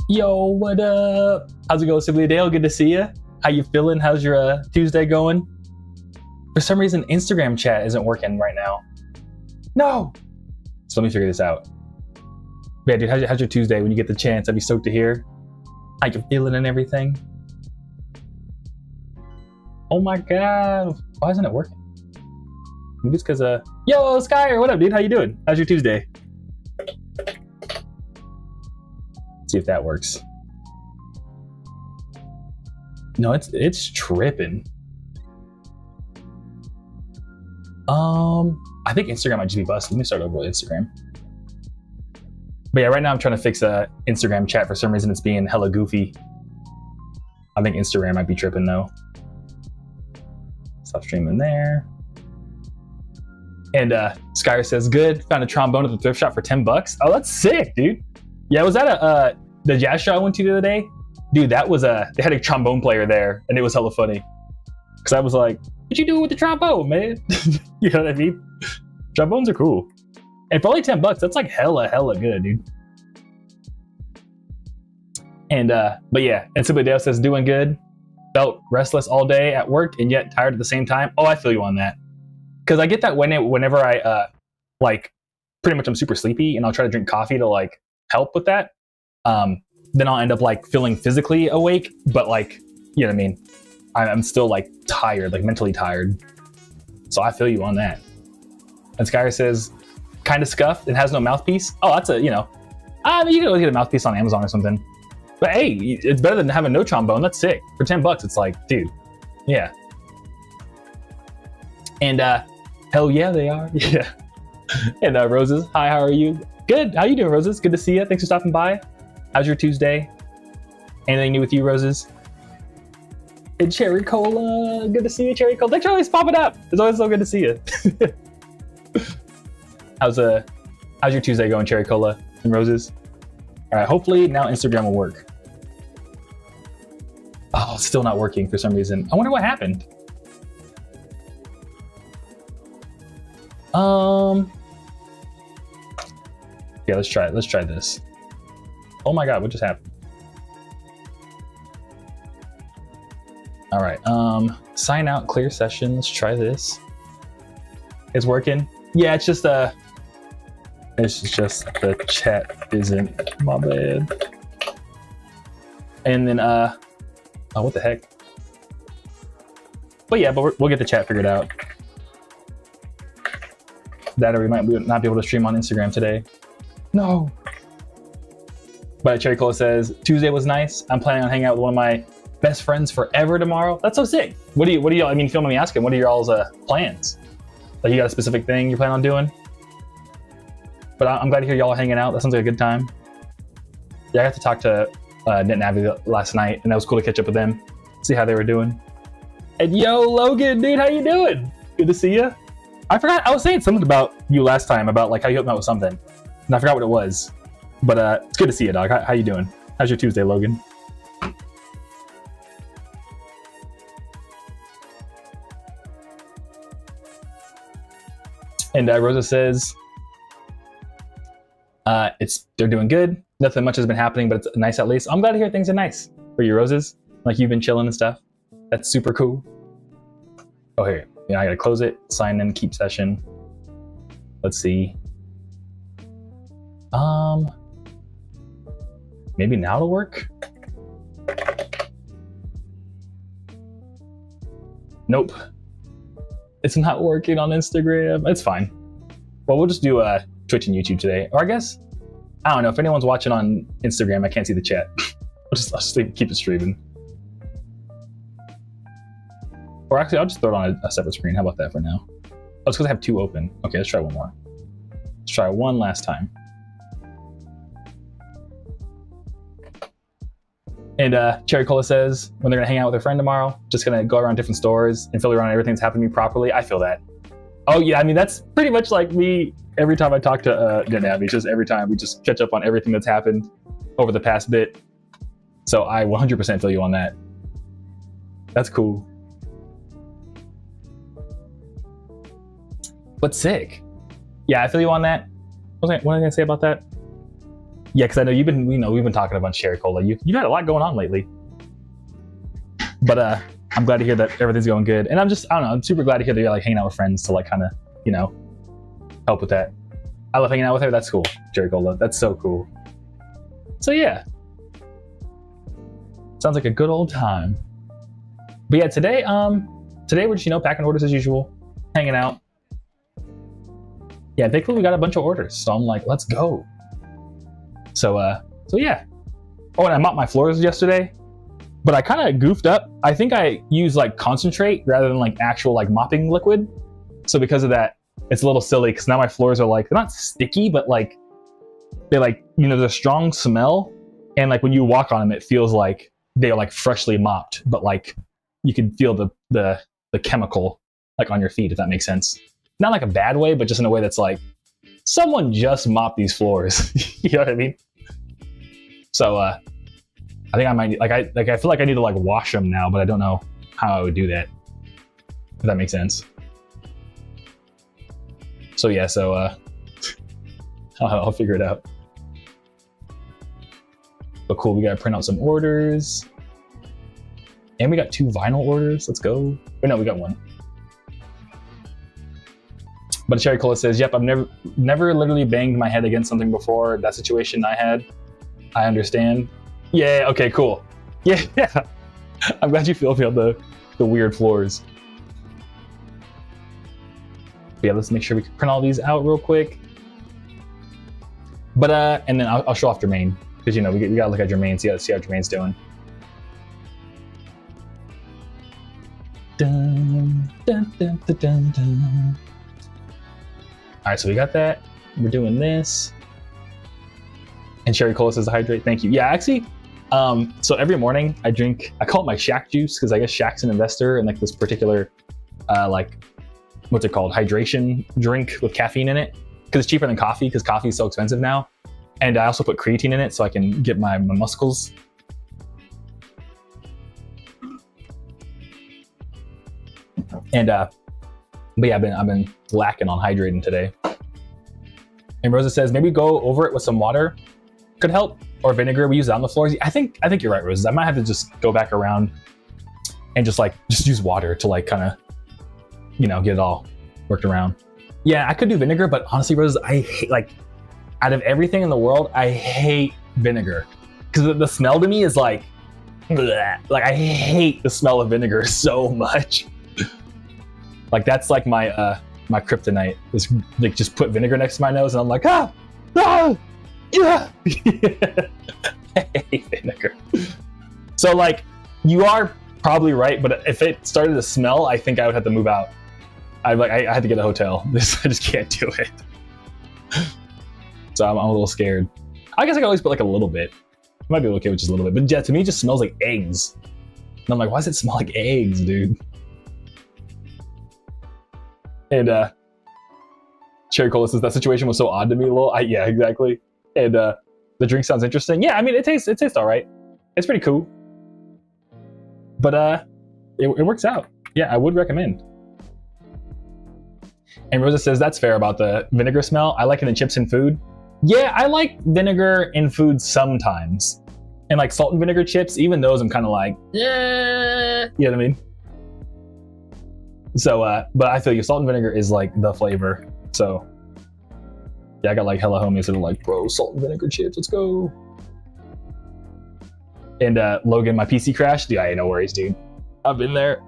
Yo, what up? How's it going, Simply Dale? Good to see you. How you feeling? How's your Tuesday going? For some reason, Instagram chat isn't working right now. No! So let me figure this out. Yeah, dude, how's your Tuesday? When you get the chance, I'd be stoked to hear how you're feeling and everything. Oh my god, why isn't it working? Maybe it's because, yo, Skyer, what up, dude? How you doing? How's your Tuesday? See if that works. No, it's tripping. I think Instagram might just be busted. Let me start over with Instagram. But yeah, right now I'm trying to fix Instagram chat. For some reason, it's being hella goofy. I think Instagram might be tripping though. Stop streaming there. And Skyer says, good. Found a trombone at the thrift shop for $10. Oh, that's sick, dude. Yeah, was that the jazz show I went to the other day? Dude, that was they had a trombone player there, and it was hella funny. Cause I was like, what you doing with the trombone, man? You know what I mean? Trombones are cool. And for only $10, that's like hella good, dude. And but yeah, and Simply Dale says, doing good. Felt restless all day at work and yet tired at the same time. Oh, I feel you on that. Cause I get that whenever I like pretty much I'm super sleepy and I'll try to drink coffee to like help with that. Then I'll end up like feeling physically awake, but like, you know what I mean? I'm still like tired, like mentally tired. So I feel you on that. And Skyer says, kind of scuffed and has no mouthpiece. Oh, that's you know, I mean, you can always get a mouthpiece on Amazon or something. But hey, it's better than having no trombone. That's sick. For $10, it's like, dude, yeah. And hell yeah, they are. Yeah. And Roses, hi, how are you? Good. How you doing, Roses? Good to see you. Thanks for stopping by. How's your Tuesday? Anything new with you, Roses? And Cherry Cola, good to see you, Cherry Cola. Thanks for always popping up. It's always so good to see you. How's your Tuesday going, Cherry Cola and Roses? All right, hopefully now Instagram will work. Oh, it's still not working for some reason. I wonder what happened. Yeah, let's try it. Let's try this. Oh my god, what just happened? All right, sign out, clear session. Let's try this. It's working. Yeah, it's just the chat isn't, my bad. And then oh, what the heck? But yeah, but we'll get the chat figured out. That or we might not be able to stream on Instagram today. No. But Cherry Cola says, Tuesday was nice. I'm planning on hanging out with one of my best friends forever tomorrow. That's so sick. What do you, I mean, if you don't mind me asking, what are your all's plans? Like, you got a specific thing you plan on doing? But I'm glad to hear y'all are hanging out. That sounds like a good time. Yeah, I got to talk to Nit and Abby last night, and that was cool to catch up with them, see how they were doing. And yo, Logan, dude, how you doing? Good to see you. I forgot, I was saying something about you last time, about like how you helped me out with something, and I forgot what it was. But it's good to see you, dog. How you doing? How's your Tuesday, Logan? And Rosa says, they're doing good. Nothing much has been happening, but it's nice at least. I'm glad to hear things are nice for you, Roses. Like you've been chilling and stuff. That's super cool. Oh, here. Yeah, I gotta close it, sign in, keep session. Let's see. Maybe now it'll work? Nope. It's not working on Instagram. It's fine. Well, we'll just do Twitch and YouTube today. Or I guess, I don't know, if anyone's watching on Instagram, I can't see the chat. I'll just keep it streaming. Or actually, I'll just throw it on a separate screen. How about that for now? Oh, it's because I have two open. Okay, let's try one more. Let's try one last time. And Cherry Cola says, when they're gonna hang out with their friend tomorrow, just gonna go around different stores and fill around everything that's happened to me properly. I feel that. Oh yeah, I mean, that's pretty much like me every time I talk to Abby. Just every time we just catch up on everything that's happened over the past bit. So I 100% feel you on that. That's cool. But sick. Yeah, I feel you on that. What was I gonna say about that? Yeah, because I know you've been, we've been talking a bunch, Cherry Cola. You've had a lot going on lately. But I'm glad to hear that everything's going good. And I don't know, I'm super glad to hear that you're like hanging out with friends to like kind of, help with that. I love hanging out with her. That's cool, Cherry Cola. That's so cool. So yeah. Sounds like a good old time. But yeah, today we're just, packing orders as usual, hanging out. Yeah, thankfully we got a bunch of orders. So I'm like, let's go. So yeah. Oh, and I mopped my floors yesterday, but I kind of goofed up. I think I used like concentrate rather than like actual like mopping liquid. So because of that, it's a little silly because now my floors are like, they're not sticky, but like they like, there's a strong smell. And like when you walk on them, it feels like they're like freshly mopped, but like you can feel the chemical like on your feet, if that makes sense. Not like a bad way, but just in a way that's like, someone just mopped these floors. You know what I mean? So I think I might I feel like I need to like wash them now, but I don't know how I would do that. If that makes sense. So yeah, I'll figure it out. But cool, we gotta print out some orders. And we got 2 vinyl orders. Let's go. Or no, we got 1. But Cherry Cola says, yep, I've never literally banged my head against something before. That situation I had. I understand. Yeah, okay, cool. Yeah. I'm glad you feel the weird floors. But yeah, let's make sure we can print all these out real quick. But and then I'll show off Jermaine. Because we gotta look at Jermaine, see how Jermaine's doing. Dun, dun, dun, dun, dun, dun. All right, so we got that. We're doing this. And Cherry Cola says hydrate. Thank you. Yeah, actually, so every morning I call it my Shaq juice because I guess Shaq's an investor in like this particular, like, what's it called? Hydration drink with caffeine in it. Because it's cheaper than coffee because coffee is so expensive now. And I also put creatine in it so I can get my muscles. And but yeah, I've been lacking on hydrating today. And Rosa says maybe go over it with some water could help, or vinegar. We use it on the floors. I think you're right, Rosa. I might have to just go back around and just use water to like kind of get it all worked around. Yeah, I could do vinegar, but honestly, Rosa, I hate, like, out of everything in the world, I hate vinegar because the smell to me is like, bleh. Like I hate the smell of vinegar so much. Like that's like my my kryptonite is like just put vinegar next to my nose and I'm like yeah. I hate vinegar. So like you are probably right, but if it started to smell, I think I would have to move out. I had to get a hotel. I just can't do it. So I'm a little scared. I guess I could always put like a little bit. I might be okay with just a little bit, but yeah, to me it just smells like eggs. And I'm like, why does it smell like eggs, dude? And Cherry Cola says that situation was so odd to me, lol. Yeah, exactly. And the drink sounds interesting. Yeah, I mean it tastes all right. It's pretty cool. But it works out. Yeah, I would recommend. And Rosa says that's fair about the vinegar smell. I like it in chips and food. Yeah, I like vinegar in food sometimes. And like salt and vinegar chips, even those I'm kind of like, yeah, you know what I mean? So, but I feel you, salt and vinegar is like the flavor. So, yeah, I got like hella homies that are like, bro, salt and vinegar chips, let's go. And Logan, my PC crashed. Yeah, no worries, dude. I've been there.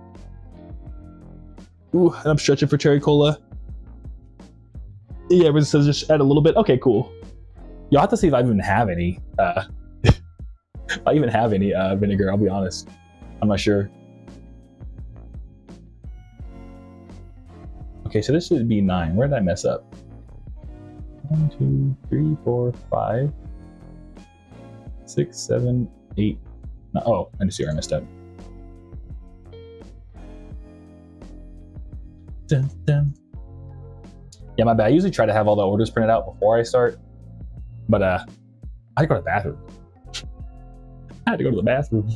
Ooh, and I'm stretching for Cherry Cola. Yeah, everyone says just add a little bit. Okay, cool. You'll have to see if I even have any. If I even have any vinegar, I'll be honest. I'm not sure. Okay, so this should be 9. Where did I mess up? 1, 2, 3, 4, 5, 6, 7, 8. No, oh, I just see where I messed up. Dun, dun. Yeah, my bad. I usually try to have all the orders printed out before I start, but I had to go to the bathroom. I had to go to the bathroom.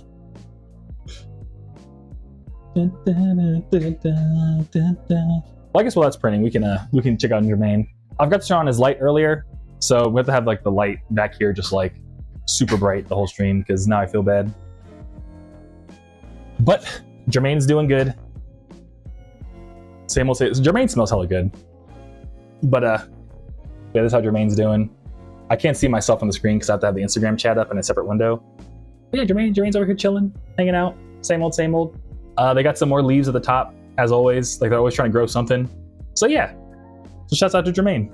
Dun, dun, dun, dun, dun, dun. Well, I guess while that's printing, we can check out Jermaine. I've got to turn on his light earlier, So we have to have like the light back here just like super bright the whole stream because now I feel bad. But Jermaine's doing good. Same old say. Jermaine smells hella good. But yeah, this is how Jermaine's doing. I can't see myself on the screen because I have to have the Instagram chat up in a separate window. But yeah, Jermaine's over here chilling, hanging out. Same old, same old. They got some more leaves at the top, as always. Like they're always trying to grow something. So yeah. So shouts out to Jermaine.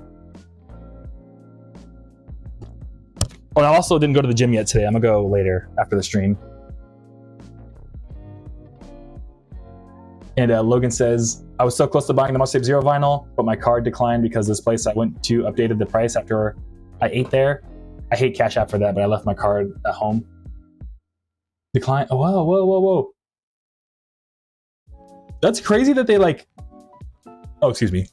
Oh, I also didn't go to the gym yet today. I'm gonna go later after the stream. And Logan says, I was so close to buying the Must Save Zero vinyl, but my card declined because this place I went to updated the price after I ate there. I hate Cash App for that, but I left my card at home. Decline. Oh, whoa, whoa, whoa, whoa. That's crazy that they like, oh, excuse me.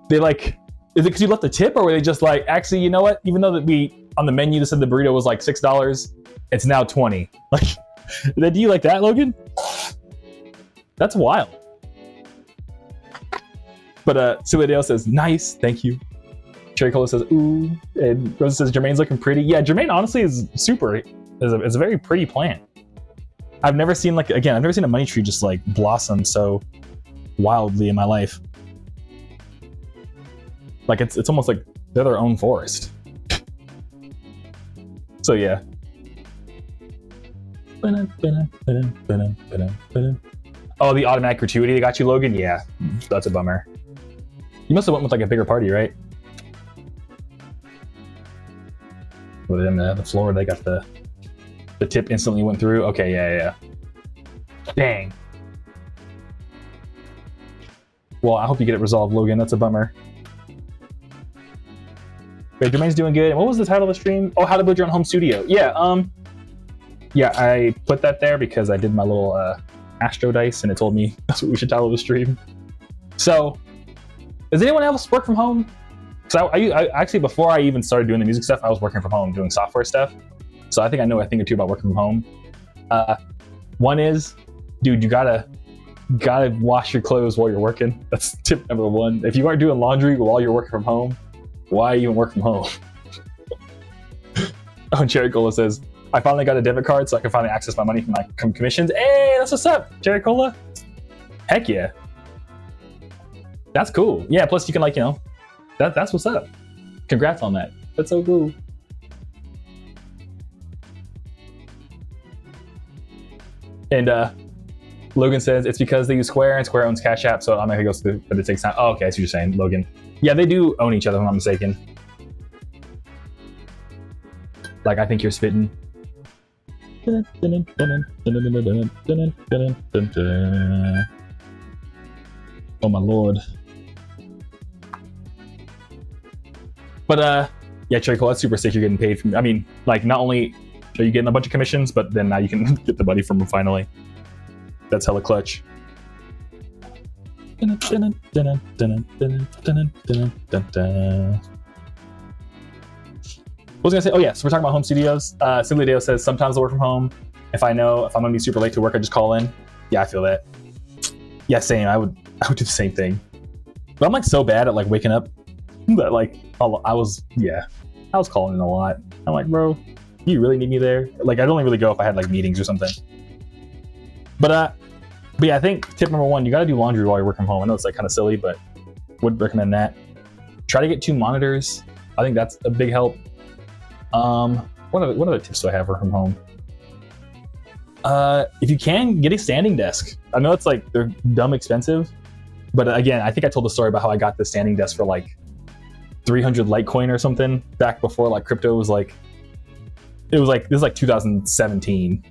They like, is it because you left the tip or were they just like, actually, you know what? Even though that we, on the menu, they said the burrito was like $6, it's now 20. Like, do you like that, Logan? That's wild. But Silidale says, nice, thank you. Cherry Cola says, ooh. And Rosa says, Jermaine's looking pretty. Yeah, Jermaine honestly is super, is a very pretty plant. I've never seen like, again, I've never seen a money tree just like blossom so wildly in my life. Like it's almost like they're their own forest. So yeah. Oh, the automatic gratuity they got you, Logan? Yeah, that's a bummer. You must have went with like a bigger party, right? Within the floor, they got the tip instantly went through. Okay, yeah. Dang. Well, I hope you get it resolved, Logan. That's a bummer. Wait, Jermaine's doing good. What was the title of the stream? Oh, how to build your own home studio. Yeah, yeah, I put that there because I did my little Astro Dice and it told me that's what we should title the stream. So, does anyone else work from home? So I actually, before I even started doing the music stuff, I was working from home doing software stuff. So I think I know a thing or two about working from home. One is, dude, you gotta wash your clothes while you're working. That's tip number one. If you aren't doing laundry while you're working from home, why even work from home? Oh, and Cherry Cola says, I finally got a debit card so I can finally access my money from my commissions. Hey, that's what's up, Cherry Cola. Heck yeah. That's cool. Yeah, plus you can like, you know, that's what's up. Congrats on that. That's so cool. And Logan says it's because they use Square and Square owns Cash App, so I'm not gonna go through, but it takes time. Oh, okay, I see what you're saying, Logan. Yeah, they do own each other, if I'm not mistaken. Like, I think you're spitting. Oh my lord. But yeah, Cherry Cola, that's super sick. You're getting paid from, I mean, like, not only are you getting a bunch of commissions, but then now you can get the money from them finally. That's hella clutch. What was I gonna say? Oh yeah, so we're talking about home studios. Simply Dale says sometimes I work from home. If I'm gonna be super late to work, I just call in. Yeah, I feel that. Yeah, same. I would do the same thing. But I'm like so bad at like waking up that like I was calling in a lot. I'm like, bro, you really need me there? Like, I'd only really go if I had like meetings or something. But yeah, I think tip number one, you gotta do laundry while you work from home. I know it's like kind of silly, but would recommend that. Try to get 2 monitors. I think that's a big help. What other tips do I have for from home? If you can, get a standing desk. I know it's like they're dumb expensive, but again, I think I told the story about how I got the standing desk for like 300 Litecoin or something back before like crypto was like, this is like 2017,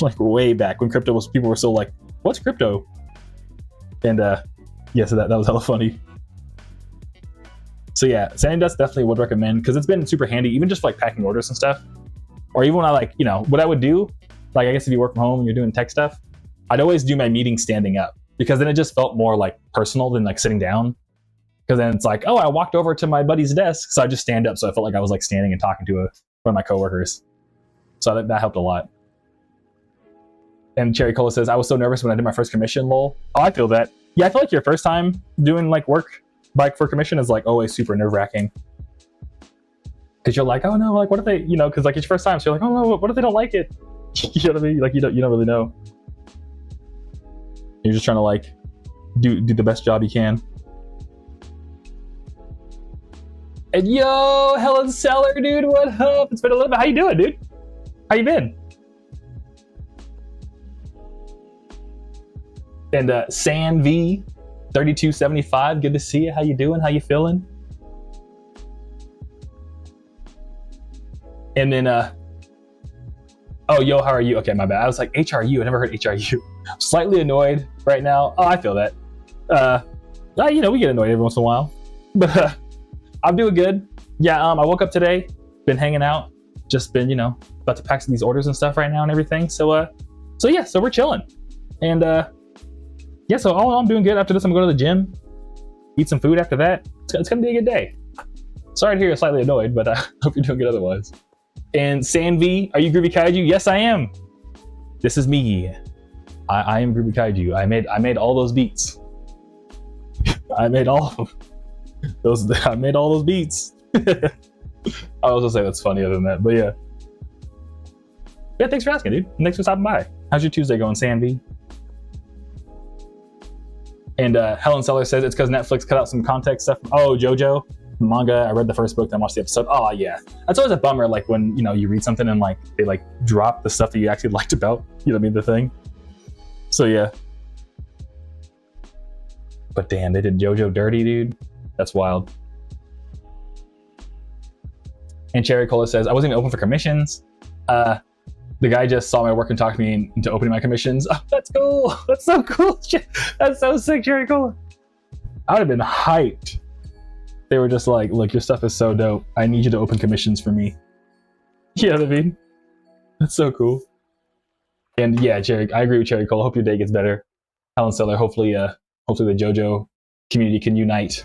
like way back when crypto was, people were still like, what's crypto? And yeah, so that was hella funny. So yeah, standing desk definitely would recommend because it's been super handy, even just for, like packing orders and stuff. Or even when I like, you know, what I would do, like I guess if you work from home and you're doing tech stuff, I'd always do my meeting standing up because then it just felt more like personal than like sitting down. Because then it's like, oh, I walked over to my buddy's desk, so I just stand up. So I felt like I was like standing and talking to one of my coworkers. So that helped a lot. And Cherry Cola says, I was so nervous when I did my first commission, lol. Oh, I feel that. Yeah, I feel like your first time doing like work like for commission is like always super nerve-wracking. because you're like, oh no, like what if they, because like it's your first time, so you're like, oh no, what if they don't like it? You know what I mean? Like you don't really know. You're just trying to like do the best job you can. And yo, Helen Seller, dude, what up? It's been a little bit. How you doing, dude? How you been? And San V 3275, good to see you. How you doing? How you feeling? And then oh yo, how are you? Okay, my bad. I was like HRU. I never heard HRU. I'm slightly annoyed right now. Oh, I feel that. We get annoyed every once in a while, but I'm doing good. Yeah, I woke up today, been hanging out, just been about to pack some these orders and stuff right now and everything. So yeah, so we're chilling, and yeah, so all in all, I'm doing good. After this, I'm gonna go to the gym, eat some food after that. It's gonna be a good day. Sorry to hear you're slightly annoyed, but I hope you're doing good otherwise. And San V, are you Groovy Kaiju? Yes, I am. This is me. I am Groovy Kaiju. I made all those beats. I made all of those. I made all those beats. I was gonna say that's funny other than that, but yeah. Yeah, thanks for asking, dude. Thanks for stopping by. How's your Tuesday going, San V? And Helen Seller says it's because Netflix cut out some context stuff. Oh, JoJo manga. I read the first book, then watched the episode. Oh yeah, that's always a bummer. Like when you read something and like they like drop the stuff that you actually liked about. You know what I mean? The thing. So yeah. But damn, they did JoJo dirty, dude. That's wild. And Cherry Cola says I wasn't even open for commissions. The guy just saw my work and talked me into opening my commissions. Oh, that's cool. That's so cool. That's so sick, Cherry Cola. I would have been hyped. They were just like, look, your stuff is so dope. I need you to open commissions for me. You know what I mean? That's so cool. And yeah, Cherry, I agree with Cherry Cola. Hope your day gets better. Helen Seller, hopefully the JoJo community can unite.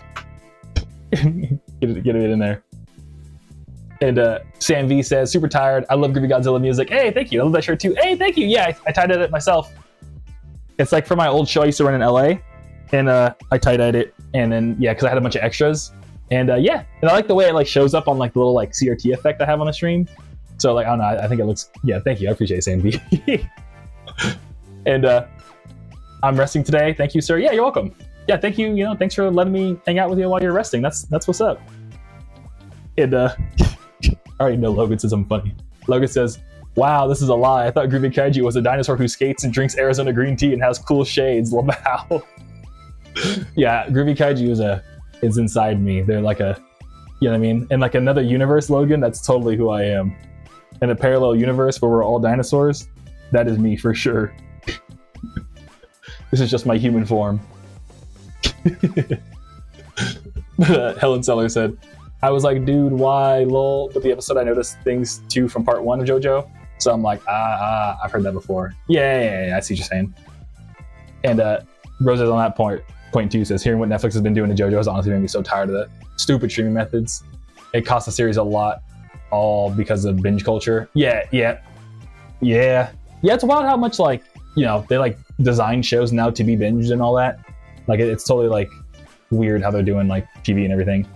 get it in there. And Sam V says, super tired. I love Groovy Godzilla music. Hey, thank you. I love that shirt too. Hey, thank you. Yeah, I tie-dyed it myself. It's like for my old show I used to run in LA. And I tie-dyed it. And then, yeah, because I had a bunch of extras. And yeah, and I like the way it like shows up on like the little like CRT effect I have on the stream. So like, I don't know, I think it looks, yeah, thank you. I appreciate it, Sam V. And I'm resting today. Thank you, sir. Yeah, you're welcome. Yeah, thank you. Thanks for letting me hang out with you while you're resting. That's what's up. And I already know Logan says I'm funny. Logan says, wow, this is a lie. I thought Groovy Kaiju was a dinosaur who skates and drinks Arizona green tea and has cool shades. Lamau. Yeah, Groovy Kaiju is inside me. They're like a, you know what I mean? In like another universe, Logan, that's totally who I am. In a parallel universe where we're all dinosaurs, that is me for sure. This is just my human form. Helen Seller said, I was like, dude, why, lol? But the episode I noticed things too from part 1 of JoJo. So I'm like, I've heard that before. Yeah, I see what you're saying. And Rosa's on that point too says, hearing what Netflix has been doing to JoJo is honestly making me so tired of the stupid streaming methods. It costs the series a lot, all because of binge culture. Yeah. It's wild how much like, they like design shows now to be binged and all that. Like it's totally like weird how they're doing like TV and everything.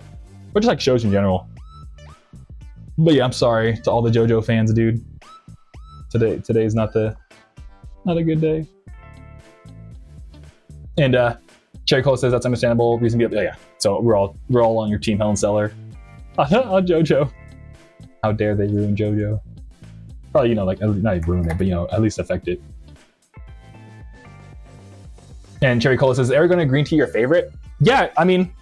Or just like shows in general. But yeah, I'm sorry to all the JoJo fans, dude. Today's not a good day. And Cherry Cole says that's understandable. Reason to be up. Yeah. So we're all on your team, Helen Seller. On JoJo. How dare they ruin JoJo? Probably, like not even ruin it, but at least affect it. And Cherry Cola says, Arizona green tea your favorite? Yeah, I mean,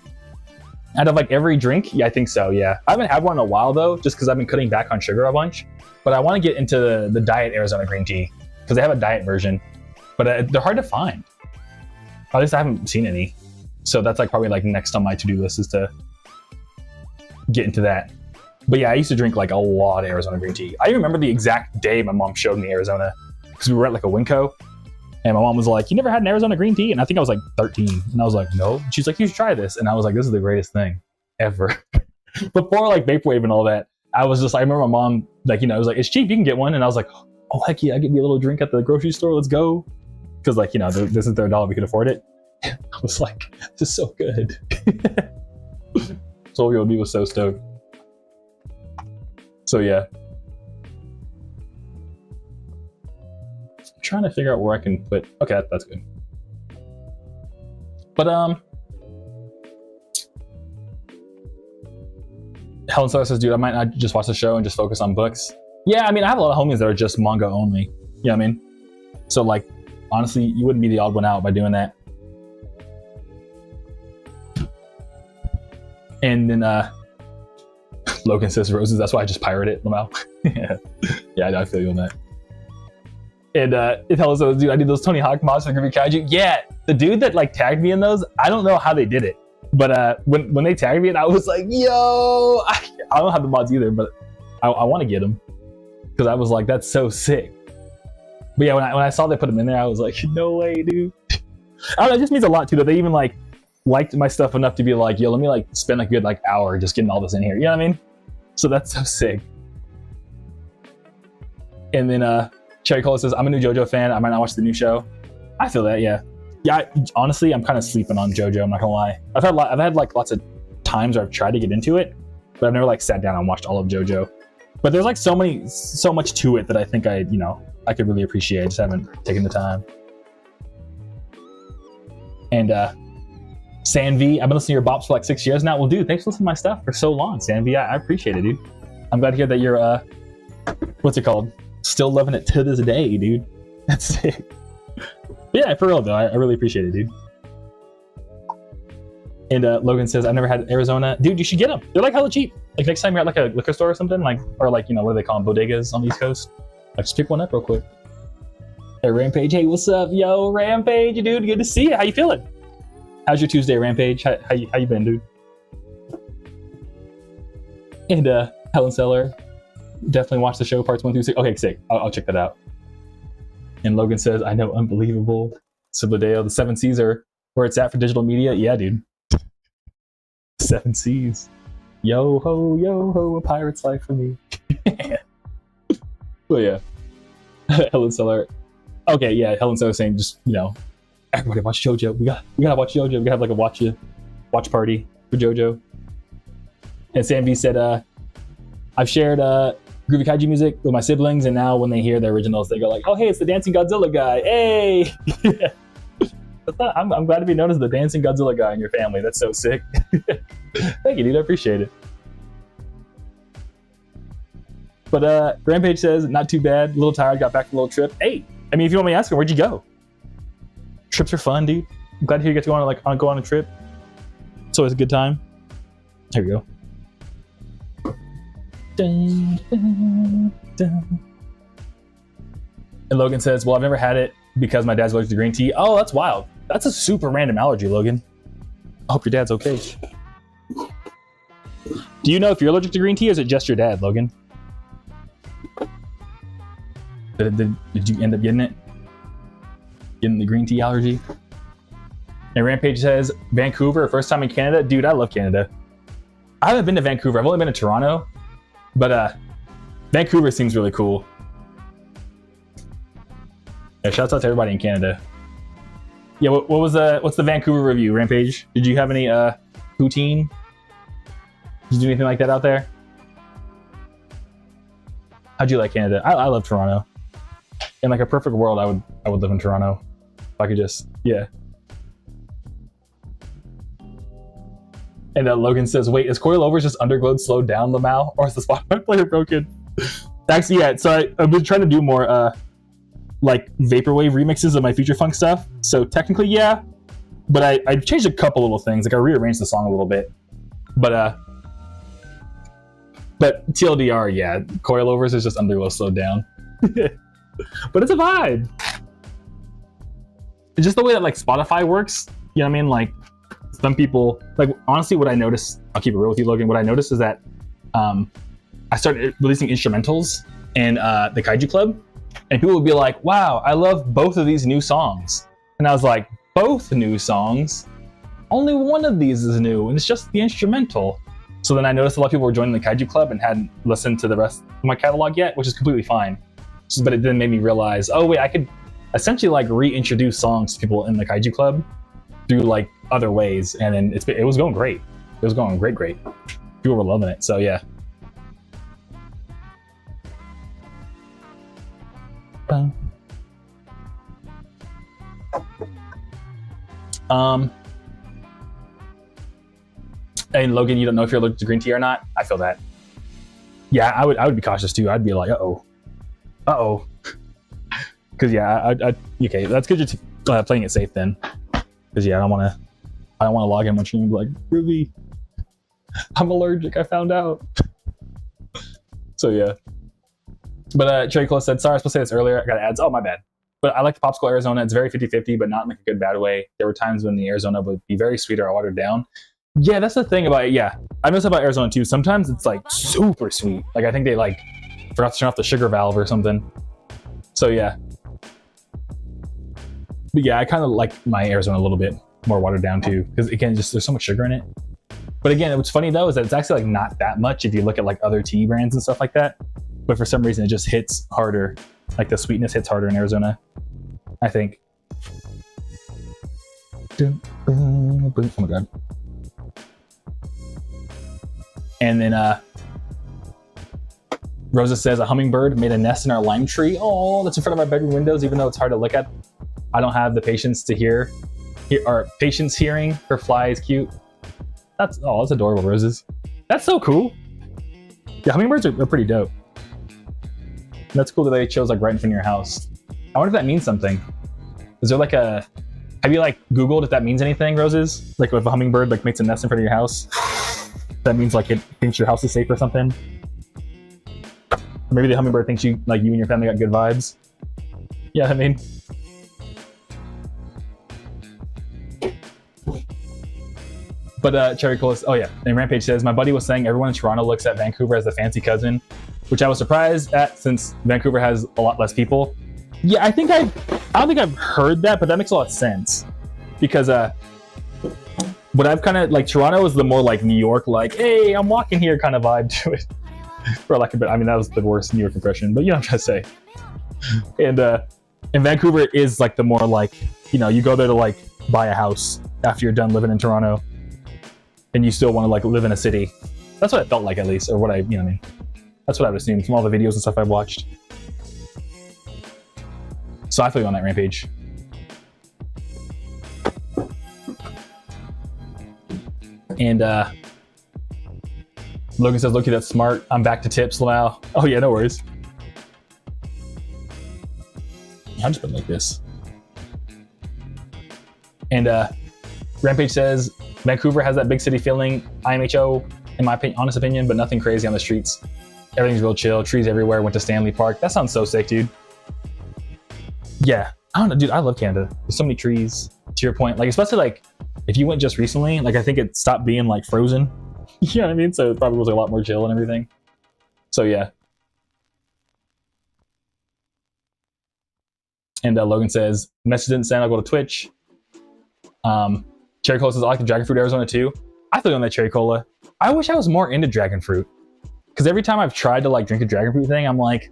out of like every drink, yeah, I think so, yeah. I haven't had one in a while though, just because I've been cutting back on sugar a bunch. But I want to get into the diet Arizona green tea, because they have a diet version. But they're hard to find. At least I haven't seen any. So that's like probably like next on my to-do list is to get into that. But yeah, I used to drink like a lot of Arizona green tea. I remember the exact day my mom showed me Arizona, because we were at like a Winco. And my mom was like, you never had an Arizona green tea? And I think I was like 13. And I was like, no. And she's like, you should try this. And I was like, this is the greatest thing ever. Before like Vaporwave and all that, I was just, I remember my mom, like, it was like, it's cheap, you can get one. And I was like, oh, heck yeah, I get me a little drink at the grocery store, let's go. Because like, this is $3, we could afford it. I was like, this is so good. Soul Yo B was so stoked. So yeah. I'm trying to figure out where I can put, okay, that's good. But Helen Star says, dude, I might not just watch the show and just focus on books. Yeah, I mean, I have a lot of homies that are just manga only. You know what I mean? So like, honestly, you wouldn't be the odd one out by doing that. And then Logan says roses, that's why I just pirate it, Lamau. Yeah, I feel you on that. And it tells us, dude, I did those Tony Hawk mods for Groovy Kaiju. Yeah, the dude that like tagged me in those, I don't know how they did it. But when they tagged me, and I was like, yo, I don't have the mods either, but I want to get them. Because I was like, that's so sick. But yeah, when I saw they put them in there, I was like, no way, dude. I don't know, it just means a lot too, that they even like liked my stuff enough to be like, yo, let me like spend a good like hour just getting all this in here. You know what I mean? So that's so sick. And then Cherry Cola says, I'm a new JoJo fan. I might not watch the new show. I feel that, yeah. Yeah, honestly, I'm kind of sleeping on JoJo. I'm not gonna lie. I've had like lots of times where I've tried to get into it, but I've never like sat down and watched all of JoJo. But there's like so much to it that I think I could really appreciate. I just haven't taken the time. And Sanvi, I've been listening to your bops for like 6 years now. Well, dude, thanks for listening to my stuff for so long, Sanvi. I appreciate it, dude. I'm glad to hear that you're what's it called? Still loving it to this day, dude. That's sick. Yeah, for real though, I really appreciate it, dude. And Logan says, I've never had Arizona. Dude, you should get them. They're like hella cheap. Like next time you're at like a liquor store or something, like, or like, what do they call them, bodegas on the East Coast? Like just pick one up real quick. Hey, Rampage. Hey, what's up, yo, Rampage, dude? Good to see you. How you feeling? How's your Tuesday, Rampage? How you been, dude? And Helen Seller, definitely watch the show parts 1 through 6. Okay, sick. I'll check that out. And Logan says, I know, unbelievable. Subladeo, the 7 C's are where it's at for digital media. Yeah, dude. 7 C's. Yo ho, a pirate's life for me. Well, yeah. Helen Seller. Okay, yeah, Helen Seller saying just, everybody watch JoJo. We gotta watch JoJo. We gotta have like a watch party for JoJo. And Sam V said, I've shared Groovy Kaiju music with my siblings, and now when they hear the originals, they go like, oh, hey, it's the Dancing Godzilla guy. Hey! I'm glad to be known as the Dancing Godzilla guy in your family. That's so sick. Thank you, dude. I appreciate it. But Rampage says, not too bad. A little tired. Got back from a little trip. Hey, I mean, if you want me to ask him, where'd you go? Trips are fun, dude. I'm glad to hear you get to go on a trip. It's always a good time. Here we go. Dun, dun, dun. And Logan says, well, I've never had it because my dad's allergic to green tea. Oh, that's wild. That's a super random allergy, Logan. I hope your dad's okay. Do you know if you're allergic to green tea or is it just your dad, Logan? Did you end up getting it? Getting the green tea allergy? And Rampage says, Vancouver, first time in Canada? Dude, I love Canada. I haven't been to Vancouver. I've only been to Toronto. But Vancouver seems really cool. Yeah, shouts out to everybody in Canada. Yeah, what's the Vancouver review, Rampage? Did you have any poutine? Did you do anything like that out there? How'd you like Canada? I love Toronto. In like a perfect world, I would live in Toronto. If I could just, yeah. And Logan says, wait, is Coilovers just underglowed slowed down, Lamau? Or is the Spotify player broken? Actually, yeah, so I've been trying to do more like vaporwave remixes of my future funk stuff. So technically, yeah. But I changed a couple little things. Like I rearranged the song a little bit. But TLDR, yeah, Coilovers is just underglow slowed down. But it's a vibe. It's just the way that like Spotify works. You know what I mean? Like some people, like honestly, what I noticed, I'll keep it real with you, Logan. What I noticed is that I started releasing instrumentals in the Kaiju Club, and people would be like, wow, I love both of these new songs. And I was like, both new songs? Only one of these is new, and it's just the instrumental. So then I noticed a lot of people were joining the Kaiju Club and hadn't listened to the rest of my catalog yet, which is completely fine. But it then made me realize, oh wait, I could essentially like reintroduce songs to people in the Kaiju Club through like other ways, and then it was going great. It was going great. People were loving it, so yeah. And Logan, you don't know if you're allergic to green tea or not. I feel that. Yeah, I would be cautious too. I'd be like, uh-oh. Because yeah, okay, that's good you're playing it safe then. Because yeah, I don't want to log in much and be like, Groovy, I'm allergic, I found out. So yeah. But Cherry Close said, sorry, I was supposed to say this earlier. I got ads. Oh, my bad. But I like the Popsicle Arizona. It's very 50-50, but not in like a good, bad way. There were times when the Arizona would be very sweet or watered down. Yeah, that's the thing about it. Yeah, I noticed about Arizona too. Sometimes it's like super sweet. Like I think they like forgot to turn off the sugar valve or something. So yeah. But yeah, I kind of like my Arizona a little bit more watered down too. Because again, just there's so much sugar in it. But again, what's funny though is that it's actually like not that much if you look at like other tea brands and stuff like that. But for some reason it just hits harder. Like the sweetness hits harder in Arizona, I think. Oh my god. And then Rosa says, a hummingbird made a nest in our lime tree. Oh, that's in front of our bedroom windows, even though it's hard to look at. I don't have the patience to hear or patience hearing her fly is cute. That's adorable, Roses. That's so cool. Yeah, hummingbirds are pretty dope. That's cool that they chose like right in front of your house. I wonder if that means something. Is there like a, have you like Googled if that means anything, Roses? Like if a hummingbird like makes a nest in front of your house, that means like it thinks your house is safe or something? Or maybe the hummingbird thinks you and your family got good vibes. Yeah, I mean. But Cherry Cola, oh yeah, and Rampage says, my buddy was saying everyone in Toronto looks at Vancouver as the fancy cousin, which I was surprised at since Vancouver has a lot less people. Yeah, I don't think I've heard that, but that makes a lot of sense. Because what I've kind of, like, Toronto is the more like New York, like, hey, I'm walking here kind of vibe to it. For like a bit, I mean, that was the worst New York impression, but you know what I'm trying to say. And Vancouver is like the more like, you go there to like buy a house after you're done living in Toronto. And you still want to like live in a city. That's what it felt like, at least, or what I mean. That's what I would assume from all the videos and stuff I've watched. So I feel you on that, Rampage. And Logan says, "Loki, that's smart. I'm back to tips now." Oh yeah, no worries. I've just been like this. And Rampage says, Vancouver has that big city feeling, IMHO, in my honest opinion, but nothing crazy on the streets. Everything's real chill, trees everywhere, went to Stanley Park. That sounds so sick, dude. Yeah, I don't know, dude, I love Canada. There's so many trees, to your point. Like, especially like, if you went just recently, like I think it stopped being like frozen. You know what I mean? So it probably was like, a lot more chill and everything. So yeah. And Logan says, message didn't send, I'll go to Twitch. Cherry Cola says, I like the dragon fruit Arizona too. I feel you on that, Cherry Cola. I wish I was more into dragon fruit. Because every time I've tried to like drink a dragon fruit thing, I'm like,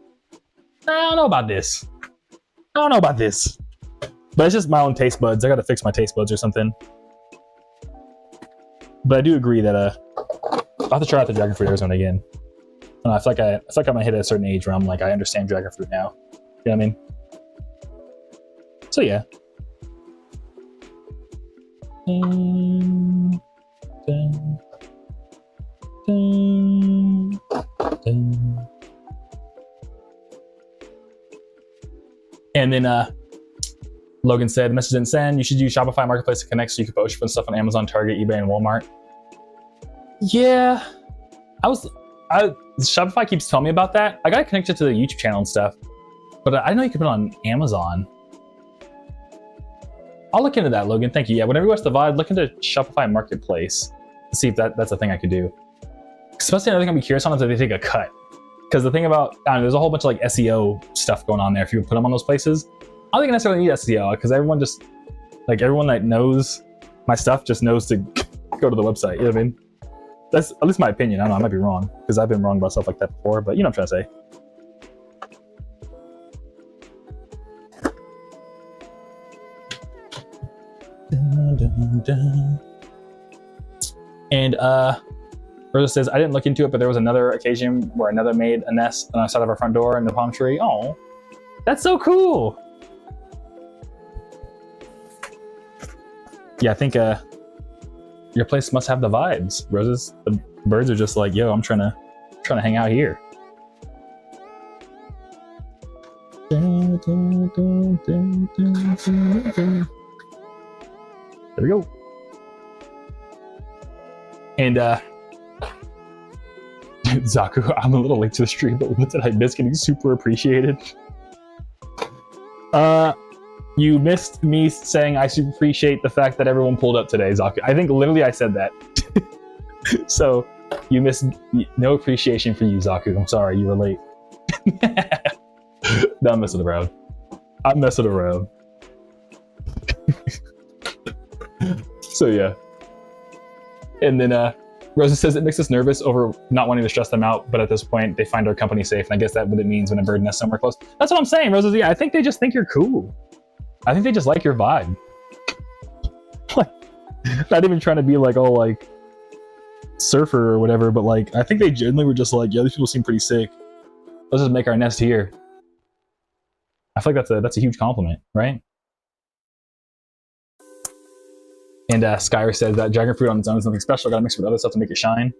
I don't know about this. But it's just my own taste buds. I gotta fix my taste buds or something. But I do agree that I'll have to try out the dragon fruit Arizona again. I feel like I'm gonna hit a certain age where I'm like, I understand dragon fruit now. You know what I mean? So yeah. And then Logan said, message didn't send. You should use Shopify Marketplace to connect so you can post your stuff on Amazon, Target, eBay, and Walmart. Yeah, Shopify keeps telling me about that. I got to connect it to the YouTube channel and stuff, but I know you can put it on Amazon. I'll look into that, Logan. Thank you. Yeah, whenever you watch the VOD, look into Shopify Marketplace to see if that's a thing I could do. Especially another thing I'd be curious on is if they take a cut. Because the thing about, there's a whole bunch of like SEO stuff going on there if you put them on those places. I don't think I necessarily need SEO because everyone that knows my stuff just knows to go to the website. You know what I mean? That's at least my opinion. I don't know, I might be wrong because I've been wrong about stuff like that before, but you know what I'm trying to say. And Rosa says, I didn't look into it, but there was another occasion where another made a nest on the side of our front door in the palm tree. Oh, that's so cool. yeah, I think your place must have the vibes, Roses. The birds are just like, yo, I'm trying to hang out here. There we go. And Zaku, I'm a little late to the stream, but what did I miss getting super appreciated? You missed me saying I super appreciate the fact that everyone pulled up today, Zaku. I think literally I said that. So you missed no appreciation for you, Zaku. I'm sorry, you were late. No, I'm messing around. I'm messing around. So yeah. And then Rosa says it makes us nervous over not wanting to stress them out, but at this point they find our company safe, and I guess that's what it means when a bird nests somewhere close. That's what I'm saying, Rosa. Yeah, I think they just think you're cool. I think they just like your vibe. Like, not even trying to be like, oh, like surfer or whatever, but like I think they genuinely were just like, yeah, these people seem pretty sick. Let's just make our nest here. I feel like that's a huge compliment, right? And Skyr says that dragon fruit on its own is nothing special. Gotta mix with other stuff to make it shine.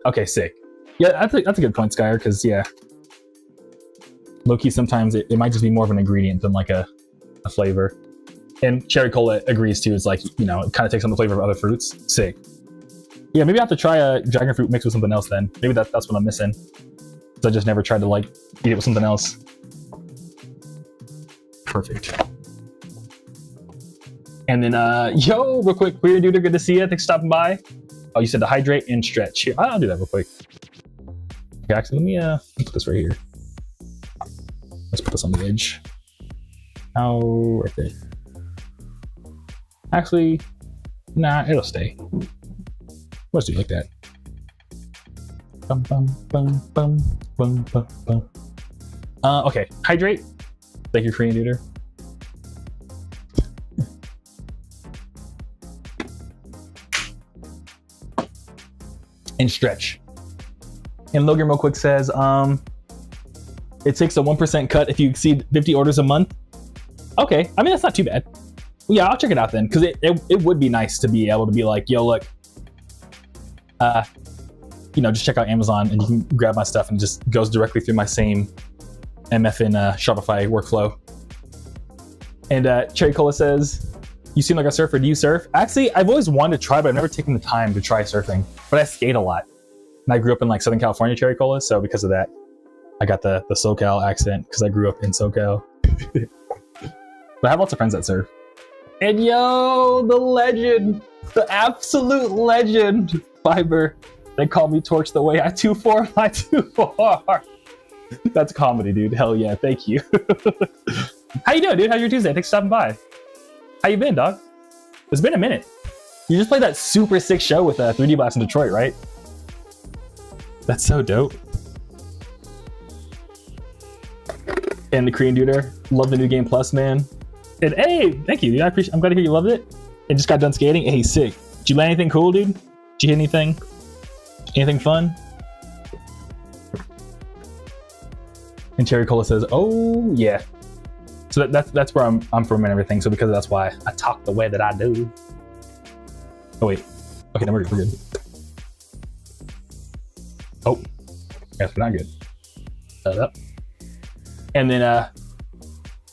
Okay, sick. Yeah, that's a good point, Skyr, because yeah, low-key sometimes it might just be more of an ingredient than like a flavor. And Cherry Cola agrees too. It's like, you know, it kind of takes on the flavor of other fruits. Sick. Yeah, maybe I have to try a dragon fruit mixed with something else then. Maybe that's what I'm missing. Because I just never tried to like eat it with something else. Perfect. And then, yo, real quick, Queer Dude, good to see you. Thanks for stopping by. Oh, you said to hydrate and stretch. Here, I'll do that real quick. Okay, actually, let me put this right here. Let's put this on the edge. Oh, right there. Actually, nah, it'll stay. Let's do it like that. Bum, bum, bum, bum, bum, bum, bum. Okay, hydrate. Thank you, Korean Duder. And stretch. And Logan real quick says, it takes a 1% cut if you exceed 50 orders a month. Okay, I mean, that's not too bad. Well, yeah, I'll check it out then, because it would be nice to be able to be like, yo, look, you know, just check out Amazon and you can grab my stuff and it just goes directly through my same MFN Shopify workflow. And Cherry Cola says, you seem like a surfer. Do you surf? Actually, I've always wanted to try, but I've never taken the time to try surfing. But I skate a lot. And I grew up in like Southern California, Cherry Cola, so because of that, I got the SoCal accent because I grew up in SoCal. But I have lots of friends that surf. And yo, the legend, the absolute legend, Fiber. They call me Torch the way I 2-4 my 2-4. That's comedy, dude. Hell yeah, thank you. How you doing, dude? How's your Tuesday? Thanks for stopping by. How you been, dog? It's been a minute. You just played that super sick show with 3D Blast in Detroit, right? That's so dope. And the Korean Duder, love the new game plus, man. And hey, thank you, dude. I'm glad to hear you loved it. And just got done skating. Hey, sick. Did you land anything cool, dude? Did you hit anything? Anything fun? And Cherry Cola says, oh yeah. So that's where I'm from and everything. So because that's why I talk the way that I do. Oh wait. Okay, no, we're good. Oh, guess we're not good. Shut up. And then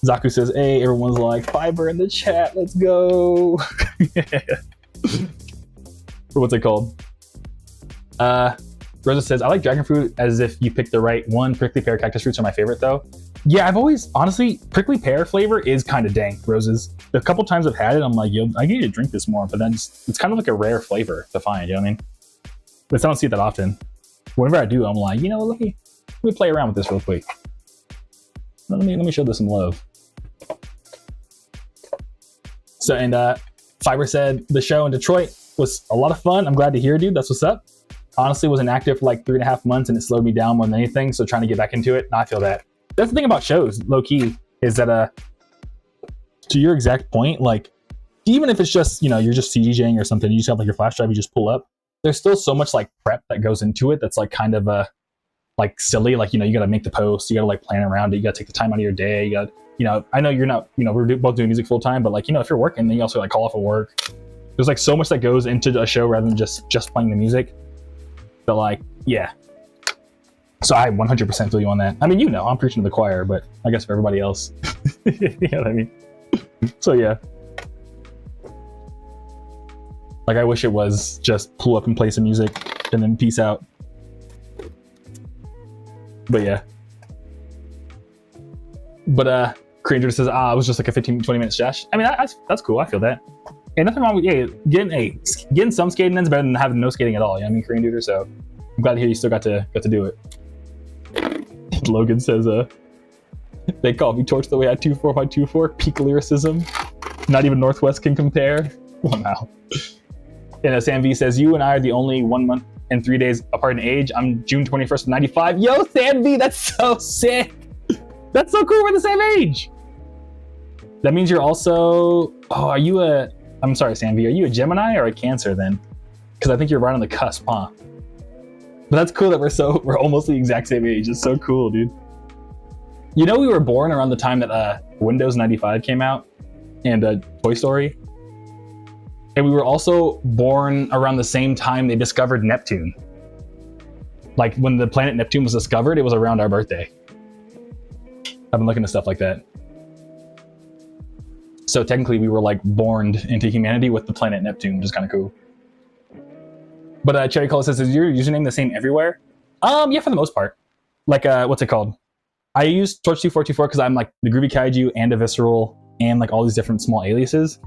Zaku says, hey, everyone's like, Fiber in the chat, let's go. Or what's it called? Rosa says, I like dragon fruit as if you pick the right one. Prickly pear cactus fruits are my favorite though. Yeah, I've always, honestly, prickly pear flavor is kind of dank, Roses. The couple times I've had it, I'm like, yo, I need to drink this more, but then it's kind of like a rare flavor to find, you know what I mean? But I don't see it that often. Whenever I do, I'm like, you know, let me play around with this real quick. Let me show this some love. So, and Fiber said, the show in Detroit was a lot of fun. I'm glad to hear, dude. That's what's up. Honestly, wasn't active for like 3.5 months and it slowed me down more than anything. So trying to get back into it, I feel that. That's the thing about shows, low key, is that to your exact point, like even if it's just, you know, you're just DJing or something, you just have like your flash drive, you just pull up. There's still so much like prep that goes into it that's like kind of like silly. Like, you know, you got to make the post, you got to like plan around it, you got to take the time out of your day. You got, you know, I know you're not, you know, we're both doing music full time, but like, you know, if you're working, then you also like call off of work. There's like so much that goes into a show rather than just playing the music. But like, yeah. So I 100% feel you on that. I mean, you know, I'm preaching to the choir, but I guess for everybody else, you know what I mean? So yeah. Like, I wish it was just pull up and play some music and then peace out. But yeah. But Creator says, it was just like a 15-20 minute stash. I mean, that's cool. I feel that. And nothing wrong with getting some skating in's better than having no skating at all. You know what I mean, Korean Duder? So I'm glad to hear you still got to do it. Logan says, they call me Torch the way I 2-4x2-4. Peak lyricism. Not even Northwest can compare. Wow. And Sam V says, you and I are the only 1 month and 3 days apart in age. I'm June 21st of 95. Yo, Sam V, that's so sick. That's so cool. We're the same age. That means you're also, I'm sorry, Sam V, are you a Gemini or a Cancer then? Because I think you're right on the cusp, huh? But that's cool that we're almost the exact same age. It's so cool, dude. You know, we were born around the time that Windows 95 came out and Toy Story. And we were also born around the same time they discovered Neptune. Like when the planet Neptune was discovered, it was around our birthday. I've been looking at stuff like that. So technically we were like born into humanity with the planet Neptune, which is kind of cool. But Cherry Cola says, is your username the same everywhere? Yeah, for the most part. Like, what's it called? I use Torch2424 because I'm like the Groovy Kaiju and Aviscerall and like all these different small aliases.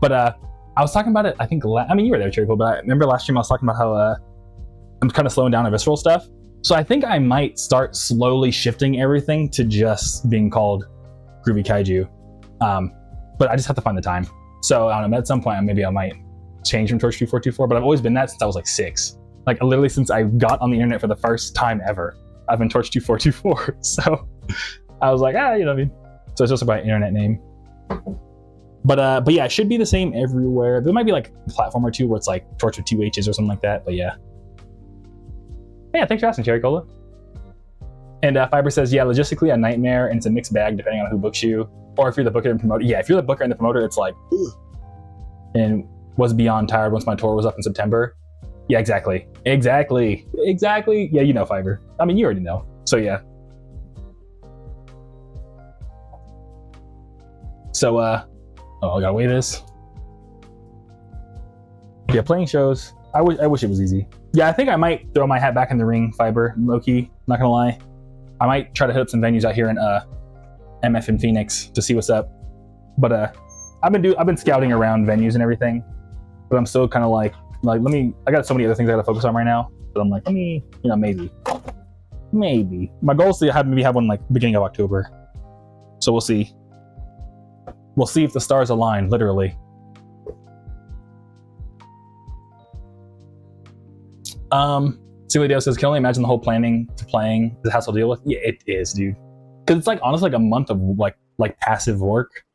But I was talking about it, I think, I mean, you were there, Cherry Cola, but I remember last stream I was talking about how I'm kind of slowing down Aviscerall stuff. So I think I might start slowly shifting everything to just being called Groovy Kaiju. But I just have to find the time. So I don't know, at some point maybe I might change from Torch2424, but I've always been that since I was like 6. Like literally since I got on the internet for the first time ever, I've been Torch2424. So I was like, you know what I mean? So it's just about internet name. But yeah, it should be the same everywhere. There might be like a platform or two where it's like Torch with 2 H's or something like that, but yeah. Yeah, thanks for asking, Cherry Cola. And Fiber says, yeah, logistically a nightmare, and it's a mixed bag depending on who books you. Or if you're the booker and promoter. Yeah, if you're the booker and the promoter, it's like, and was beyond tired once my tour was up in September. Yeah, exactly. Yeah, you know, Fiber. I mean, you already know. So yeah. So, I gotta weigh this. Yeah, playing shows. I wish it was easy. Yeah, I think I might throw my hat back in the ring, Fiber, low-key, not gonna lie. I might try to hit up some venues out here in MF in Phoenix to see what's up. But I've been scouting around venues and everything, but I'm still kind of like I got so many other things I gotta focus on right now. But I'm like, let me, you know, maybe. My goal is to maybe have one like beginning of October. So we'll see. We'll see if the stars align, literally. Silly Dale says, can only imagine the whole planning to playing the hassle to deal with. Yeah, it is, dude. Because it's like honestly like a month of like passive work,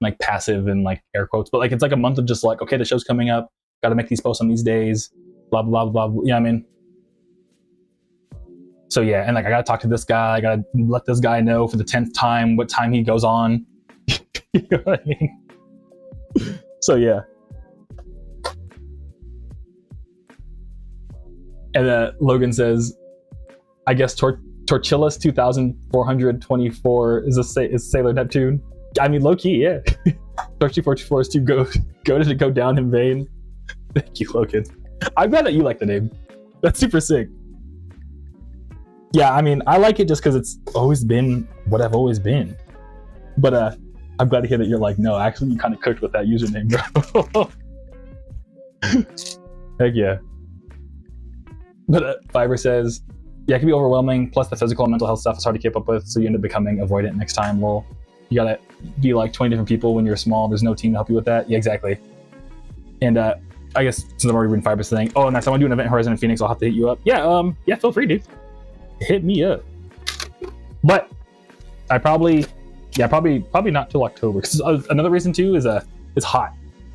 like passive and like air quotes, but like it's like a month of just like, okay, the show's coming up, got to make these posts on these days, blah blah blah blah. Yeah, I mean. So yeah, and like I gotta talk to this guy, I gotta let this guy know for the 10th time what time he goes on. You know what I mean? So yeah. And Logan says, I guess Torchillas 2424 is Sailor Neptune. I mean, low key, yeah. Torch2424 is to go down in vain. Thank you, Logan. I'm glad that you like the name. That's super sick. Yeah, I mean, I like it just because it's always been what I've always been. But I'm glad to hear that you're like, no, actually, you kind of cooked with that username, bro. Heck yeah. But Fiber says, yeah, it can be overwhelming. Plus the physical and mental health stuff is hard to keep up with. So you end up becoming avoidant next time. Well, you got to be like 20 different people when you're small. There's no team to help you with that. Yeah, exactly. And I guess since I'm already reading Fiber's thing, next time I do an event Horizon in Phoenix, I'll have to hit you up. Yeah, feel free, dude. Hit me up. But I probably not till October. Because another reason too is it's hot.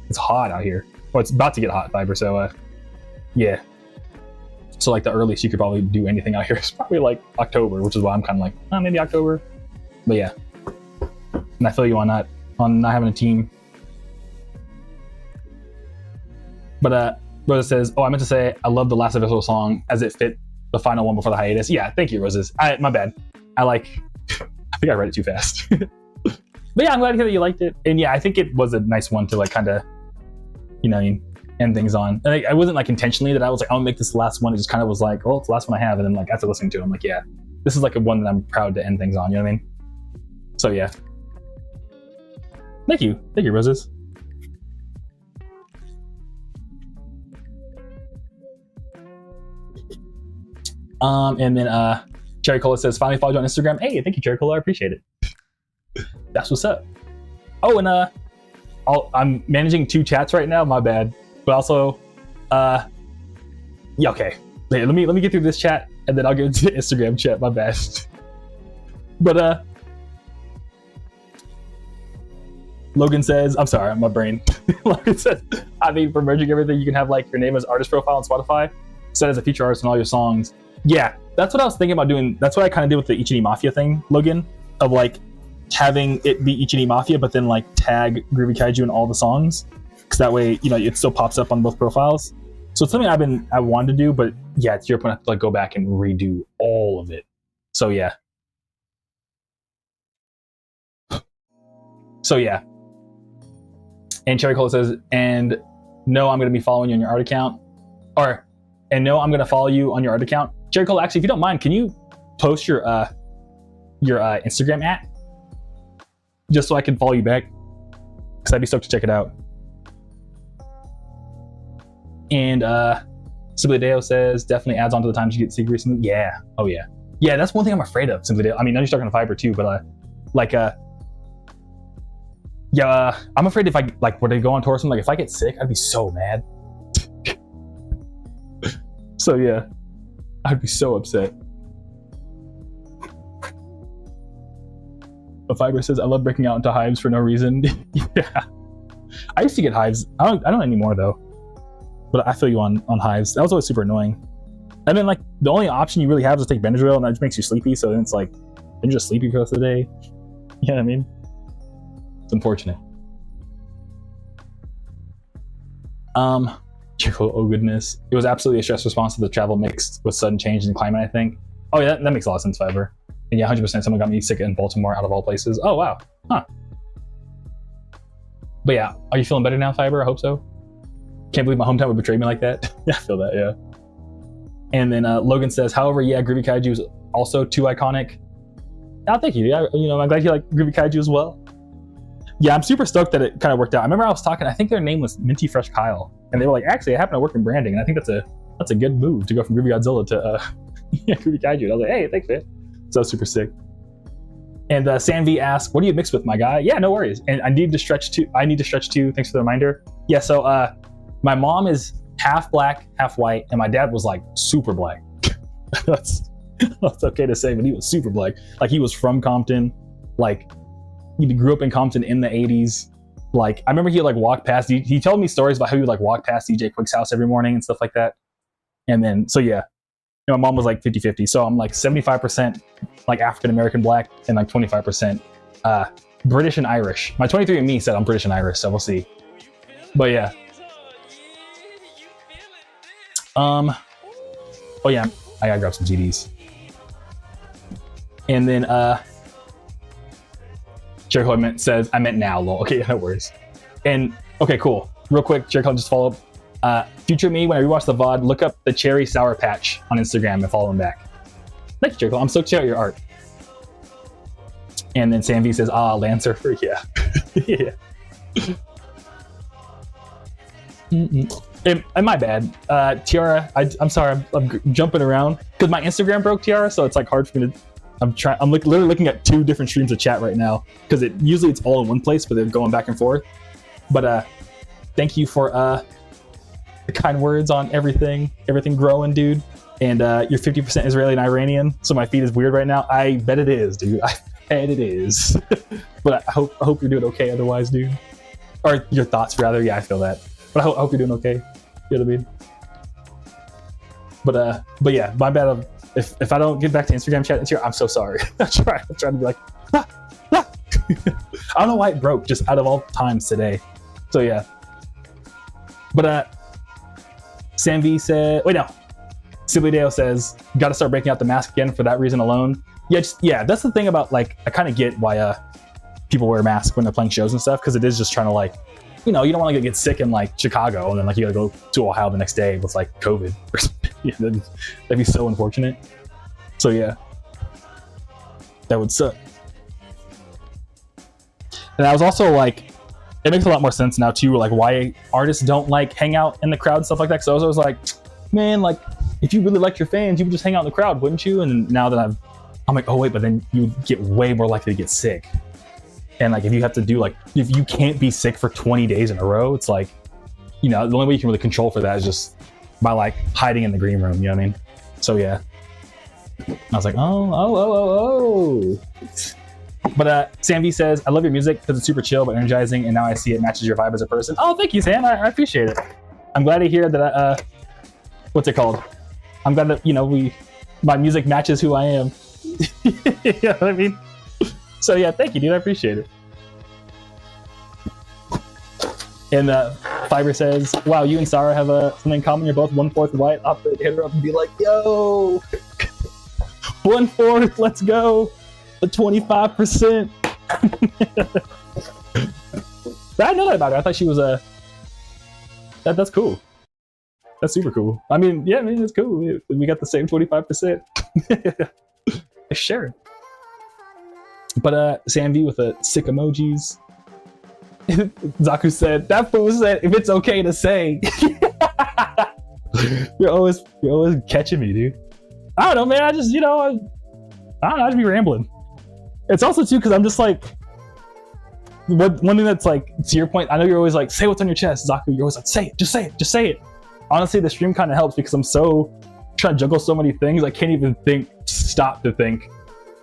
It's hot out here. Well, it's about to get hot, Fiber. So yeah. So like the earliest you could probably do anything out here is probably like October, which is why I'm kind of like, maybe October. But yeah. And I feel you on not having a team. But Rosa says, "Oh, I meant to say I love the last Aviscerall song as it fit the final one before the hiatus." Yeah, thank you, Roses. My bad. I think I read it too fast. But yeah, I'm glad to hear that you liked it. And yeah, I think it was a nice one to like kind of, you know, end things on. And I wasn't like intentionally that I was like, I'll make this the last one. It just kind of was like, oh, it's the last one I have. And then like after listening to it, I'm like, yeah, this is like a one that I'm proud to end things on. You know what I mean? So yeah. Thank you, Roses. And then Cherry Cola says, finally followed you on Instagram. Hey, thank you, Cherry Cola. I appreciate it. That's what's up. Oh, and I'm managing 2 chats right now. My bad. But also, yeah, okay. Wait, let me get through this chat, and then I'll get into the Instagram chat. My bad. But Logan says, I'm sorry, my brain. Logan says, I mean, for merging everything, you can have like your name as artist profile on Spotify, set as a feature artist on all your songs. Yeah, that's what I was thinking about doing. That's what I kind of did with the Ichi Mafia thing, Logan, of like having it be Ichi Mafia, but then like tag Groovy Kaiju in all the songs, because that way, you know, it still pops up on both profiles. So it's something I wanted to do, but yeah, to your point, I have to like go back and redo all of it. So yeah. And Cherry Cola says, and no, I'm going to be following you on your art account, and no, I'm going to follow you on your art account. Cherry Cola, actually, if you don't mind, can you post your Instagram @ just so I can follow you back? Because I'd be stoked to check it out. And Simply Deo says, definitely adds on to the times you get sick recently. Yeah. Oh yeah. Yeah, that's one thing I'm afraid of, Simply Deo. I mean, I know you're talking to Fiber too, but yeah, I'm afraid if I like were to go on tour or something, like if I get sick, I'd be so mad. So yeah, I'd be so upset. But Fiber says, I love breaking out into hives for no reason. Yeah, I used to get hives. I don't anymore though. But I feel you on hives. That was always super annoying. And then like the only option you really have is to take Benadryl, and that just makes you sleepy. So then it's like, then you're just sleepy for the rest of the day. You know what I mean? It's unfortunate. Oh goodness. It was absolutely a stress response to the travel mixed with sudden change in climate, I think. Oh yeah, that makes a lot of sense, Fiber. And yeah, 100% someone got me sick in Baltimore out of all places. Oh wow. Huh. But yeah, are you feeling better now, Fiber? I hope so. Can't believe my hometown would betray me like that. Yeah, I feel that, yeah. And then Logan says, however, yeah, Groovy Kaiju is also too iconic. Oh, thank you. Yeah, I'm glad you like Groovy Kaiju as well. Yeah, I'm super stoked that it kind of worked out. I remember I was talking, I think their name was Minty Fresh Kyle, and they were like, actually, I happen to work in branding, and I think that's a good move to go from Groovy Godzilla to yeah, Groovy Kaiju. And I was like, hey, thanks, man. So super sick. And Sam V asked, what do you mix with, my guy? Yeah, no worries. And I need to stretch too. Thanks for the reminder. Yeah, so my mom is half black, half white, and my dad was like super black. that's okay to say, but he was super black. Like he was from Compton, like he grew up in Compton in the 80s. Like I remember he would like walk past, he told me stories about how he would like walk past DJ Quick's house every morning and stuff like that. And then, so yeah, my mom was like 50-50. So I'm like 75% like African-American black and like 25% British and Irish. My 23andMe said I'm British and Irish, so we'll see. But yeah. Oh yeah, I gotta grab some CDs. And then Jericho says, I meant now, lol. Okay, no worries. And okay, cool. Real quick, Jericho, just follow up. Future me, when I rewatch the VOD, look up the Cherry Sour Patch on Instagram and follow him back. Thanks, Jericho. I'm stoked to check out your art. And then Sam V says, Land Surfer, yeah. Yeah. And my bad, Tiara. I'm sorry, I'm jumping around because my Instagram broke, Tiara. So it's like hard for me to. I'm literally looking at 2 different streams of chat right now because usually it's all in one place, but they're going back and forth. But thank you for the kind words on everything growing, dude. And you're 50% Israeli and Iranian, so my feed is weird right now. I bet it is, dude. I bet it is. But I hope you're doing okay otherwise, dude. Or your thoughts, rather. Yeah, I feel that. But I hope you're doing okay. You know what I mean? But yeah, my bad. If I don't get back to Instagram chat this year, I'm so sorry. I'm trying to be like, I don't know why it broke just out of all times today. So yeah. But Sam V said, wait, no. Sibley Dale says, got to start breaking out the mask again for that reason alone. Yeah, that's the thing about, like, I kind of get why people wear masks when they're playing shows and stuff, because it is just trying to, like, you know, you don't want to get sick in, like, Chicago and then, like, you got to go to Ohio the next day with, like, COVID or something. Yeah, that'd be so unfortunate. So, yeah. That would suck. And I was also, like, it makes a lot more sense now, too, like, why artists don't, like, hang out in the crowd and stuff like that. Because I was always like, man, like, if you really liked your fans, you would just hang out in the crowd, wouldn't you? And now that I'm like, oh, wait, but then you get way more likely to get sick. And, like, if you have to do, like, if you can't be sick for 20 days in a row, it's like, you know, the only way you can really control for that is just by, like, hiding in the green room, you know what I mean? So, yeah. I was like, oh. But Sam V says, I love your music because it's super chill but energizing, and now I see it matches your vibe as a person. Oh, thank you, Sam. I appreciate it. I'm glad to hear that, what's it called? I'm glad that, you know, my music matches who I am. You know what I mean? So yeah, thank you, dude. I appreciate it. And Fiber says, wow, you and Sarah have something in common. You're both 1/4 white. I'll have to hit her up and be like, yo, 1/4, let's go. The 25%. I know that about her. I thought she was that's cool. That's super cool. I mean, yeah, man, it's cool. We got the same 25%. Share it. But Sam V with the sick emojis. Zaku said, that fool said, if it's okay to say. You're always catching me, dude. I don't know, man. I just, you know, I don't know, I just be rambling. It's also too because I'm just like, one thing that's like, to your point, I know you're always like, say what's on your chest, Zaku. You're always like, say it, just say it, just say it. Honestly, the stream kind of helps because I'm so trying to juggle so many things, I can't even stop to think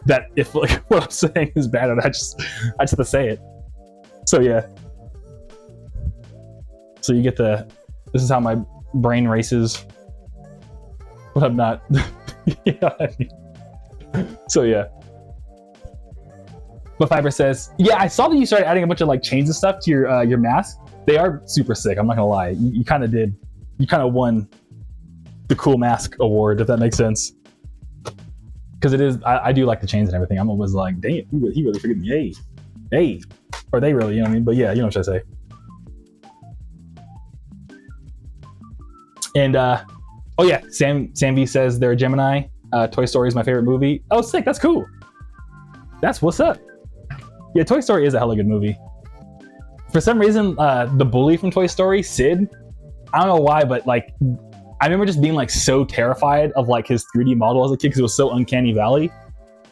that if, like, what I'm saying is bad, and I just have to say it. So yeah. So you get this is how my brain races, but I'm not. You know what I mean? So yeah. But Fiber says, yeah, I saw that you started adding a bunch of, like, chains and stuff to your mask. They are super sick. I'm not gonna lie. You kind of did. You kind of won the cool mask award, if that makes sense. Because it is, I do like the chains and everything. I'm always like, dang it, he really figured me. Hey, or they really, you know what I mean? But yeah, you know what I say. And oh yeah, Sam V says they're a Gemini. Toy Story is my favorite movie. Oh, sick, that's cool. That's what's up. Yeah, Toy Story is a hella good movie. For some reason, the bully from Toy Story, Sid, I don't know why, but, like, I remember just being, like, so terrified of, like, his 3D model as a kid because it was so uncanny valley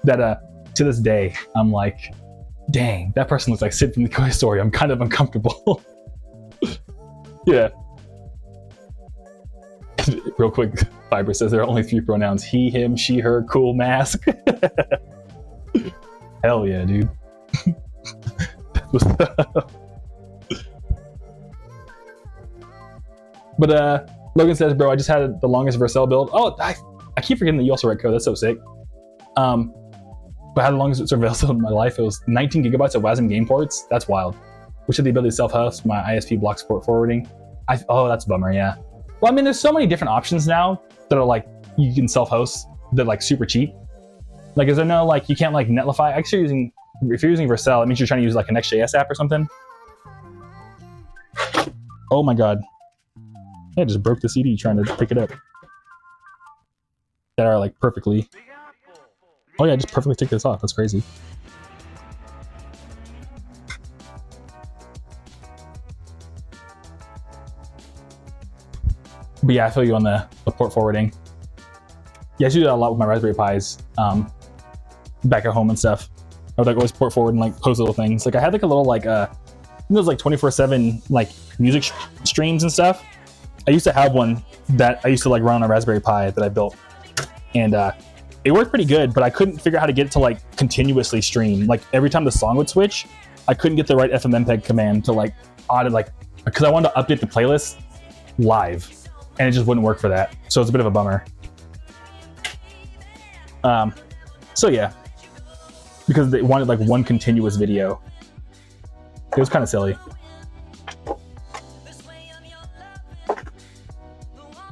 that to this day I'm like, dang, that person looks like Sid from the Toy Story. I'm kind of uncomfortable. Yeah. Real quick, Fiber says there are only 3 pronouns: he, him, she, her. Cool mask. Hell yeah, dude. But Logan says, bro, I just had the longest Vercel build. Oh, I keep forgetting that you also read code. That's so sick. But I had the longest Vercel in my life. It was 19 gigabytes of WASM game ports. That's wild. Which had the ability to self-host my ISP block support forwarding. Oh, that's a bummer, yeah. Well, I mean, there's so many different options now that are, like, you can self-host that are, like, super cheap. Like, is there no, like, you can't, like, Netlify? Actually, if you're using Vercel, it means you're trying to use, like, a Next.js app or something. Oh my god. I just broke the CD trying to pick it up. That are, like, perfectly. Oh yeah, I just perfectly took this off. That's crazy. But yeah, I feel you on the port forwarding. Yeah, I used to do that a lot with my Raspberry Pis back at home and stuff. I would, like, always port forward and, like, post little things. Like, I had, like, a little, like, those, like, 24/7, like, music streams and stuff. I used to have one that I used to, like, run on a Raspberry Pi that I built. And it worked pretty good, but I couldn't figure out how to get it to, like, continuously stream. Like, every time the song would switch, I couldn't get the right FMmpeg command to, like, because I wanted to update the playlist live. And it just wouldn't work for that. So it's a bit of a bummer. So yeah. Because they wanted, like, one continuous video. It was kind of silly.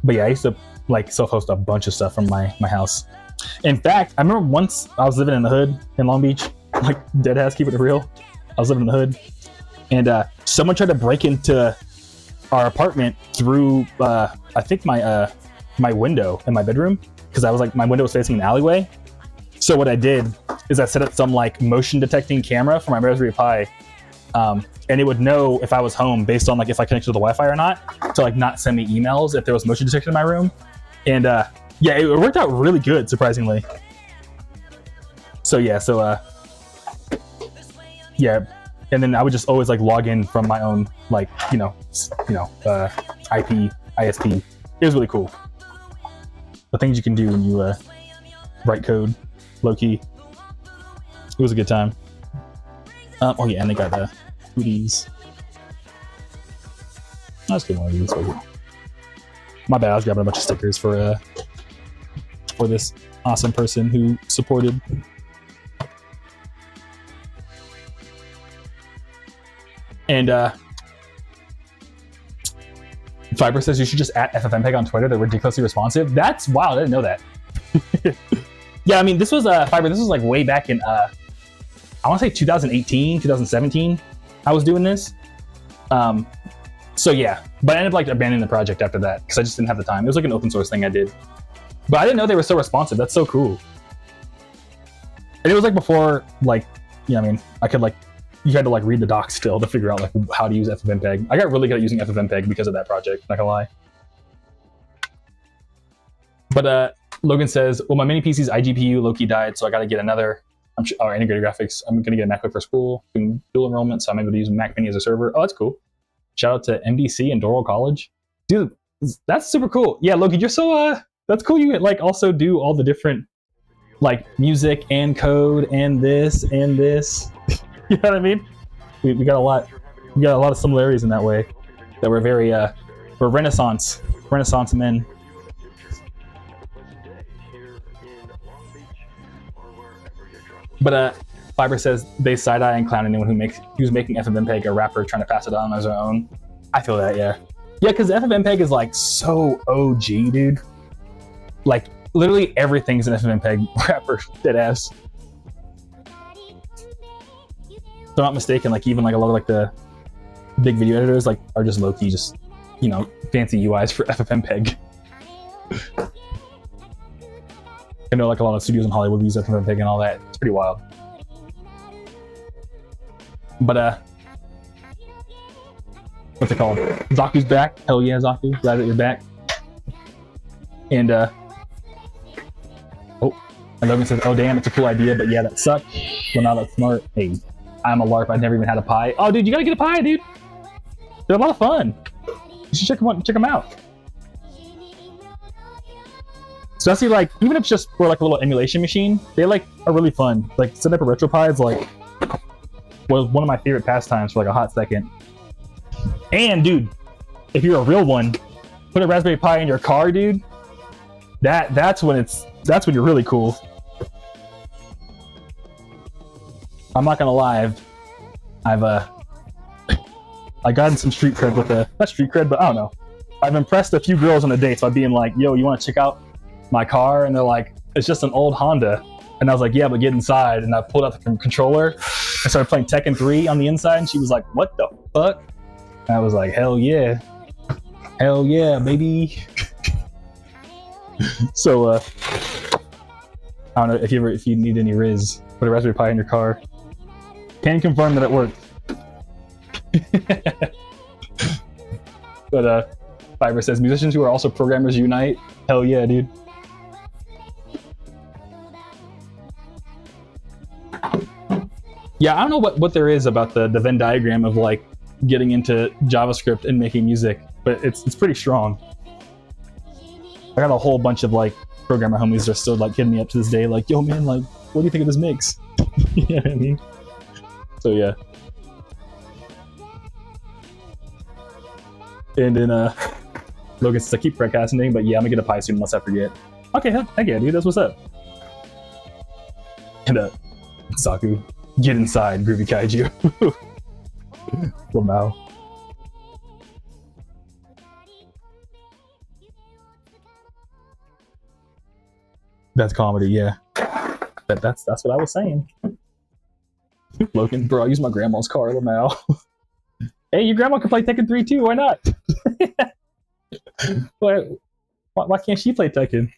But yeah, I used to like self-host a bunch of stuff from my house. In fact, I remember once I was living in the hood in Long Beach, like dead ass, keep it real. I was living in the hood, and someone tried to break into our apartment through I think my window in my bedroom, because I was like, my window was facing an alleyway. So what I did is I set up some like motion detecting camera for my Raspberry Pi, and it would know if I was home based on like if I connected to the Wi-Fi or not, to like not send me emails if there was motion detection in my room. And yeah, it worked out really good, surprisingly. So yeah, yeah, and then I would just always like log in from my own like IP ISP. It was really cool. The things you can do when you write code, low key. It was a good time. Oh yeah, and they got the hoodies. Let's get one of these. My bad, I was grabbing a bunch of stickers for this awesome person who supported. And Fiber says you should just at FFmpeg on Twitter. They're ridiculously responsive. That's wild. I didn't know that. Yeah, I mean, this was Fiber. This was like way back in I want to say 2018, 2017. I was doing this. So yeah, but I ended up like abandoning the project after that because I just didn't have the time. It was like an open source thing I did, but I didn't know they were so responsive. That's so cool. And it was like before, like, yeah, I mean, I could like, you had to like read the docs still to figure out like how to use FFmpeg. I got really good at using FFmpeg because of that project, not gonna lie. But Logan says, well, my mini PC's iGPU low-key died, so I gotta get another, integrated graphics. I'm gonna get a MacBook for school, doing dual enrollment, so I'm able to use Mac Mini as a server. Oh, that's cool. Shout out to MDC and Doral College. Dude, that's super cool. Yeah, Logan, you're so, that's cool. You like also do all the different like music and code and this and this. You know what I mean? We got a lot of similarities in that way. That we're very we're Renaissance men. But Fiber says they side-eye and clown anyone who's making FFmpeg a rapper trying to pass it on as their own. I feel that, yeah. Yeah, because FFmpeg is like so OG, dude. Like literally everything's an FFmpeg rapper, dead ass. If I'm not mistaken, like even like a lot of like the big video editors like are just low-key, just, you know, fancy UIs for FFmpeg. I know like a lot of studios in Hollywood use FFmpeg and all that. It's pretty wild. But what's it called? Zaku's back. Hell yeah, Zaku. Glad that you're back. And and Logan says, oh damn, it's a cool idea, but yeah, that sucked. Well, now that's smart. Hey, I'm a LARP. I've never even had a pie. Oh, dude, you gotta get a pie, dude. They're a lot of fun. You should check them out. Especially like, even if it's just for like a little emulation machine, they like are really fun. Like set up a RetroPie is like was one of my favorite pastimes for like a hot second. And dude, if you're a real one, put a Raspberry Pi in your car, dude. That's when you're really cool. I'm not gonna lie, I've I gotten some street cred with not street cred, but I don't know. I've impressed a few girls on a date by being like, yo, you wanna check out my car? And they're like, it's just an old Honda. And I was like, yeah, but get inside. And I pulled out the controller. I started playing Tekken 3 on the inside, and she was like, what the fuck? And I was like, hell yeah, baby. So I don't know if you need any Riz, put a Raspberry Pi in your car. Can confirm that it worked. But Fiber says, musicians who are also programmers unite. Hell yeah, dude. Yeah, I don't know what there is about the Venn diagram of like getting into JavaScript and making music, but it's pretty strong. I got a whole bunch of like programmer homies that are still like hitting me up to this day, like, yo man, like, what do you think of this mix? You know what I mean? So yeah. And then Logan says, I keep procrastinating, but yeah, I'm gonna get a pie soon unless I forget. Okay, heck yeah, dude, that's what's up. And Saku, get inside, Groovy Kaiju. Lamau. That's comedy, yeah. That's what I was saying. Logan, bro, I use my grandma's car, Lamau. Hey, your grandma can play Tekken 3 too, why not? why can't she play Tekken?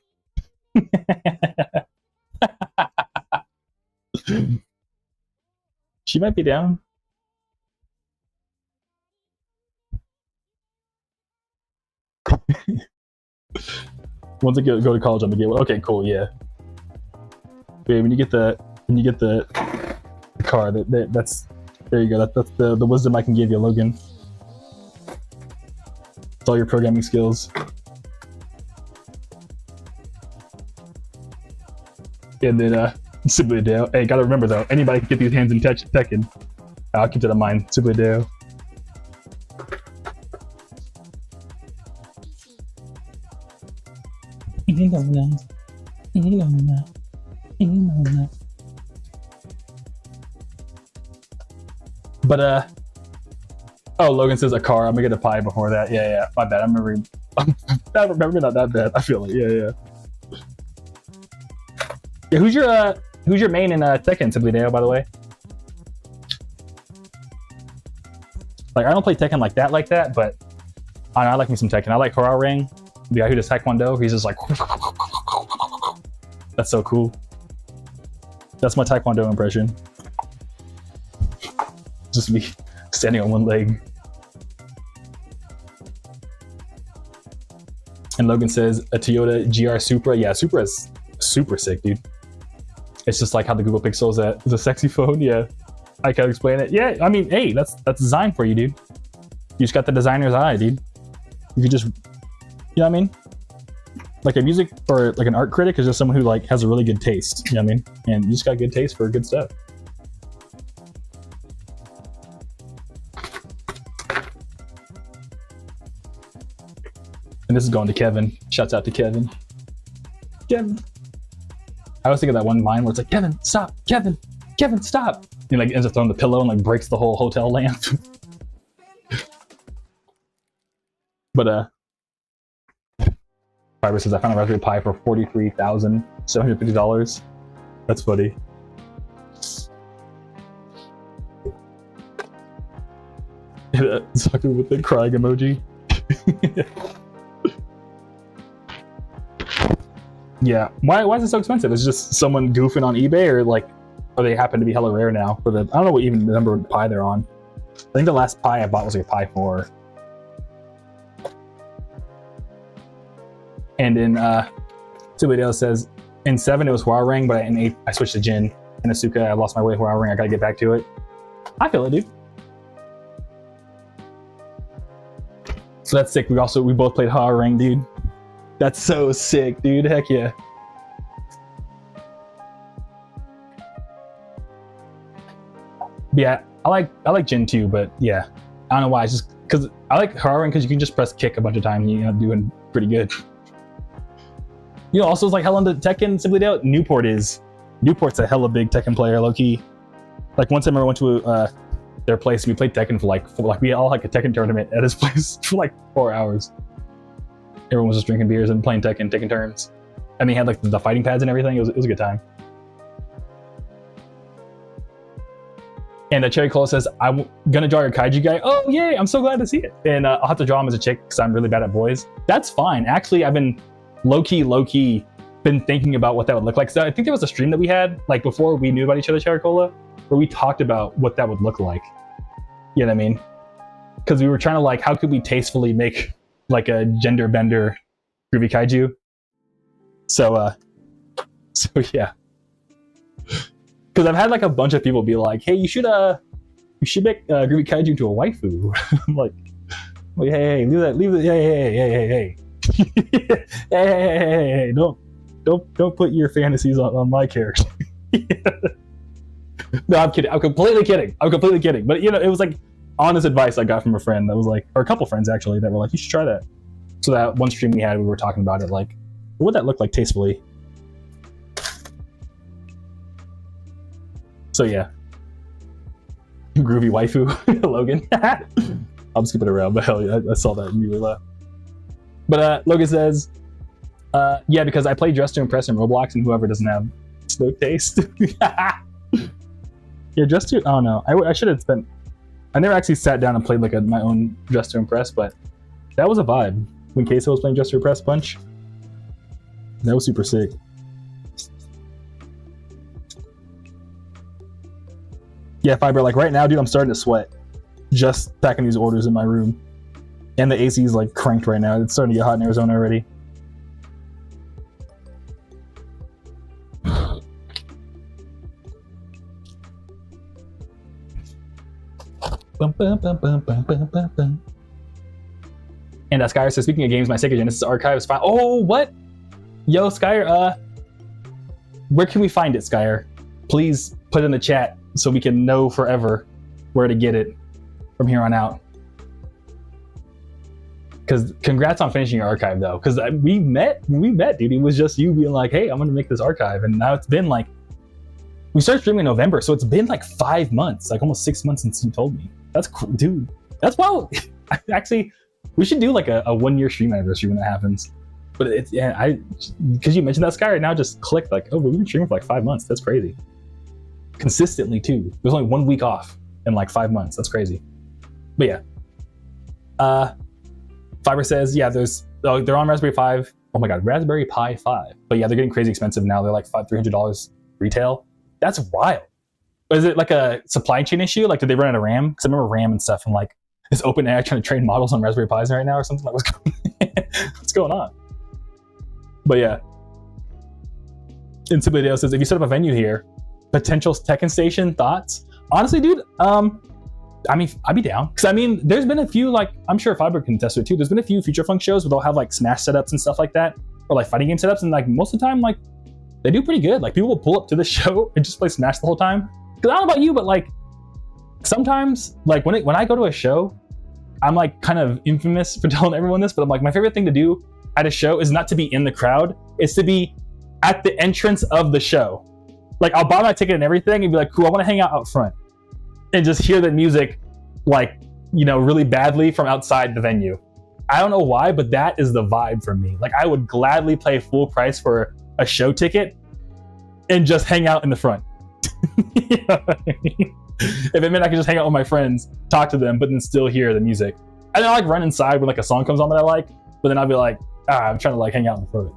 She might be down. Once I go to college, I'm gonna get one. Okay, cool, yeah. Wait, when you get the car, that's there you go. That's the wisdom I can give you, Logan. It's all your programming skills. And then Simply Dale. Hey, gotta remember though, anybody can get these hands in Tekken. I'll keep that in mind. Simply Dale. But oh, Logan says a car. I'm gonna get a pie before that. Yeah, my bad. I remember not that bad. I feel it. Yeah. Yeah, who's your main in Tekken, Simply Dale, by the way? Like, I don't play Tekken like that, but I like me some Tekken. I like Horao Ring, the guy who does Taekwondo. He's just like, that's so cool. That's my Taekwondo impression. Just me standing on one leg. And Logan says a Toyota GR Supra. Yeah, Supra is super sick, dude. It's just like how the Google Pixel is a sexy phone. Yeah, I can't explain it. Yeah, I mean, hey, that's designed for you, dude. You just got the designer's eye, dude. You could just, you know what I mean? Like a music or like an art critic is just someone who like has a really good taste. You know what I mean? And you just got good taste for good stuff. And this is going to Kevin. Shouts out to Kevin. Kevin. I always think of that one line where it's like, Kevin, stop! Kevin, stop! And like ends up throwing the pillow and like breaks the whole hotel lamp. But Fiber says I found a Raspberry Pi for $43,750. That's funny. Zucker with the crying emoji. Yeah, why is it so expensive? Is it just someone goofing on eBay, or like, or they happen to be hella rare now? For the, I don't know what even number of Pi they're on. I think the last Pi I bought was like a Pi 4. And in Subidale says in 7 it was Huawei Ring, but in 8 I switched to Jin. In Asuka I lost my way to Huawei Ring. I gotta get back to it. I feel it, dude. So that's sick. We both played Huawei Ring, dude. That's so sick, dude. Heck yeah. Yeah, I like Jin too, but yeah, I don't know why. It's just because I like Haruin because you can just press kick a bunch of times and you're doing pretty good. You know, also it's like hell into Tekken. Simply Dale, Newport's a hella big Tekken player, low key. Like one time I went to their place and we played Tekken for like we all like a Tekken tournament at his place for like 4 hours. Everyone was just drinking beers and playing Tekken, taking turns. And he had like the fighting pads and everything. It was a good time. And Cherry Cola says, I'm gonna draw your kaiju guy. Oh yay, I'm so glad to see it. And I'll have to draw him as a chick because I'm really bad at boys. That's fine. Actually, I've been low-key been thinking about what that would look like. So I think there was a stream that we had like before we knew about each other, Cherry Cola, where we talked about what that would look like. You know what I mean? Because we were trying to like, how could we tastefully make like a gender bender Groovy Kaiju? So yeah. Because I've had like a bunch of people be like, hey, you should make Groovy Kaiju into a waifu. I'm like, well, hey, leave it, hey. hey, don't put your fantasies on my character. No, I'm kidding. I'm completely kidding. But you know, it was like honest advice I got from a friend that was like, or a couple friends actually, that were like, you should try that. So that one stream we had, we were talking about it, like, what would that look like tastefully? So yeah. Groovy waifu, Logan. I'm skipping around, but hell yeah, I saw that and you were laughing. But Logan says, Yeah, because I play Dress to Impress in Roblox, and whoever doesn't have slow taste. Yeah, Dress to, oh no, I should have spent, I never actually sat down and played like my own Dress to Impress, but that was a vibe. When Queso was playing Dress to Impress Punch, that was super sick. Yeah, Fiber, like right now, dude, I'm starting to sweat just packing these orders in my room. And the AC is like cranked right now. It's starting to get hot in Arizona already. And Skyer says, speaking of games, my Sega Genesis archive is fine. Oh, what? Yo, Skyer, where can we find it, Skyer? Please put it in the chat so we can know forever where to get it from here on out. Because congrats on finishing your archive, though. Because we met, dude. It was just you being like, hey, I'm going to make this archive. And now it's been like, we started streaming in November, so it's been like 5 months, like almost 6 months since you told me. That's cool, dude. That's wild. Actually, we should do like a 1-year stream anniversary when that happens. But it's, yeah, because you mentioned that, Sky, right now just clicked like, oh, we've been streaming for like 5 months. That's crazy. Consistently, too. There's only 1 week off in like 5 months. That's crazy. But yeah. Fiber says, yeah, they're on Raspberry 5. Oh my God, Raspberry Pi 5. But yeah, they're getting crazy expensive now. They're like $300 retail. That's wild. Is it like a supply chain issue? Like, did they run out of RAM? Because I remember RAM and stuff, and like, is OpenAI trying to train models on Raspberry Pis right now or something? Like, what's going on? But yeah. Intimidato says, if you set up a venue here, potential Tekken station, thoughts? Honestly, dude, I mean, I'd be down. Because, I mean, there's been a few, like, I'm sure Fiber can test it too. There's been a few Future Funk shows where they'll have, like, Smash setups and stuff like that. Or, like, fighting game setups. And, like, most of the time, like, they do pretty good. Like, people will pull up to the show and just play Smash the whole time. Because I don't know about you, but, like, sometimes, like, when I go to a show, I'm, like, kind of infamous for telling everyone this, but I'm, like, my favorite thing to do at a show is not to be in the crowd. It's to be at the entrance of the show. Like, I'll buy my ticket and everything and be like, cool, I want to hang out front. And just hear the music, like, you know, really badly from outside the venue. I don't know why, but that is the vibe for me. Like, I would gladly pay full price for a show ticket and just hang out in the front. You know what I mean? If it meant I could just hang out with my friends, talk to them, but then still hear the music. And then I like run inside when like a song comes on that I like, but then I'll be like, I'm trying to like hang out in the front.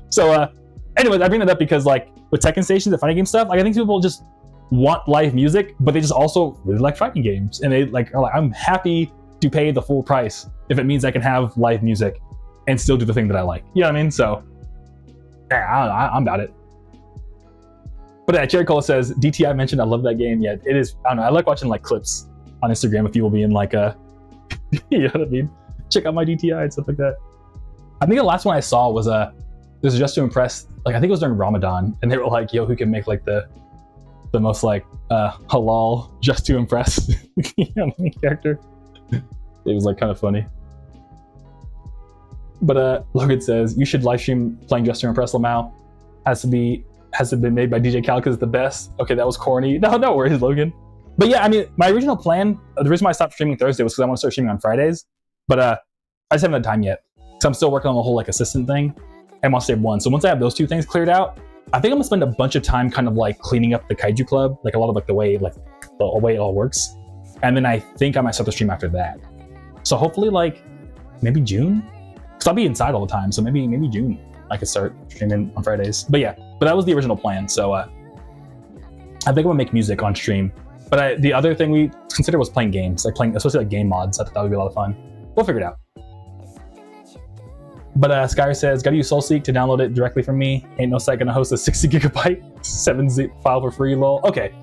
So anyways, I bring that up because like with Tekken stations and fighting game stuff, like I think people just want live music, but they just also really like fighting games. And they like are like, I'm happy to pay the full price if it means I can have live music and still do the thing that I like. You know what I mean? So yeah, I'm about it. But Cherry Cola says, DTI mentioned, I love that game. Yeah, it is. I don't know. I like watching like clips on Instagram of people being like, you know what I mean? Check out my DTI and stuff like that. I think the last one I saw was this was just to impress, like I think it was during Ramadan, and they were like, yo, who can make like the most like halal just to impress you know, character. It was like kind of funny. But Logan says, you should live stream playing just to impress Lamau. Has it been made by DJ Khaled because it's the best? Okay, that was corny. No worries, Logan. But yeah, I mean, my original plan, the reason why I stopped streaming Thursday was because I want to start streaming on Fridays. But I just haven't had time yet. Because I'm still working on the whole like assistant thing and want to save one. So once I have those two things cleared out, I think I'm gonna spend a bunch of time kind of like cleaning up the Kaiju Club, like a lot of like the way it all works. And then I think I might start the stream after that. So hopefully like maybe June? Because I'll be inside all the time. So maybe June I could start streaming on Fridays. But yeah, that was the original plan. So I think I'm gonna make music on stream. But the other thing we considered was playing games, like playing, especially like game mods. I thought that would be a lot of fun. We'll figure it out. But Skyer says, gotta use SoulSeek to download it directly from me. Ain't no site gonna host a 60 gigabyte 7-zip file for free, lol. Okay.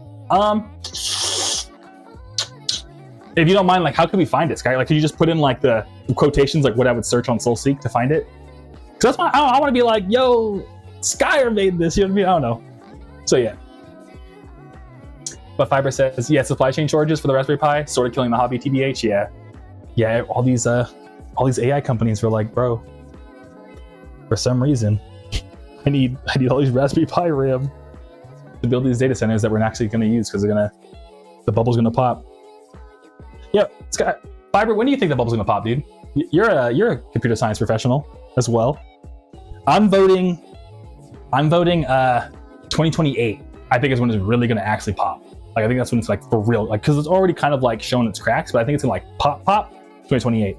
If you don't mind, like, how can we find it, Skyer? Like, could you just put in like the quotations, like what I would search on SoulSeek to find it? Because that's why I want to be like, yo, Skyer made this. You know what I mean? I don't know. So yeah. But Fiber says, yeah, supply chain shortages for the Raspberry Pi, sort of killing the hobby, TBH. Yeah. All these AI companies were like, bro, for some reason, I need all these Raspberry Pi RAM to build these data centers that we're actually going to use because the bubble's going to pop. Yeah, Scott, Fiber, when do you think the bubble's going to pop, dude? You're a computer science professional as well. I'm voting 2028. I think is when it's really gonna actually pop. Like I think that's when it's like for real, like because it's already kind of like showing its cracks, but I think it's gonna like pop 2028.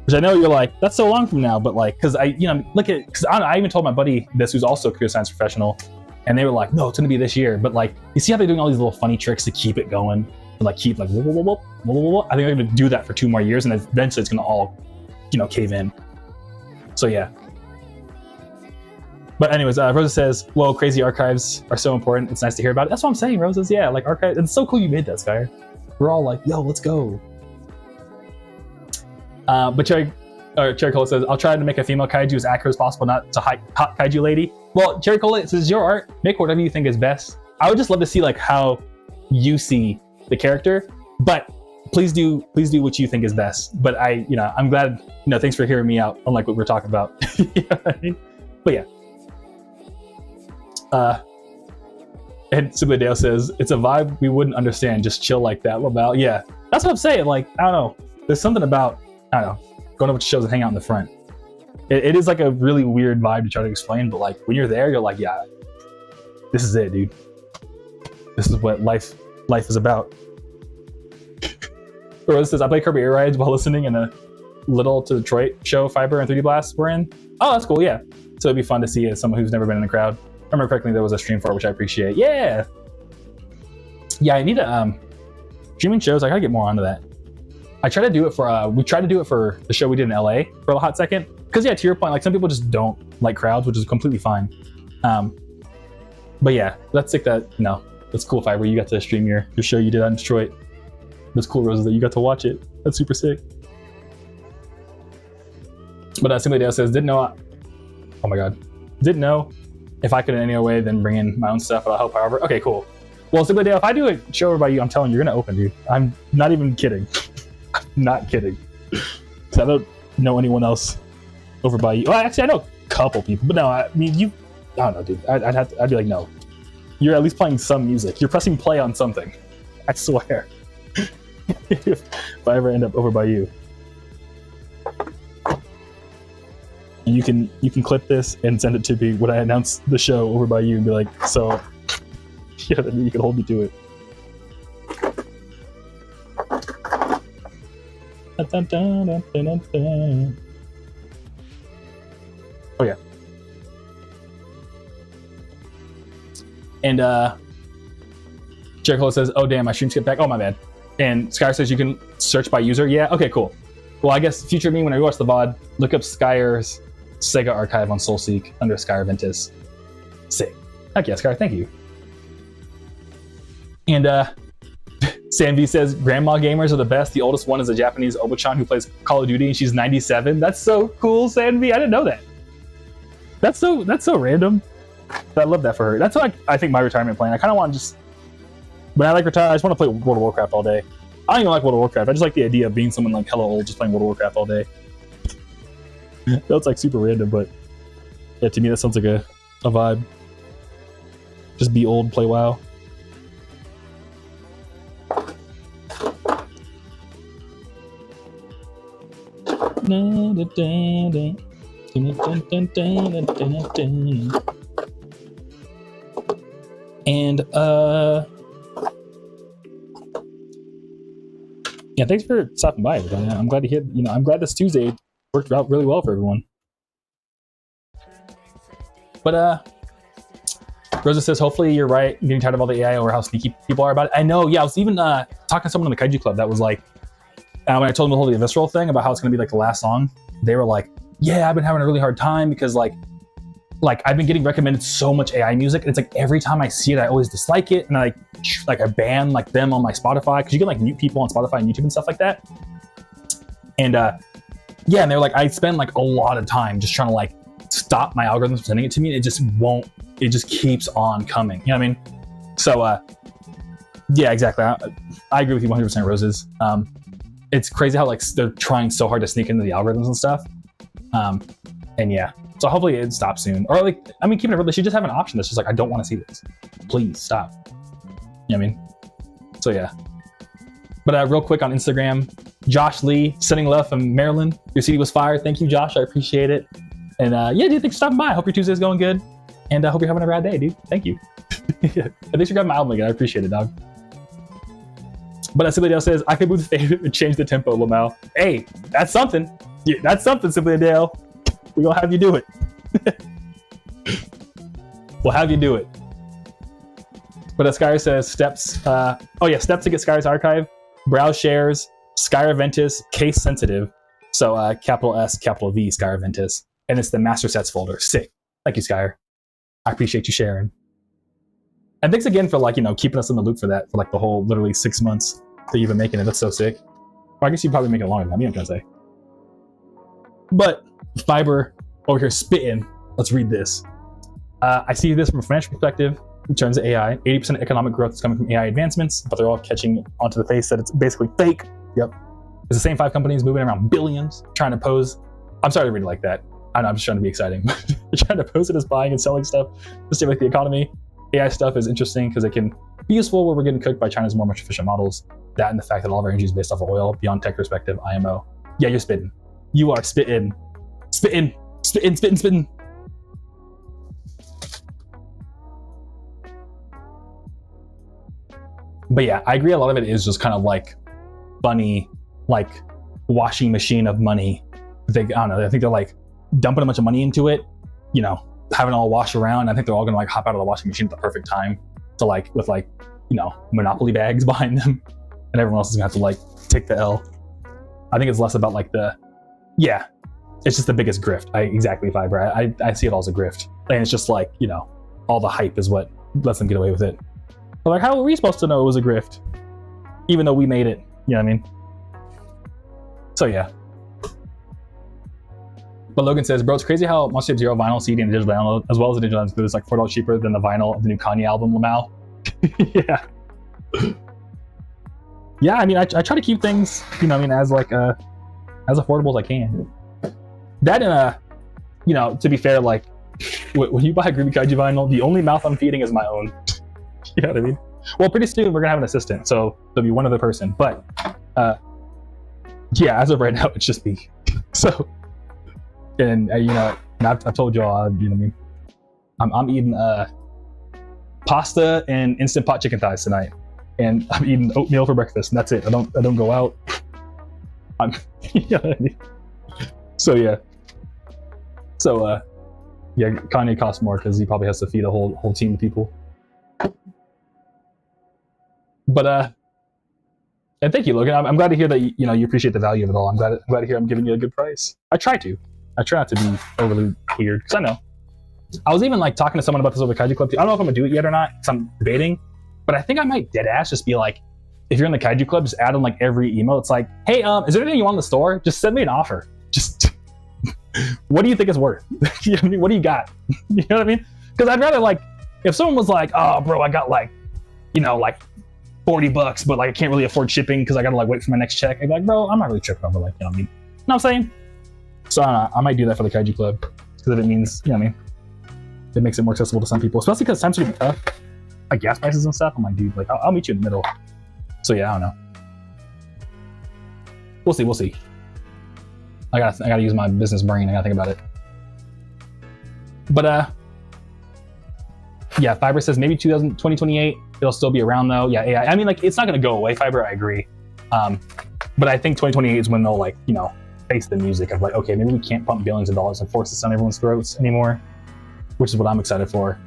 Which I know you're like, that's so long from now, but like, because look at, because I even told my buddy this, who's also a computer science professional, and they were like, no, it's gonna be this year. But like, you see how they're doing all these little funny tricks to keep it going, to like keep like, whoop, whoop, whoop, whoop, whoop, whoop. I think they're gonna do that for 2 more years, and eventually it's gonna all, cave in. So yeah. But anyways, Rosa says, "Whoa, crazy archives are so important. It's nice to hear about it." That's what I'm saying, Roses. Yeah, like archives. It's so cool you made that, Skyer. We're all like, "Yo, let's go." But Cherry Cola says, "I'll try to make a female kaiju as accurate as possible, not to hot kaiju lady." Well, Cherry Cola, this is your art. Make whatever you think is best. I would just love to see like how you see the character, but please do what you think is best. But I'm glad. Thanks for hearing me out on like what we're talking about. You know what I mean? But yeah. And Simply Dale says, "It's a vibe we wouldn't understand. Just chill like that." Well, yeah, that's what I'm saying. Like, I don't know. There's something about, I don't know, going over to shows and hang out in the front. It is like a really weird vibe to try to explain, but like when you're there, you're like, yeah, this is it, dude. This is what life is about. Rose says, "I play Kirby Air Rides while listening in a little to Detroit show Fiber and 3D Blast we're in." Oh, that's cool, yeah. So it'd be fun to see someone who's never been in the crowd. If I remember correctly, there was a stream for it, which I appreciate. Yeah, I need to streaming shows. I gotta get more onto that. I try to do it for we tried to do it for the show we did in LA for a hot second. Because yeah, to your point, like some people just don't like crowds, which is completely fine. But yeah, that's sick that that's cool, Fiber. You got to stream your show you did out in Detroit. That's cool, Roses, that you got to watch it. That's super sick. But Simply Dale says, "Didn't know if I could in any other way then bring in my own stuff, but I'll help however." Okay, cool. Well, Simply Dale, if I do a show over by you, I'm telling you, you're gonna open, dude. I'm not even kidding. I'm not kidding. Because I don't know anyone else over by you. Well, actually, I know a couple people, but no, I mean, I don't know, dude. I'd be like, no. You're at least playing some music. You're pressing play on something. I swear. If I ever end up over by you. You can clip this and send it to me when I announce the show over by you and be like, so yeah, then you can hold me to it. Oh yeah. And Jericho says, "Oh damn, my stream skipped back. Oh my bad." And Skyer says you can search by user. Yeah, okay, cool. Well, I guess future me when I watch the VOD, look up Skyer's Sega archive on SoulSeek under Skyer Ventus. Sick. Heck yeah, Skyer, thank you. And Sam V says, "Grandma gamers are the best. The oldest one is a Japanese Oba-chan who plays Call of Duty, and she's 97. That's so cool, Sam V. I didn't know that. That's so random. But I love that for her. That's like I think my retirement plan. I kind of want to just, when I like retire, I just want to play World of Warcraft all day. I don't even like World of Warcraft. I just like the idea of being someone like hella old, just playing World of Warcraft all day. That's like super random, but yeah, to me that sounds like a vibe. Just be old, play WoW. And yeah, thanks for stopping by, everybody. I'm glad to hear. I'm glad this Tuesday worked out really well for everyone. But Rosa says, "Hopefully you're right. I'm getting tired of all the AI over how sneaky people are about it." I know. Yeah, I was even talking to someone in the Kaiju Club that was like, when I told them the whole Aviscerall thing about how it's going to be like the last song, they were like, "Yeah, I've been having a really hard time because like I've been getting recommended so much AI music, and it's like every time I see it, I always dislike it, and I ban like them on my Spotify because you can like mute people on Spotify and YouTube and stuff like that." And yeah, and they're like, I spend like a lot of time just trying to like stop my algorithms from sending it to me, and it just won't. It just keeps on coming. You know what I mean? So yeah, exactly. I agree with you 100%, Roses. It's crazy how like they're trying so hard to sneak into the algorithms and stuff. And yeah, so hopefully it stops soon. Or like, I mean, keeping it real, they should just have an option that's just like, I don't want to see this. Please stop. You know what I mean? So yeah. But real quick on Instagram, Josh Lee, sending love from Maryland. Your CD was fire. Thank you, Josh. I appreciate it. And yeah, dude, thanks for stopping by. I hope your Tuesday's going good. And I hope you're having a rad day, dude. Thank you. And thanks for grabbing my album again. I appreciate it, dog. But Simply Dale says, I could move the fade and change the tempo, Lamau. Hey, that's something. Yeah, that's something, Simply Dale. We're going to have you do it. We'll have you do it. But as Skyr says, steps. Steps to get Skyr's archive. Browse shares. Skyr Ventus, case sensitive. So capital S, capital V, Skyr Ventus. And it's the master sets folder. Sick. Thank you, Skyr. I appreciate you sharing. And thanks again for keeping us in the loop for that for the whole literally 6 months that you've been making it. That's so sick. Well, I guess you probably make it longer than that. I'm trying to say. But Fiber over here spitting. Let's read this. I see this from a financial perspective in terms of AI. 80% of economic growth is coming from AI advancements, but they're all catching onto the face that it's basically fake. Yep. It's the same 5 companies moving around billions trying to pose. I'm sorry to read it like that. I'm just trying to be exciting. They're trying to pose it as buying and selling stuff to stimulate the economy. AI stuff is interesting because it can be useful where we're getting cooked by China's more much efficient models. That and the fact that all of our energy is based off of oil. Beyond tech perspective, IMO. Yeah, you're spitting. You are spitting. Spitting. Spitting, spitting, spitting. But yeah, I agree. A lot of it is just kind of funny, washing machine of money. I don't know. I think they're dumping a bunch of money into it, having it all wash around. I think they're all gonna hop out of the washing machine at the perfect time to with Monopoly bags behind them, and everyone else is gonna have to take the L. I think it's less about it's just the biggest grift. Exactly, Fiber. I see it all as a grift, and it's just all the hype is what lets them get away with it. But how were we supposed to know it was a grift, even though we made it? You know what I mean? So yeah. But Logan says, bro, it's crazy how Monster Zero vinyl CD and digital download, as well as the digital download, is $4 cheaper than the vinyl of the new Kanye album, Lamau. Yeah. Yeah, I mean, I try to keep things, as as affordable as I can. That and to be fair, when you buy a Groovy Kaiju vinyl, the only mouth I'm feeding is my own. You know what I mean? Well, pretty soon we're gonna have an assistant, so there'll be one other person. But yeah, as of right now, it's just me. So. And I've told y'all, you know what I mean. I'm eating pasta and instant pot chicken thighs tonight, and I'm eating oatmeal for breakfast, and that's it. I don't go out. You know what I mean? So yeah. So yeah, Kanye costs more because he probably has to feed a whole team of people. But and thank you, Logan. I'm glad to hear that you appreciate the value of it all. I'm glad to hear I'm giving you a good price. I try not to be overly weird, because I know. I was even talking to someone about this over Kaiju Club too. I don't know if I'm gonna do it yet or not, because I'm debating. But I think I might dead ass just be if you're in the Kaiju Club, just add on every email. It's hey, is there anything you want in the store? Just send me an offer. Just what do you think it's worth? You know what I mean? What do you got? You know what I mean? Because I'd rather if someone was oh bro, I got $40, but I can't really afford shipping because I gotta wait for my next check. I'd be bro, I'm not really tripping over you know what I mean? You know what I'm saying? So I might do that for the Kaiju Club, because if it means, you know what I mean, it makes it more accessible to some people, especially because times are getting tough, gas prices and stuff. I'm dude, I'll meet you in the middle. So yeah, I don't know. We'll see. I gotta use my business brain. I gotta think about it. But yeah, Fiber says maybe 2028. It'll still be around though. Yeah, AI. I mean, it's not gonna go away, Fiber. I agree. But I think 2028 is when they'll face the music of okay, maybe we can't pump billions of dollars and force this on everyone's throats anymore, which is what I'm excited for.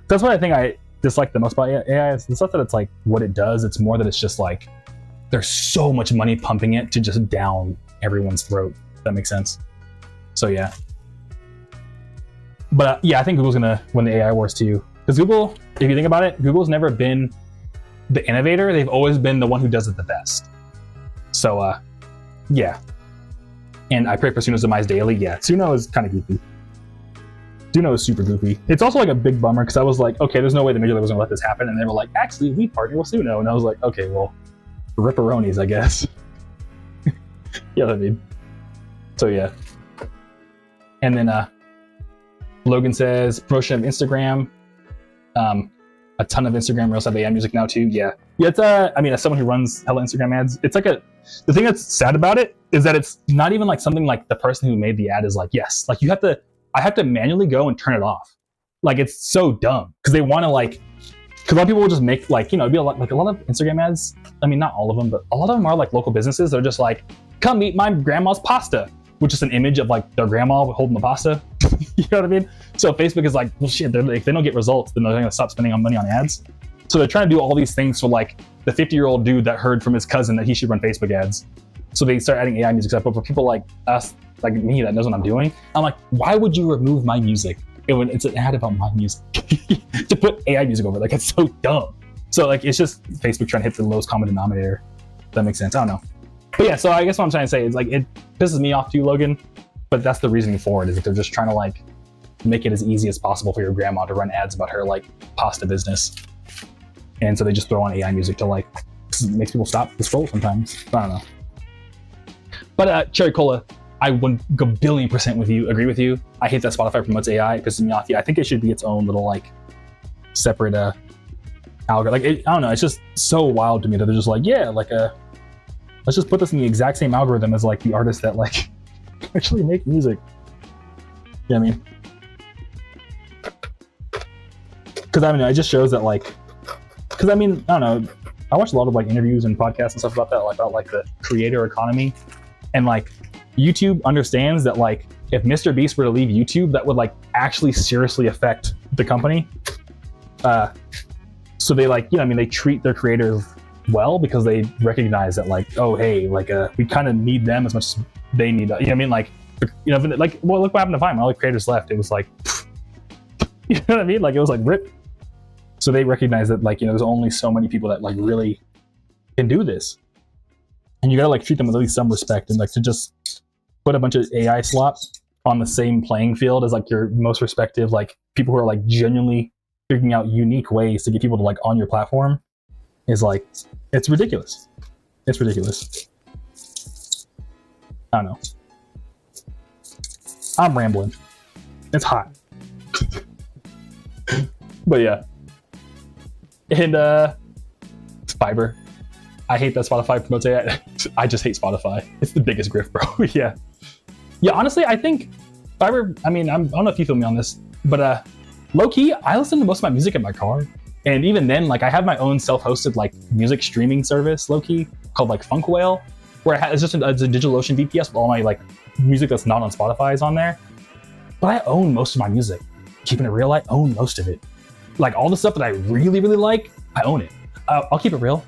That's what I think I dislike the most about AI. It's not that it's what it does, it's more that it's just there's so much money pumping it to just down everyone's throat, if that makes sense. So yeah. But yeah, I think Google's gonna win the AI wars too, because Google, if you think about it, Google's never been the innovator, they've always been the one who does it the best. So yeah. And I pray for Suno's demise daily. Yeah, Suno is kind of goofy. Suno is super goofy. It's also a big bummer, because I was okay, there's no way the Major League was going to let this happen. And they were actually, we partner with Suno. And I was okay, well, ripperonis, I guess. You know what I mean? So yeah. And then Logan says, promotion of Instagram. a ton of Instagram Reels have AI music now too. Yeah, it's I mean, as someone who runs hella Instagram ads, it's like the thing that's sad about it is that it's not even like something like the person who made the ad is like, yes, like I have to manually go and turn it off. Like, it's so dumb because they want to like, because a lot of people will just make like, you know, it'd be a lot of Instagram ads. I mean, not all of them, but a lot of them are like local businesses. They're just like, come eat my grandma's pasta, which is an image of like their grandma holding the pasta. You know what I mean? So Facebook is like, well, shit, if they don't get results, then they're going to stop spending money on ads. So they're trying to do all these things for like the 50-year-old dude that heard from his cousin that he should run Facebook ads. So they start adding AI music stuff. But for people like us, like me, that knows what I'm doing, I'm like, why would you remove my music when it's an ad about my music? To put AI music over, like, it's so dumb. So like, it's just Facebook trying to hit the lowest common denominator. If that makes sense. I don't know. But yeah, so I guess what I'm trying to say is like, it pisses me off too, Logan. But that's the reasoning for it, is that they're just trying to like make it as easy as possible for your grandma to run ads about her like pasta business. And so they just throw on AI music to like, it makes people stop the scroll sometimes. I don't know. But Cherry Cola, I 1,000,000,000% agree with you. I hate that Spotify promotes AI. It pisses me off. Yeah, I think it should be its own little like separate algorithm. Like, I don't know. It's just so wild to me that they're just like, yeah, like let's just put this in the exact same algorithm as like the artists that like actually make music. Yeah, I mean, because I mean, it just shows that like, because I mean, I don't know. I watch a lot of like interviews and podcasts and stuff about that, like about like the creator economy, and like YouTube understands that like if Mr. Beast were to leave YouTube, that would like actually seriously affect the company. So they like, you know, I mean, they treat their creators well because they recognize that like, oh hey, like we kind of need them as much as they need us. You know what I mean? Like, you know, like, well, look what happened to Vine. When all the creators left, it was like, you know what I mean? Like, it was like rip. So they recognize that like, you know, there's only so many people that like really can do this, and you gotta like treat them with at least some respect, and like to just put a bunch of AI slop on the same playing field as like your most respective like people who are like genuinely figuring out unique ways to get people to like on your platform is like, it's ridiculous. It's ridiculous. I don't know. I'm rambling. It's hot. But yeah. And Fiverr. I hate that Spotify promotes AI. I just hate Spotify. It's the biggest grift, bro. Yeah. Yeah, honestly, I think Fiverr, I mean, I don't know if you feel me on this, but low-key, I listen to most of my music in my car. And even then, like, I have my own self-hosted like music streaming service, low-key, called like Funk Whale, where it's just a DigitalOcean VPS with all my like music that's not on Spotify is on there. But I own most of my music. Keeping it real, I own most of it. Like, all the stuff that I really, really like, I own it. I'll keep it real.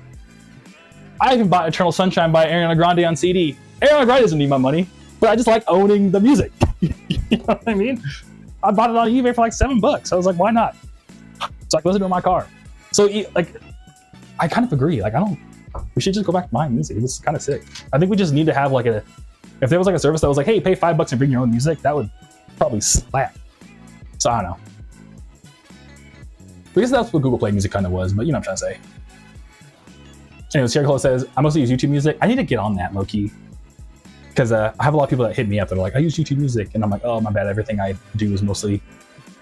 I even bought Eternal Sunshine by Ariana Grande on CD. Ariana Grande doesn't need my money, but I just like owning the music. You know what I mean? I bought it on eBay for like $7. I was like, why not? So I can listen to it in my car. So like, I kind of agree. Like, we should just go back to buying music. It's kind of sick. I think we just need to have like if there was like a service that was like, hey, pay $5 and bring your own music, that would probably slap. So I don't know. I guess that's what Google Play Music kind of was, but you know what I'm trying to say. Anyways, Sierra Cola says, I mostly use YouTube Music. I need to get on that, low-key. Because I have a lot of people that hit me up that are like, I use YouTube Music. And I'm like, oh, my bad. Everything I do is mostly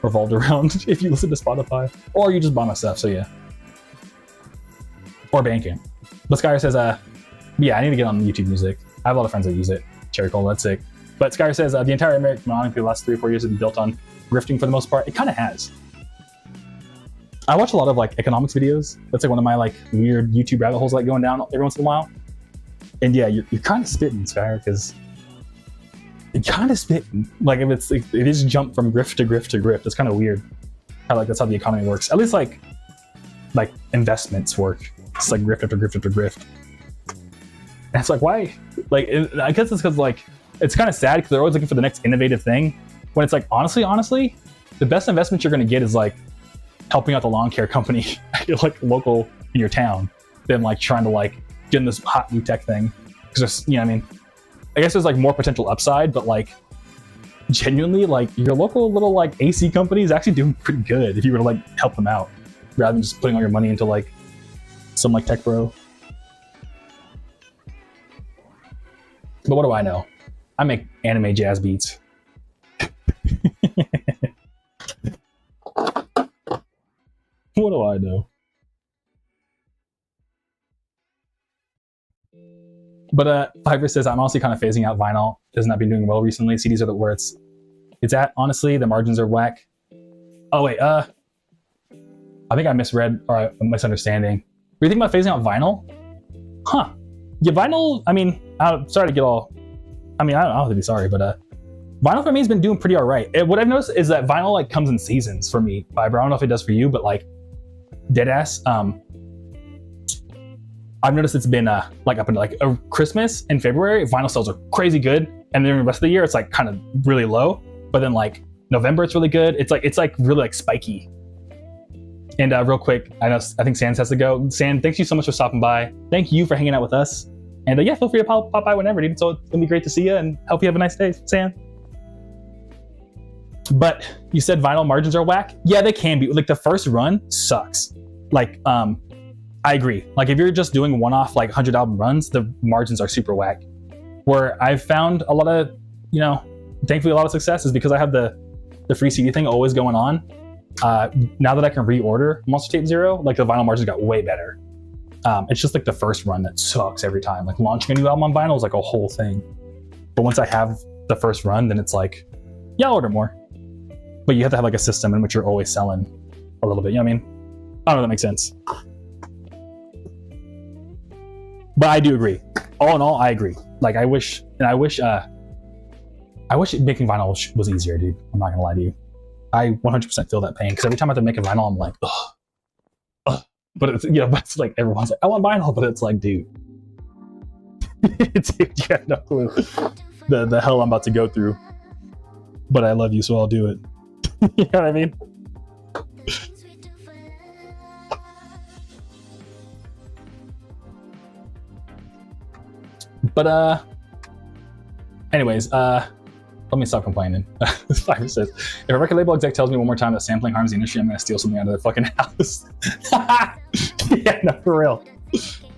revolved around if you listen to Spotify. Or you just buy my stuff, so yeah. Or Bandcamp. But Skyr says, yeah, I need to get on YouTube Music. I have a lot of friends that use it. Cherry Cola, that's sick. But Skyr says, the entire American economy for the last 3 or 4 years has been built on grifting for the most part. It kind of has. I watch a lot of like economics videos. That's like one of my like weird YouTube rabbit holes like going down every once in a while. And yeah, you're kind of spitting, Skyr, because you're kind of spitting. Like, if it's like, it is jump from grift to grift to grift. It's kind of weird. That's how the economy works. At least like investments work. It's like grift after grift after grift. And it's like, why? Like, I guess it's because like it's kind of sad because they're always looking for the next innovative thing. When it's like, honestly, the best investment you're going to get is like helping out the lawn care company, like local in your town, than like trying to like get in this hot new tech thing. Because, you know what I mean? I guess there's like more potential upside, but like genuinely, like your local little like AC company is actually doing pretty good if you were to like help them out, rather than just putting all your money into like some like tech bro. But what do I know? I make anime jazz beats. What do I know? But Fiverr says, I'm honestly kind of phasing out vinyl. Has not been doing well recently. CDs are where it's at. Honestly, the margins are whack. Oh wait, I think I misread or I'm misunderstanding. Were you thinking about phasing out vinyl? Huh. Yeah, vinyl, I mean, I'm sorry to get all, I don't have to be sorry, but vinyl for me has been doing pretty all right. What I've noticed is that vinyl like comes in seasons for me, Fiverr. I don't know if it does for you, but like deadass, I've noticed it's been like up into like Christmas in February, vinyl sales are crazy good, and then the rest of the year it's like kind of really low. But then like November it's really good. It's like really like spiky. And real quick, I think Sans has to go. San, thanks you so much for stopping by. Thank you for hanging out with us. And yeah, feel free to pop by whenever, dude. So it's gonna be great to see you, and hope you have a nice day, San. But you said vinyl margins are whack. Yeah, they can be. Like the first run sucks. Like I agree. Like if you're just doing one-off like 100 album runs, the margins are super whack. Where I've found a lot of, thankfully a lot of success is because I have the free CD thing always going on. Now that I can reorder Monster Tape Zero, like the vinyl margins got way better. It's just like the first run that sucks every time. Like launching a new album on vinyl is like a whole thing. But once I have the first run, then it's like, yeah, I'll order more. But you have to have like a system in which you're always selling a little bit. You know what I mean? I don't know if that makes sense. But I do agree. All in all, I agree. Like I wish making vinyl was easier, dude. I'm not gonna lie to you. I 100% feel that pain because every time I have to make a vinyl, I'm like, ugh. But it's but it's like everyone's like, I want vinyl, but it's like, dude, dude, you have no clue the hell I'm about to go through. But I love you, so I'll do it. You know what I mean? But anyways, let me stop complaining. Fiverr says, if a record label exec tells me one more time that sampling harms the industry, I'm gonna steal something out of their fucking house. Yeah, no, for real.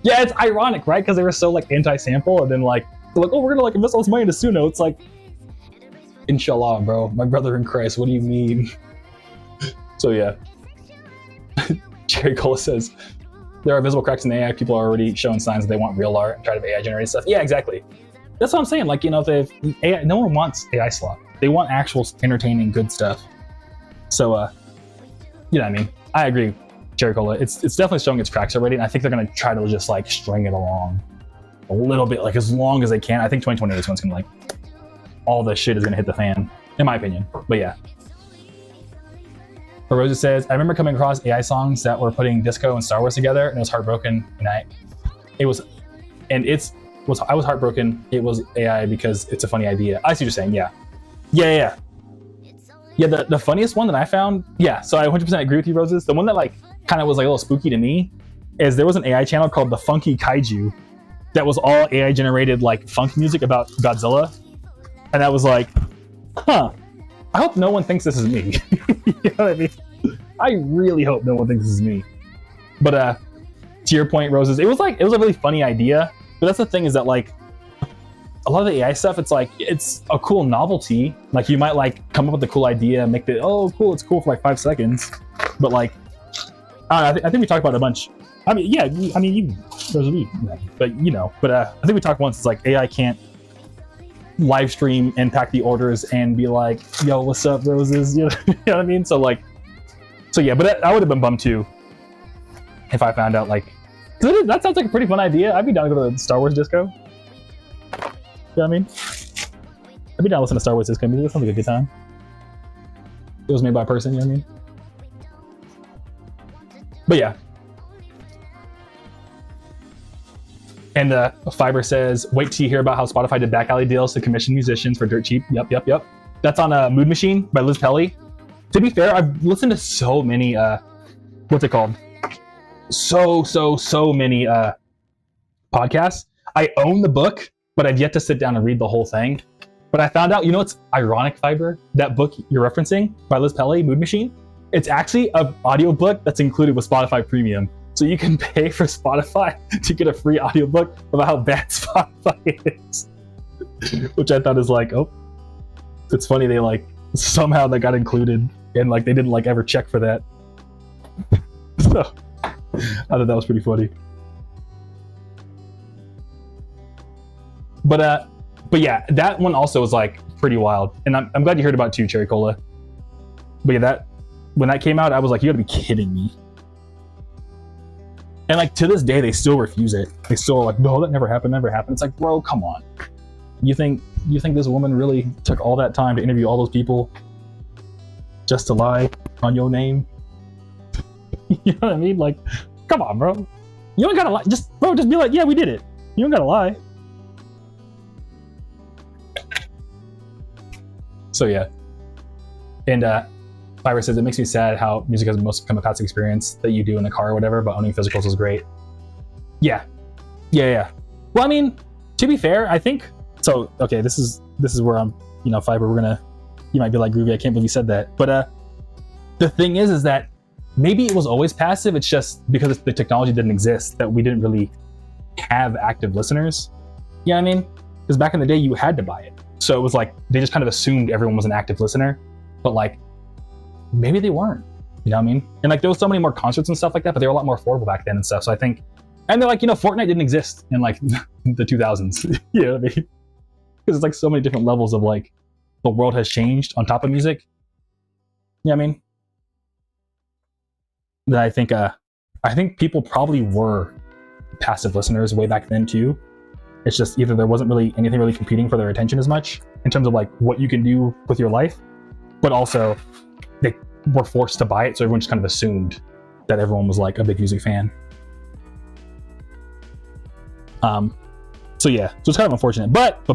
Yeah, it's ironic, right? Because they were so like anti-sample, and then like they're like, oh, we're gonna like invest all this money into Suno. It's like, inshallah, bro, my brother in Christ. What do you mean? So yeah. Jerry Cola says, there are visible cracks in the AI. People are already showing signs that they want real art and try to AI generate stuff. Yeah, exactly. That's what I'm saying. Like, if they AI, no one wants AI slop. They want actual entertaining, good stuff. So, you know what I mean? I agree, Jerry Cola. It's definitely showing its cracks already, and I think they're gonna try to just like string it along a little bit, like as long as they can. I think 2028 is when it's gonna like all this shit is gonna hit the fan, in my opinion. But yeah. But Rosa says, I remember coming across AI songs that were putting disco and Star Wars together, and it was heartbroken. And I was heartbroken. It was AI because it's a funny idea. I see what you're saying. Yeah. The funniest one that I found. Yeah. So I 100% agree with you, Roses. The one that like kind of was like a little spooky to me is there was an AI channel called the Funky Kaiju that was all AI generated like funk music about Godzilla, and that was like, huh. I hope no one thinks this is me. You know what I mean? I really hope no one thinks this is me. But to your point, Roses, it was a really funny idea. But that's the thing, is that like a lot of the AI stuff, it's like it's a cool novelty. Like you might like come up with a cool idea, make it cool, it's cool for like 5 seconds. But like I think we talked about it a bunch. I mean, yeah, you, Rosalie, but I think we talked once. It's like AI can't live stream and pack the orders and be like, yo, what's up, Roses? You know what I mean? So yeah, but I would have been bummed too if I found out like, that sounds like a pretty fun idea. I'd be down to go to the Star Wars disco. You know what I mean? I'd be down to listen to Star Wars disco music. That sounds like a good time. It was made by a person, you know what I mean? But yeah. And Fiverr says, wait till you hear about how Spotify did back alley deals to commission musicians for dirt cheap. Yep. That's on Mood Machine by Liz Pelly. To be fair, I've listened to so many, what's it called? So many podcasts. I own the book, but I've yet to sit down and read the whole thing. But I found out, what's ironic, Fiverr? That book you're referencing by Liz Pelly, Mood Machine, it's actually an audiobook that's included with Spotify Premium. So you can pay for Spotify to get a free audiobook about how bad Spotify is. Which I thought is like, oh, it's funny they like somehow that got included and like they didn't like ever check for that. So I thought that was pretty funny. But yeah, that one also was like pretty wild, and I'm glad you heard about it too, Cherry Cola. But yeah, when that came out, I was like, you gotta be kidding me. And like to this day, they still refuse it. They still are like, no, that never happened. It's like, bro, come on. You think this woman really took all that time to interview all those people just to lie on your name? You know what I mean? Like, come on, bro. You don't gotta lie. Just be like, yeah, we did it. You don't gotta lie. So yeah. And Fiverr says, it makes me sad how music has mostly become a passive experience that you do in the car or whatever, but owning physicals is great. Yeah. Well, I mean, to be fair, I think, so, okay, this is where I'm, Fiverr, you might be like, Groovy, I can't believe you said that. But the thing is that maybe it was always passive. It's just because the technology didn't exist that we didn't really have active listeners. You know what I mean? Because back in the day, you had to buy it. So it was like, they just kind of assumed everyone was an active listener, but like, maybe they weren't, you know what I mean? And like, there was so many more concerts and stuff like that, but they were a lot more affordable back then and stuff. So I think, and they're like, Fortnite didn't exist in like the 2000s, you know what I mean? Because it's like so many different levels of like, the world has changed on top of music. You know what I mean? That I think people probably were passive listeners way back then too. It's just either there wasn't really anything really competing for their attention as much in terms of like what you can do with your life, but also they were forced to buy it, so everyone just kind of assumed that everyone was like a big music fan. So yeah, so it's kind of unfortunate, but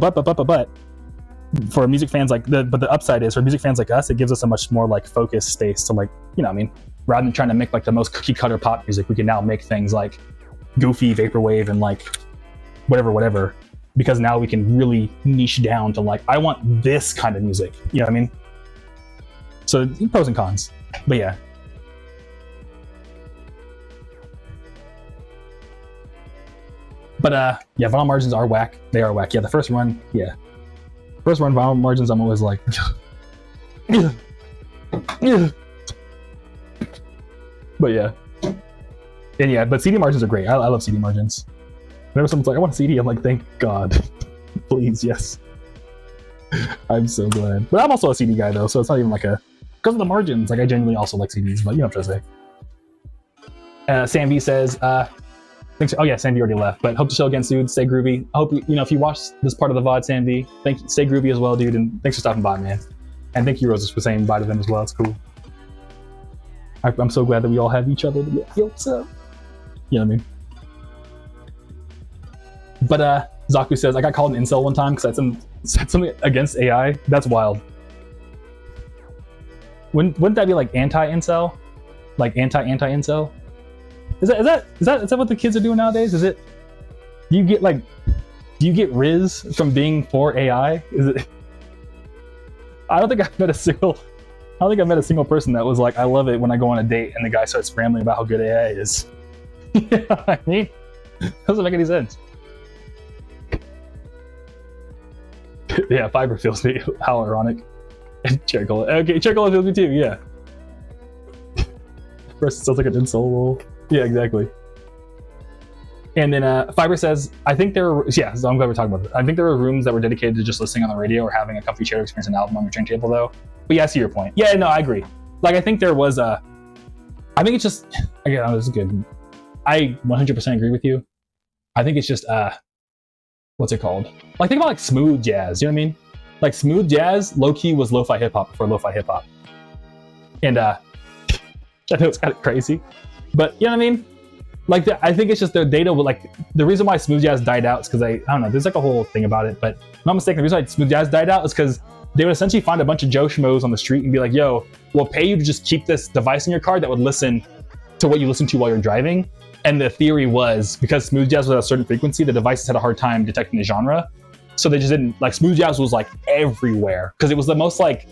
for music fans like the upside is for music fans like us, it gives us a much more like focused space to like, what I mean, rather than trying to make like the most cookie cutter pop music, we can now make things like goofy vaporwave and like whatever, because now we can really niche down to like, I want this kind of music, you know what I mean? So pros and cons, but yeah. But yeah, vinyl margins are whack. They are whack. Yeah, the first run vinyl margins, I'm always like, but yeah. And yeah, but CD margins are great. I love CD margins. Whenever someone's like, I want a CD, I'm like, thank God. Please, yes. I'm so glad. But I'm also a CD guy though, so it's not even like because of the margins. Like I genuinely also like CDs, but you know what I'm trying to say. Sam V says, thanks. Oh yeah, Sam V already left, but hope to show again soon. Stay groovy. I hope if you watch this part of the VOD, Sam V, stay groovy as well, dude. And thanks for stopping by, man. And thank you, Roses, for saying bye to them as well. It's cool. I'm so glad that we all have each other to be like, yo, what's up? You know what I mean? But Zaku says, I got called an incel one time because I said something against AI. That's wild. Wouldn't that be like anti-incel? Like anti-incel? Is that what the kids are doing nowadays? Is it? Do you get Riz from being for AI? Is it? I don't think I've met a single person that was like, I love it when I go on a date and the guy starts rambling about how good AI is. You know what I mean? Doesn't make any sense. Yeah, Fiverr feels me. How ironic. Cherry Cola. Okay, Cherry Cola feels me too, yeah. First it sounds like an insult role. Yeah, exactly. And then Fiverr says, I think there were, yeah, so I'm glad we're talking about it. I think there were rooms that were dedicated to just listening on the radio or having a comfy chair to experience an album on your turntable though. But yeah, I see your point. Yeah, no, I agree. Like, I think there was I think it's just, again, this is good. I 100% agree with you. I think it's just, what's it called? Like, think about like smooth jazz, you know what I mean? Like smooth jazz, low-key was lo-fi hip-hop before lo-fi hip-hop. And I know it's kind of crazy, but you know what I mean? Like, I think it's just their data will like, the reason why smooth jazz died out is because I don't know, there's like a whole thing about it, but if I'm not mistaken, the reason why smooth jazz died out is because they would essentially find a bunch of Joe Schmoes on the street and be like, yo, we'll pay you to just keep this device in your car that would listen to what you listen to while you're driving. And the theory was, because smooth jazz was at a certain frequency, the devices had a hard time detecting the genre. So they just didn't, like, smooth jazz was like everywhere because it was the most like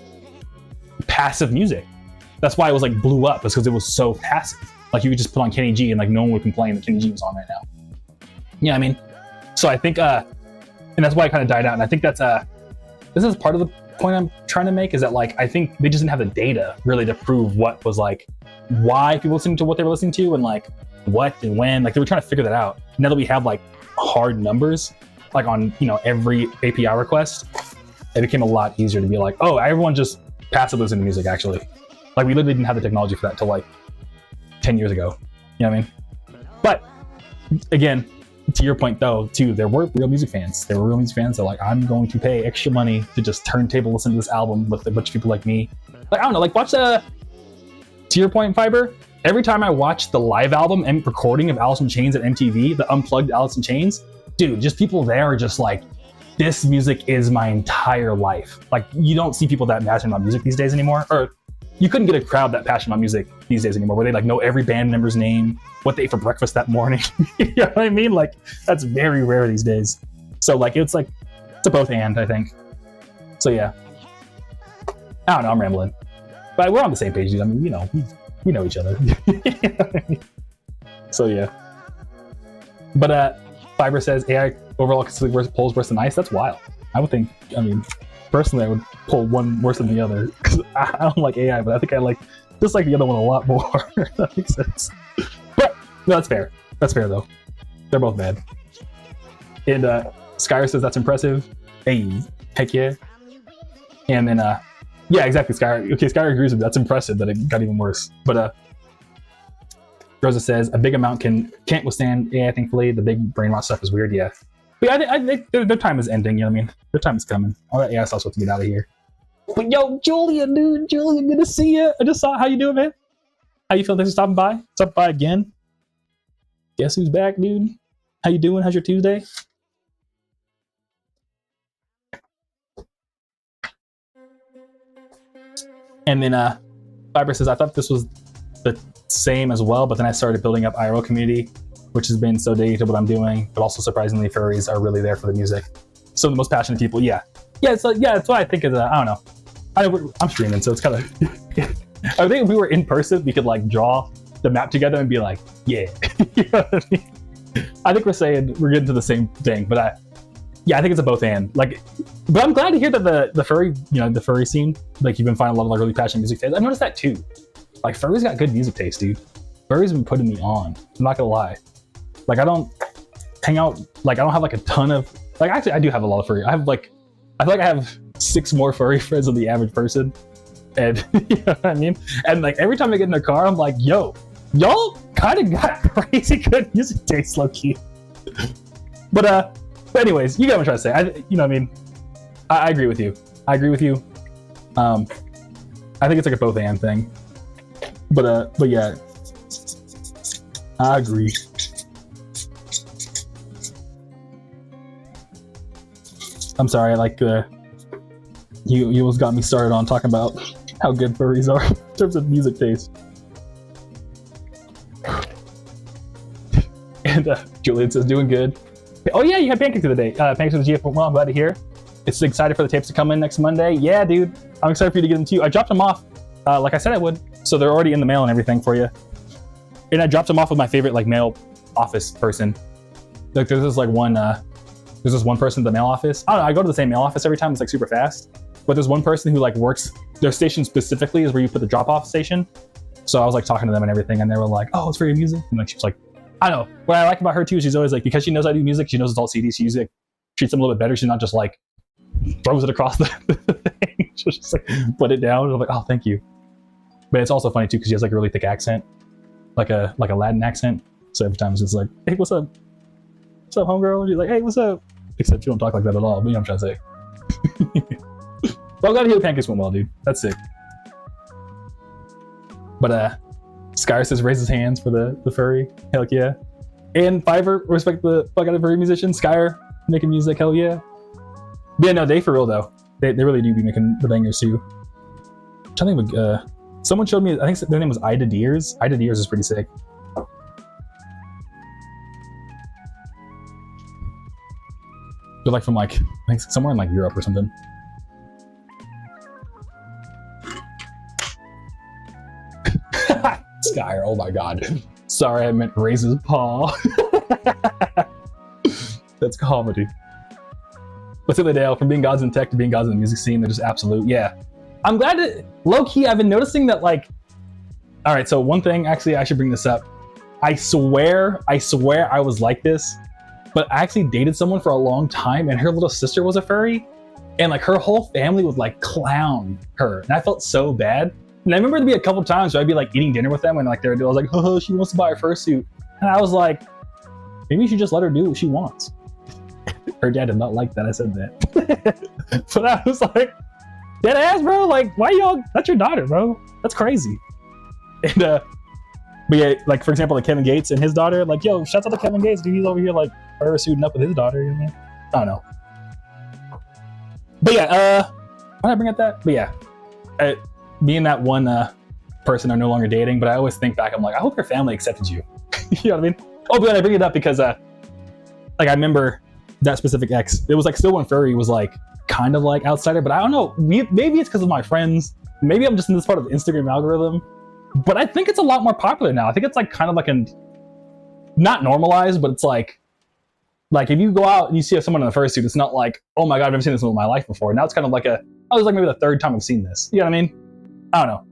passive music. That's why it was like blew up, is because it was so passive. Like, you could just put on Kenny G and like no one would complain that Kenny G was on right now. You know what I mean? So I think, and that's why it kind of died out. And I think that's, this is part of the point I'm trying to make, is that like, I think they just didn't have the data really to prove what was like why people listening to what they were listening to and like what and when. Like they were trying to figure that out. Now that we have like hard numbers, like on, you know, every API request, it became a lot easier to be like, oh, everyone just passive listen to music actually. Like we literally didn't have the technology for that till like 10 years ago. You know what I mean? But again, to your point though, too, there were real music fans. There were real music fans that like, I'm going to pay extra money to just turntable listen to this album with a bunch of people like me. Like, I don't know, like watch to your point, Fiber, every time I watch the live album and recording of Alice in Chains at MTV, the unplugged Alice in Chains, dude, just people there are just like, this music is my entire life. Like you don't see people that passionate about music these days anymore, or you couldn't get a crowd that passionate about music these days anymore, where they like know every band member's name, what they ate for breakfast that morning. You know what I mean? Like that's very rare these days. So like it's a both and, I think. So yeah, I don't know, I'm rambling, but we're on the same page, dude. I mean, you know, we know each other. So yeah, but Fiber says AI overall consistently polls worse than ice. That's wild. I would think, I mean, personally I would pull one worse than the other because I don't like AI, but I think I like the other one a lot more. That makes sense. But no, that's fair. That's fair though. They're both bad. And Skyer says that's impressive. Hey, heck yeah. And then yeah, exactly, Skyer. Okay, Skyer agrees with me. That's impressive that it got even worse. But Rosa says a big amount can't withstand AI. Thankfully, the big brain rot stuff is weird. Yeah, but I think their time is ending. You know what I mean? Their time is coming. All that AI stuff's supposed to get out of here. But yo, Julian, dude, Julian, good to see you. I just saw how you doing, man. How you feeling? Thanks for stopping by. Stopping by again. Guess who's back, dude? How you doing? How's your Tuesday? And then Fiber says, I thought this was the same as well, but then I started building up IRL community, which has been so dedicated to what I'm doing, but also surprisingly furries are really there for the music. So the most passionate people, yeah, it's like, yeah, that's what I think is, I don't know. I'm streaming, so it's kind of, I think if we were in person, we could like draw the map together and be like, yeah. You know what I mean? I think we're getting to the same thing, but yeah, I think it's a both and. Like, but I'm glad to hear that the furry, you know, the furry scene, like you've been finding a lot of like really passionate music fans. I've noticed that too. Like furry's got good music taste, dude. Furry's been putting me on. I'm not gonna lie. Like I don't hang out, like I don't have like a ton of, like actually I do have a lot of furry. I feel like I have 6 more furry friends than the average person. And you know what I mean? And like every time I get in their car, I'm like, yo, y'all kind of got crazy good music taste, low key. But anyways, you get what I'm trying to say. You know what I mean? I agree with you. I agree with you. I think it's like a both and thing. But yeah, I agree. I'm sorry, like you almost got me started on talking about how good furries are in terms of music taste. And Julian says, doing good. Oh yeah, you had pancakes the other day. Pancakes with the GF. Well, I'm glad to hear. It's excited for the tapes to come in next Monday. Yeah, dude. I'm excited for you to get them to you. I dropped them off, like I said I would. So they're already in the mail and everything for you. And I dropped them off with my favorite like mail office person. Like there's this one person at the mail office. I don't know, I go to the same mail office every time. It's like super fast. But there's one person who like works, their station specifically is where you put the drop-off station. So I was like talking to them and everything, and they were like, oh, it's for your music. And like she was like, I don't know. What I like about her too, she's always like, because she knows I do music, she knows it's all CDs, she usually treats them a little bit better. She's not just like throws it across the thing. She'll just like put it down. And I'm like, oh, thank you. But it's also funny too because she has like a really thick accent, like a Latin accent. So every time it's just like, hey, what's up? What's up, homegirl? She's like, hey, what's up? Except you don't talk like that at all. But you know what I'm trying to say. Well, I'm glad to hear the pancakes went well, dude. That's sick. But Skyer says raise his hands for the furry. Hell yeah. And Fiverr, respect the fuck out of furry musician. Skyer making music. Hell yeah. But yeah, no, they for real though. They really do be making the bangers too. I'm trying to think of, someone showed me, I think their name was Ida Deers. Ida Deers is pretty sick. They're like from like, I think somewhere in like Europe or something. Skyer, oh my god. Sorry, I meant raise his paw. That's comedy. But the Dale, from being gods in tech to being gods in the music scene, they're just absolute. Yeah. I'm glad that, low-key, I've been noticing that like All right, so one thing, actually, I should bring this up. I swear I was like this, but I actually dated someone for a long time, and her little sister was a furry, and like her whole family would like clown her, and I felt so bad. And I remember there'd be a couple times where I'd be like eating dinner with them, and like I was like, oh, she wants to buy her fursuit, and I was like, maybe you should just let her do what she wants. Her dad did not like that I said that, but I was like, dead ass, bro. Like, why y'all? That's your daughter, bro. That's crazy. And but yeah, like for example, like Kevin Gates and his daughter, like, yo, shouts out to Kevin Gates, dude. He's over here like suiting up with his daughter. You know what I mean? I don't know. But yeah, why did I bring up that? But yeah, me and that one person are no longer dating. But I always think back, I'm like, I hope your family accepted you. You know what I mean? Oh, but I bring it up because like I remember that specific ex. It was like still when furry was like kind of like outsider, but I don't know. Maybe it's because of my friends. Maybe I'm just in this part of the Instagram algorithm. But I think it's a lot more popular now. I think it's like kind of like not normalized, but it's like if you go out and you see someone in a fursuit, it's not like, oh my God, I've never seen this in my life before. Now it's kind of like I was like maybe the third time I've seen this. You know what I mean? I don't know.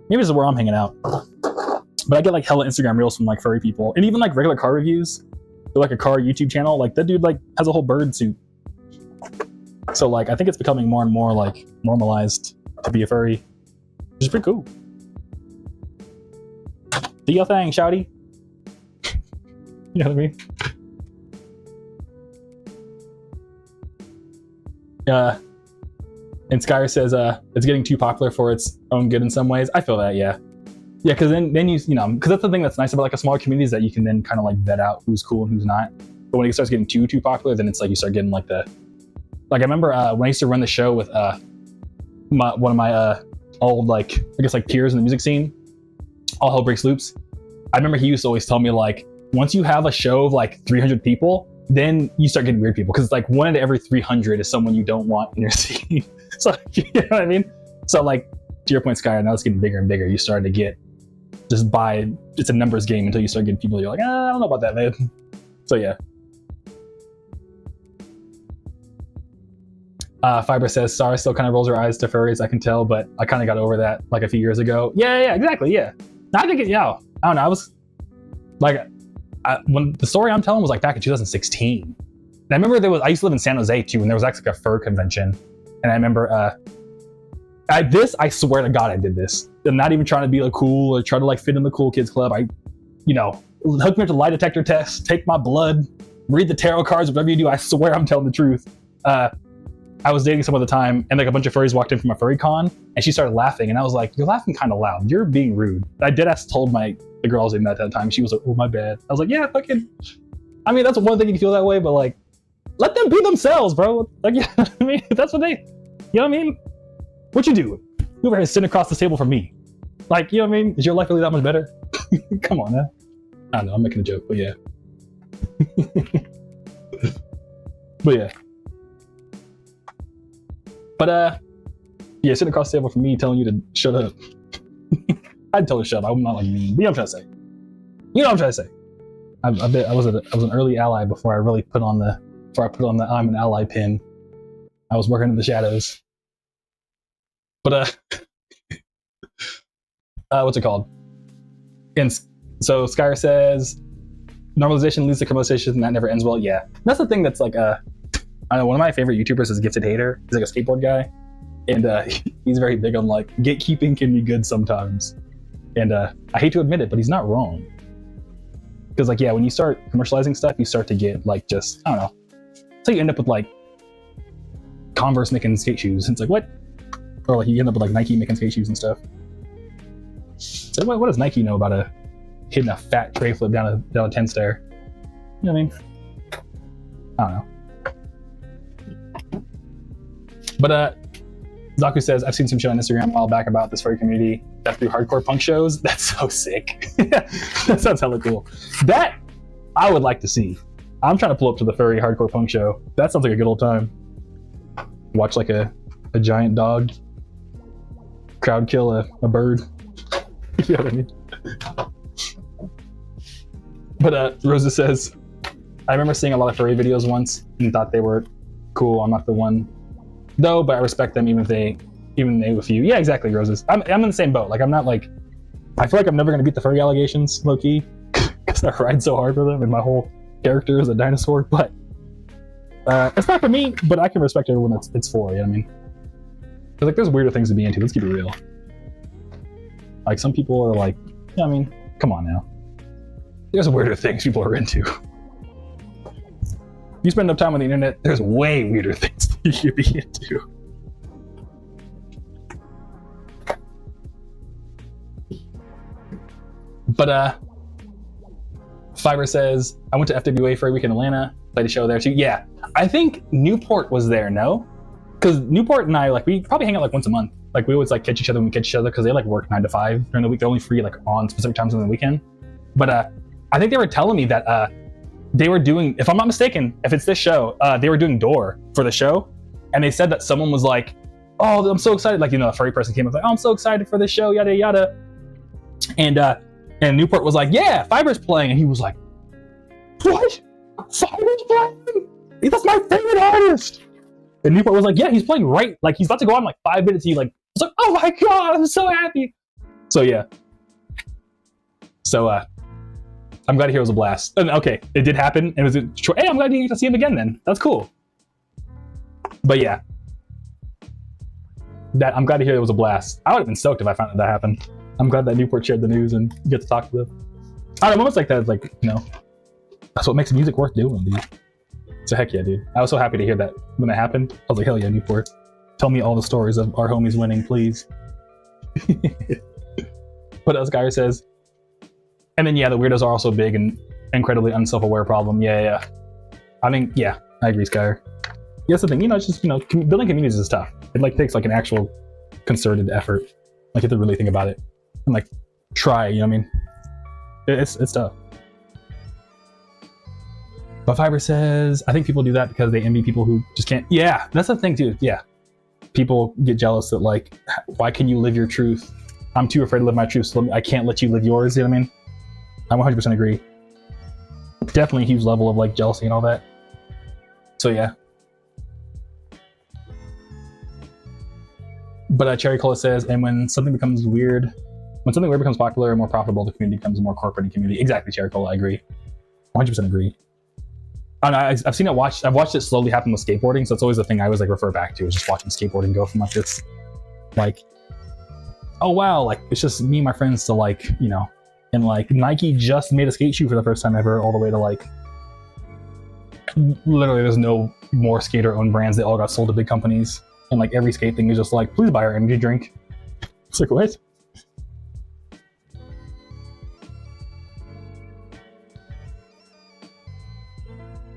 Maybe this is where I'm hanging out. But I get like hella Instagram reels from like furry people, and even like regular car reviews. They're like a car YouTube channel. Like that dude like has a whole bird suit. So like I think it's becoming more and more like normalized to be a furry, which is pretty cool. Do your thing, shouty. You know what I mean? And Skyr says it's getting too popular for its own good in some ways. I feel that, yeah. Yeah, because then you know, because that's the thing that's nice about like a smaller community is that you can then kind of like vet out who's cool and who's not. But when it starts getting too popular, then it's like you start getting like I remember when I used to run the show with one of my old like I guess like peers in the music scene, All Hell Breaks Loops. I remember he used to always tell me like once you have a show of like 300 people, then you start getting weird people because it's like 1 out of every 300 is someone you don't want in your scene. So you know what I mean? So like to your point, Sky, now it's getting bigger and bigger. You start to get just it's a numbers game until you start getting people you're like, I don't know about that, man. So yeah. Fiber says Sarah still kind of rolls her eyes to furries, I can tell, but I kind of got over that like a few years ago. Yeah, exactly, yeah. I think I don't know, I was like, when the story I'm telling was like back in 2016. And I remember I used to live in San Jose too, and there was actually like a fur convention. And I remember, I swear to God I did this. I'm not even trying to be like cool or try to like fit in the cool kids club. I, hook me up to lie detector tests, take my blood, read the tarot cards, whatever you do. I swear I'm telling the truth. I was dating someone at the time, and like a bunch of furries walked in from a furry con, and she started laughing, and I was like, "You're laughing kind of loud. You're being rude." I deadass told the girl I was dating at that time. She was like, "Oh, my bad." I was like, "Yeah, fucking." I mean, that's one thing you can feel that way, but like, let them be themselves, bro. Like, yeah, I mean, that's what you know what I mean? What you do? You over here sitting across the table from me. Like, you know what I mean? Is your life really that much better? Come on, man. I don't know. I'm making a joke, but yeah. But yeah. But yeah, sitting across the table from me telling you to shut up. I'd tell her to shut up. I'm not like mean. But you know what I'm trying to say. You know what I'm trying to say. I was an early ally before I really put on the I'm an ally pin. I was working in the shadows. But what's it called? And so Skyr says normalization leads to criminalization and that never ends well. Yeah, that's the thing that's like I know one of my favorite YouTubers is Gifted Hater. He's like a skateboard guy, and he's very big on like gatekeeping can be good sometimes. And I hate to admit it, but he's not wrong. Because like, yeah, when you start commercializing stuff, you start to get like just, I don't know. So you end up with like Converse making skate shoes. And it's like, what? Or like you end up with like Nike making skate shoes and stuff. So what does Nike know about hitting a fat tray flip down a 10 stair? You know what I mean? I don't know. But Zaku says, I've seen some shit on Instagram a while back about this furry community that through hardcore punk shows. That's so sick. That sounds hella cool. That I would like to see. I'm trying to pull up to the furry hardcore punk show. That sounds like a good old time. Watch like a giant dog crowd kill a bird. You know what I mean? But Rosa says, I remember seeing a lot of furry videos once and thought they were cool. I'm not the one though, but I respect them even if they with you. Yeah, exactly, Roses. I'm in the same boat. Like I'm not like I feel like I'm never going to beat the furry allegations, low-key, because I ride so hard for them and my whole character is a dinosaur, but it's not for me, but I can respect everyone it's for, you know what I mean? Because like, there's weirder things to be into, let's keep it real. Like, some people are like, yeah, I mean, come on now. There's weirder things people are into. You spend enough time on the internet, there's way weirder things you should be into. But Fiber says, I went to FWA for a week in Atlanta, played a show there too. Yeah, I think Newport was there, no? Because Newport and I, like, we probably hang out like once a month. Like, we always like catch each other when we catch each other because they like work 9 to 5 during the week. They're only free like on specific times on the weekend. But I think they were telling me that they were doing, if I'm not mistaken, if it's this show, they were doing door for the show. And they said that someone was like, oh, I'm so excited. Like, you know, a furry person came up like, oh, I'm so excited for this show, yada, yada. And Newport was like, yeah, Fiber's playing. And he was like, what? Fiber's playing? That's my favorite artist. And Newport was like, yeah, he's playing right. Like, he's about to go on in like 5 minutes. He like, was like, oh my God, I'm so happy. So yeah. So I'm glad to hear it was a blast. And okay, it did happen. And hey, I'm glad you get to see him again then. That's cool. But yeah. I'm glad to hear it was a blast. I would have been stoked if I found out that happened. I'm glad that Newport shared the news and get to talk to them. I don't know, moments like that is like, you know, that's what makes music worth doing, dude. So heck yeah, dude. I was so happy to hear that when it happened. I was like, hell yeah, Newport. Tell me all the stories of our homies winning, please. But as Guy says, and then yeah, the weirdos are also big and incredibly unself-aware problem. Yeah. I mean, yeah, I agree, Skyer. Yeah, that's the thing, you know, it's just, you know, building communities is tough. It like takes like an actual concerted effort. Like you have to really think about it and like try, you know what I mean? It's tough. But Fiber says, I think people do that because they envy people who just can't. Yeah, that's the thing too. Yeah. People get jealous that like, why can you live your truth? I'm too afraid to live my truth, so I can't let you live yours, you know what I mean? I 100% agree. Definitely a huge level of like jealousy and all that. So yeah. But Cherry Cola says, and when something becomes weird becomes popular and more profitable, the community becomes a more corporate community. Exactly, Cherry Cola, I agree. 100% agree. And I've seen it I've watched it slowly happen with skateboarding, so it's always the thing I always like refer back to, is just watching skateboarding go from like this, like, oh wow, like it's just me and my friends to like, you know, and like Nike just made a skate shoe for the first time ever, all the way to like, literally there's no more skater owned brands, they all got sold to big companies, and like every skate thing is just like, please buy our energy drink. It's like, what?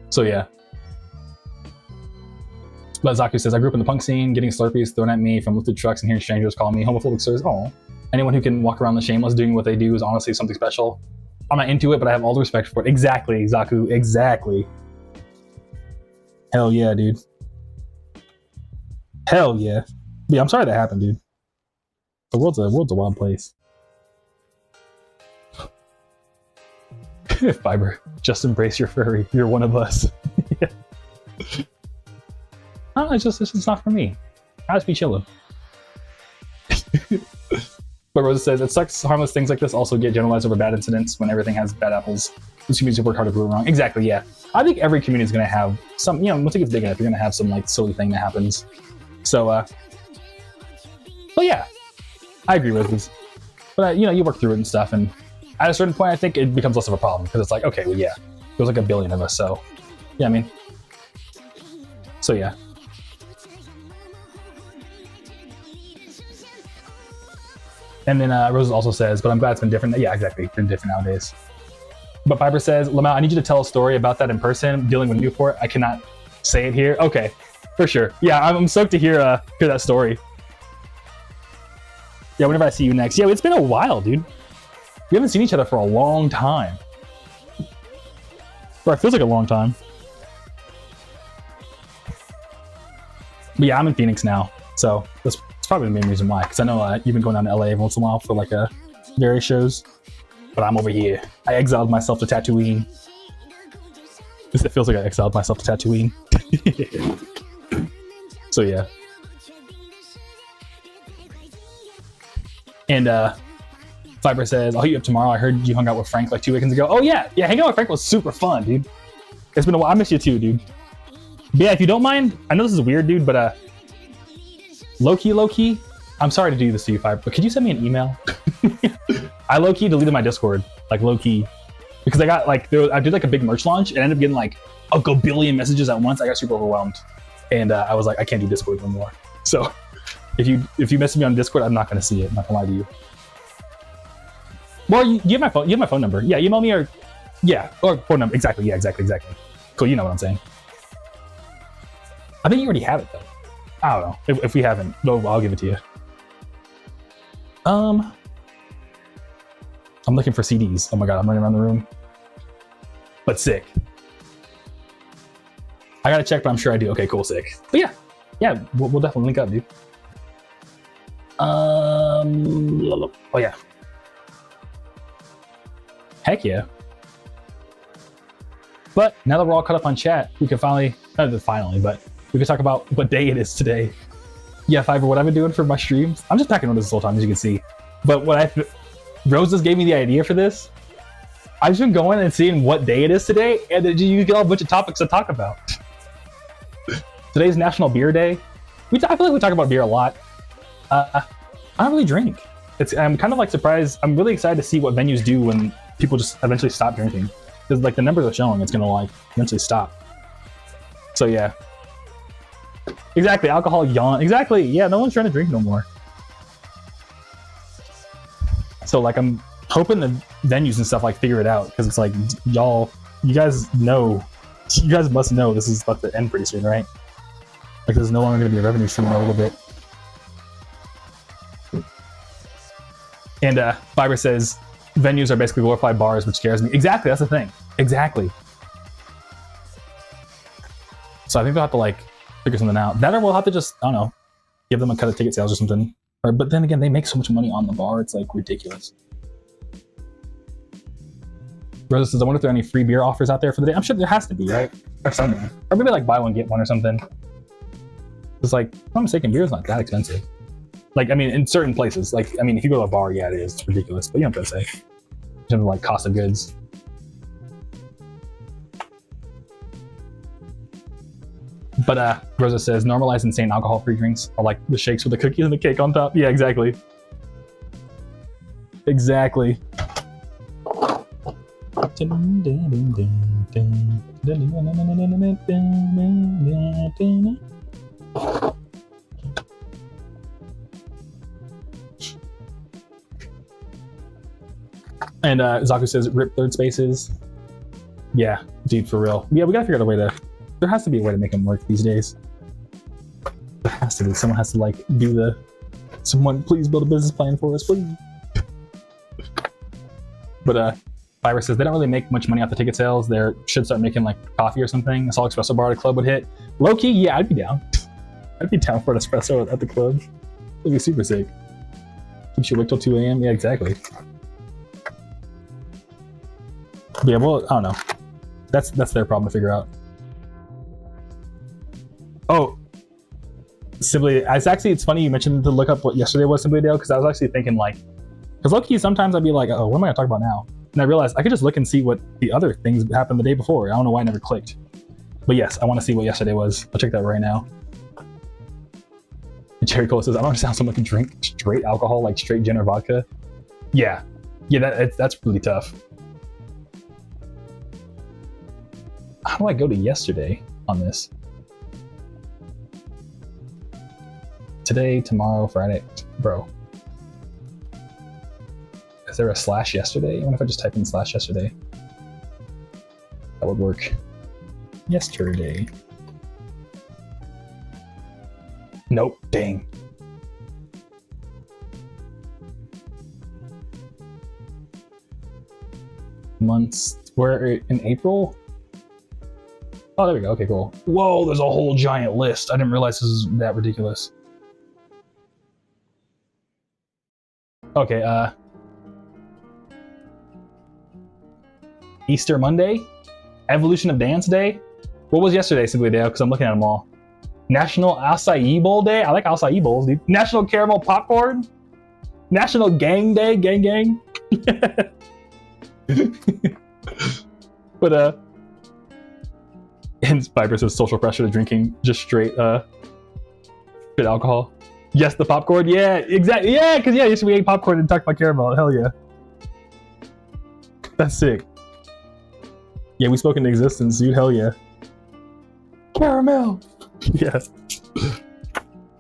So yeah. But Zaku says, I grew up in the punk scene, getting Slurpees thrown at me from lifted trucks and hearing strangers call me homophobic slurs. Oh, anyone who can walk around the shameless doing what they do is honestly something special. I'm not into it, but I have all the respect for it. Exactly, Zaku, exactly. Hell yeah, dude. Hell yeah. Yeah, I'm sorry that happened, dude. The world's a wild place. Fiber, just embrace your furry. You're one of us. Yeah. No, it's just not for me. I just be chilling. But Rosa says, it sucks harmless things like this also get generalized over bad incidents when everything has bad apples. This community work hard to prove it wrong. Exactly, yeah. I think every community is going to have some, you know, once it gets big enough, you're going to have some like silly thing that happens. So, well, yeah, I agree with this. But, you know, you work through it and stuff, and at a certain point, I think it becomes less of a problem because it's like, okay, well, yeah, there's like a billion of us, so, yeah, I mean, so yeah. And then Rose also says, but I'm glad it's been different. Yeah, exactly, it's been different nowadays. But Piper says, Lamau, I need you to tell a story about that in person, dealing with Newport. I cannot say it here. Okay, for sure. Yeah, I'm stoked to hear that story. Yeah, whenever I see you next. Yeah, it's been a while, dude. We haven't seen each other for a long time. Or it feels like a long time. But yeah, I'm in Phoenix now, so that's probably the main reason why. Because I know you've been going down to LA every once in a while for like various shows. But I'm over here. I exiled myself to Tatooine. It feels like I exiled myself to Tatooine. So yeah. And Fiber says, I'll hit you up tomorrow. I heard you hung out with Frank like 2 weekends ago. Oh yeah, hanging out with Frank was super fun, dude. It's been a while. I miss you too, dude. But yeah, if you don't mind, I know this is weird, dude, but low key, I'm sorry to do this to you, Fiber, but could you send me an email? I low key deleted my Discord, like low key, because I got like, I did like a big merch launch and ended up getting like a billion messages at once. I got super overwhelmed, and I was like, I can't do Discord anymore. So if you message me on Discord, I'm not gonna see it. I'm not gonna lie to you. Well, you have my phone. You have my phone number. Yeah, email me or phone number. Exactly. Yeah, exactly. Cool. You know what I'm saying. I think you already have it though. I don't know. If we haven't, no, I'll give it to you. I'm looking for CDs. Oh my god, I'm running around the room. But sick. I gotta check, but I'm sure I do. Okay, cool, sick. But yeah, we'll definitely link up, dude. Oh yeah. Heck yeah. But now that we're all caught up on chat, we can finally, but we can talk about what day it is today. Yeah, Fiverr, what I've been doing for my streams, I'm just packing on this whole time, as you can see. But Rose just gave me the idea for this. I've just been going and seeing what day it is today, and then you get a bunch of topics to talk about. Today's National Beer Day. I feel like we talk about beer a lot. I don't really drink. I'm kind of like surprised. I'm really excited to see what venues do when people just eventually stop drinking. Because like the numbers are showing it's gonna like eventually stop. So yeah. Exactly, alcohol yawn. Exactly, yeah, no one's trying to drink no more. So like I'm hoping the venues and stuff like figure it out, because it's like you guys must know this is about to end pretty soon, right? Like there's no longer gonna be a revenue stream in a little bit. And Fiber says venues are basically glorified bars, which scares me. Exactly, that's the thing. Exactly. So I think they'll have to like figure something out. That or we'll have to just, I don't know, give them a cut of ticket sales or something. But then again, they make so much money on the bar, it's like ridiculous. Rosa says, I wonder if there are any free beer offers out there for the day. I'm sure there has to be, right? Or something. Or maybe like buy one, get one or something. It's like, if I'm mistaken, beer is not that expensive. Like, I mean, in certain places, like, I mean, if you go to a bar, yeah, it is. It's ridiculous, but you know what I'm trying to say. In terms of like cost of goods. But Rosa says, normalize insane alcohol-free drinks, or like the shakes with the cookies and the cake on top. Yeah, exactly. Exactly. And Zaku says, rip third spaces. Yeah, dude, for real. Yeah, we gotta figure out a way to... There has to be a way to make them work these days. There has to be. Someone has to like do the... Someone please build a business plan for us, please. But Fiber says they don't really make much money off the ticket sales. They should start making like coffee or something. A small espresso bar at a club would hit. Low key, yeah, I'd be down. I'd be down for an espresso at the club. It'd be super sick. Keeps you awake till 2 a.m. Yeah, exactly. But yeah, well, I don't know. That's their problem to figure out. Oh, Simply, it's funny you mentioned to look up what yesterday was Simply Dale, because I was actually thinking like, because low-key sometimes I'd be like, oh, what am I gonna talk about now? And I realized I could just look and see what the other things happened the day before. I don't know why I never clicked. But yes, I want to see what yesterday was. I'll check that right now. And Cherry Cola says, I don't understand someone can drink straight alcohol, like straight gin or vodka. Yeah, that's really tough. How do I go to yesterday on this? Today, tomorrow, Friday, bro. Is there a slash yesterday? I wonder if I just type in slash yesterday. That would work. Yesterday. Nope, dang. Months, we're in April? Oh, there we go, okay, cool. Whoa, there's a whole giant list. I didn't realize this was that ridiculous. Okay, Easter Monday, Evolution of Dance Day. What was yesterday, Simply Dale? Because I'm looking at them all. National Acai Bowl Day. I like acai bowls, dude. National Caramel Popcorn. National Gang Day. Gang. But and Viper says social pressure to drinking just straight straight alcohol. Yes, the popcorn. Yeah, exactly. Yeah, because yesterday we ate popcorn and talked about caramel. Hell yeah, that's sick. Yeah, we spoke into existence, dude. Hell yeah. Caramel. Yeah.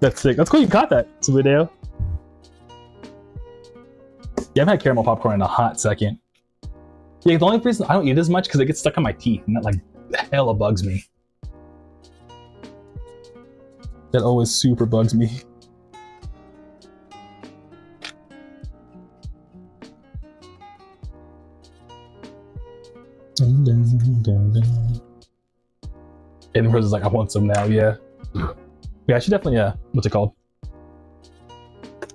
That's sick. That's cool you caught that, Subideo. Yeah, I've had caramel popcorn in a hot second. Yeah, the only reason I don't eat as much because it gets stuck on my teeth and that like hella bugs me. That always super bugs me. And the person's like, I want some now, yeah. Yeah, I should definitely, what's it called?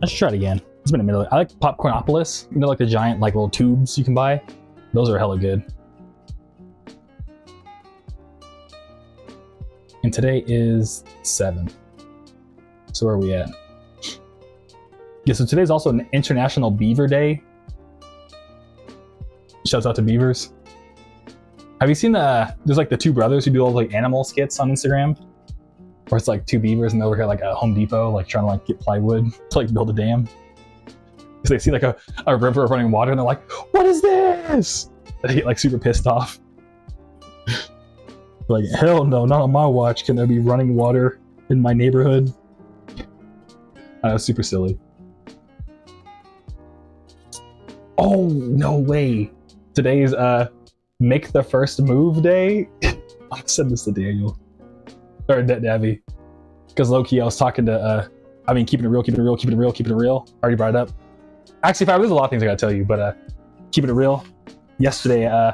I should try it again. It's been a minute. I like Popcornopolis, you know, like the giant like little tubes you can buy. Those are hella good. And today is 7. So where are we at? Yeah, so today's also an International Beaver Day. Shouts out to beavers. Have you seen there's like the two brothers who do all like animal skits on Instagram? Where it's like two beavers and they're over here like a Home Depot, like trying to like get plywood to like build a dam. Because they see like a river of running water and they're like, what is this? They get like super pissed off. Like, hell no, not on my watch can there be running water in my neighborhood. Super silly. Oh, no way. Today's Make the First Move Day. I'll send this to Daniel. Or Davy. Because low-key I was talking to, I mean, keeping it real. Already brought it up. Actually, there's a lot of things I gotta tell you, but keeping it real. Yesterday,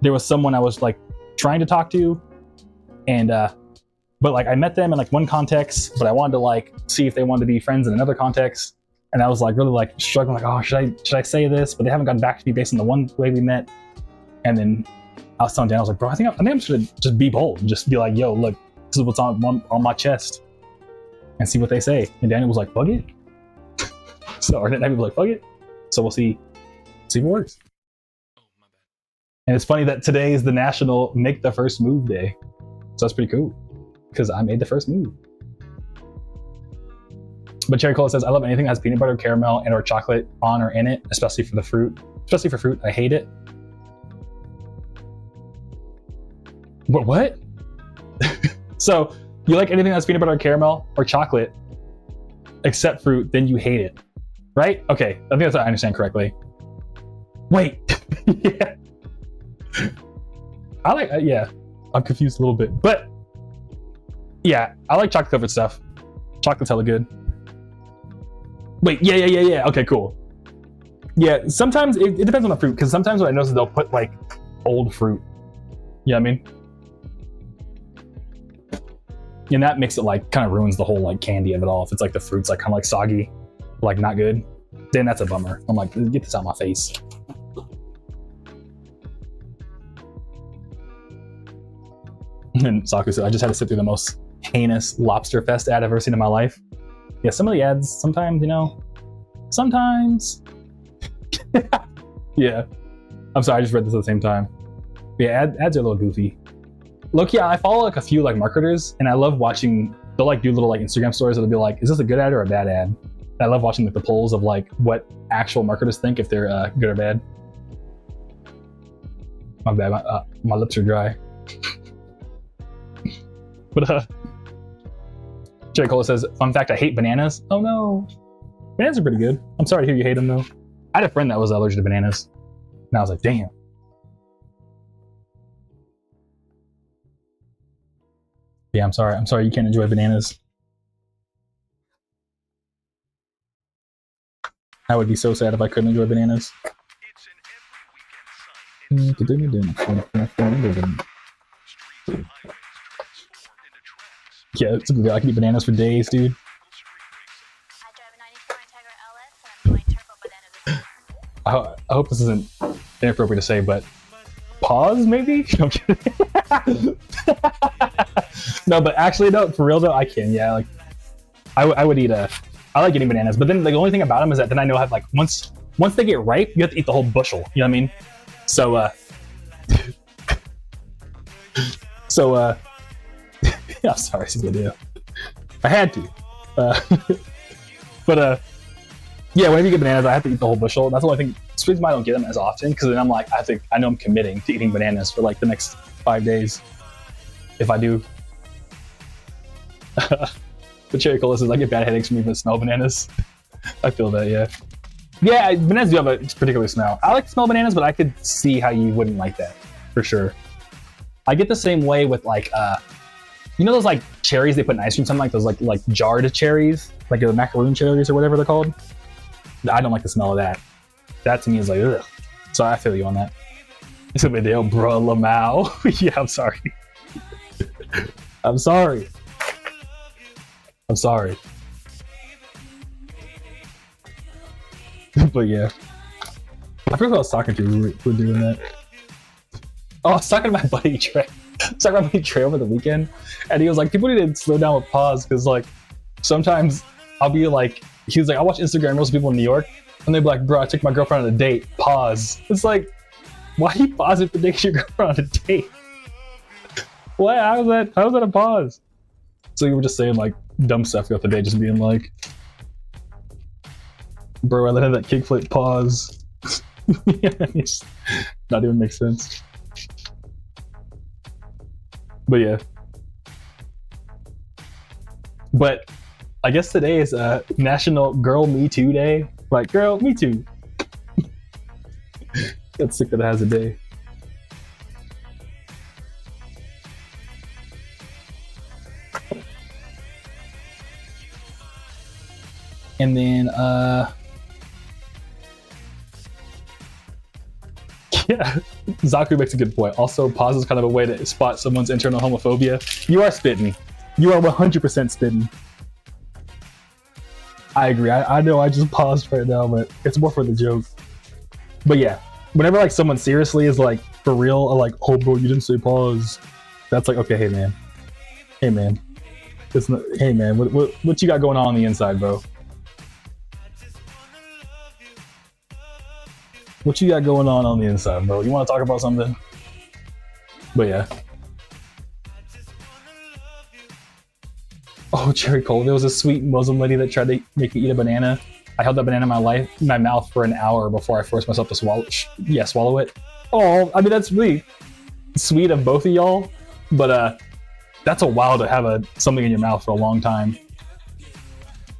there was someone I was like trying to talk to, and but like I met them in like one context, but I wanted to like see if they wanted to be friends in another context, and I was like really like struggling, like, oh, should I say this? But they haven't gotten back to me based on the one way we met. And then I was telling Dan, I was like, bro, I think I'm just gonna just be bold and just be like, yo, look, this is what's on my chest, and see what they say. And Daniel was like, fuck it. So or then I was like, fuck it. So we'll see if it works. And it's funny that today is the National Make the First Move Day. So that's pretty cool, because I made the first move. But Cherry Cola says, I love anything that has peanut butter, caramel, and or chocolate on or in it, especially for the fruit. Especially for fruit, I hate it. What? So you like anything that's peanut butter, caramel, or chocolate, except fruit, then you hate it, right? Okay, I think that's what I understand correctly. Wait, yeah. I like, yeah, I'm confused a little bit, but yeah, I like chocolate covered stuff. Chocolate's hella good. Wait, yeah. Okay, cool. Yeah, sometimes it depends on the fruit, because sometimes what I notice is they'll put like old fruit. You know what I mean? And that makes it like kind of ruins the whole like candy of it all. If it's like the fruit's like kind of like soggy, like not good, then that's a bummer. I'm like, get this out of my face. And Saku said, I just had to sit through the most heinous Lobster Fest ad I've ever seen in my life. Yeah, some of the ads, sometimes, you know, sometimes. Yeah. I'm sorry, I just read this at the same time. But yeah, ads are a little goofy. Look, yeah, I follow like a few like marketers, and I love watching, they'll like do little like Instagram stories that'll be like, is this a good ad or a bad ad? And I love watching like the polls of like what actual marketers think, if they're good or bad. My bad, my lips are dry. But J. Cola says, fun fact, I hate bananas. Oh no. Bananas are pretty good. I'm sorry to hear you hate them though. I had a friend that was allergic to bananas, and I was like, damn. Yeah, I'm sorry you can't enjoy bananas. I would be so sad if I couldn't enjoy bananas. Yeah, I can eat bananas for days, dude. I hope this isn't inappropriate to say, but pause maybe? No, I'm kidding. No, but actually, no, for real though, I can. Yeah, like I would eat I like eating bananas, but then like, the only thing about them is that then I know I have like once once they get ripe, you have to eat the whole bushel. You know what I mean? So I'm sorry, this video. I had to. Yeah, whenever you get bananas, I have to eat the whole bushel. That's the only thing. It's the reason why I don't get them as often, because then I'm like, I know I'm committing to eating bananas for like the next 5 days. If I do. The cherry cola says I get bad headaches from even smell bananas. I feel that, yeah. Yeah, bananas do have a particular smell. I like to smell bananas, but I could see how you wouldn't like that, for sure. I get the same way with like, you know those like cherries they put in ice cream, something like those like jarred cherries, like the macaroon cherries or whatever they're called. I don't like the smell of that. That to me is like, ugh. So I feel you on that. It's a video, bro, Lamau. Yeah, I'm sorry. I'm sorry. I'm sorry. But yeah. I forgot who I was talking to who were doing that. Oh, I was talking to my buddy Trey. I was talking to my buddy Trey over the weekend, and he was like, people need to slow down with pause, because like sometimes I'll be like, he was like, I watch Instagram reels of people in New York, and they'd be like, bro, I took my girlfriend on a date. Pause. It's like, why are you pausing for taking your girlfriend on a date? What? How's that a pause? So you were just saying like dumb stuff throughout the day, just being like, bro, I let that kickflip pause. Yeah, it's not even make sense. But yeah. But I guess today is National Girl Me Too Day. Like, girl, me too. Got sick that it has a day. And then, yeah, Zaku makes a good point. Also, pause is kind of a way to spot someone's internal homophobia. You are spitting. You are 100% spitting. I agree. I know I just paused right now, but it's more for the joke. But yeah, whenever like someone seriously is like for real, like, oh bro, you didn't say pause. That's like, okay, hey man, it's not, hey man, what you got going on the inside, bro? What you got going on the inside, bro? You want to talk about something? But yeah. Oh, cherry cola. There was a sweet Muslim lady that tried to make me eat a banana. I held that banana in my mouth for an hour before I forced myself to swallow it. Oh, I mean, that's really sweet of both of y'all, but that's a while to have something in your mouth for a long time.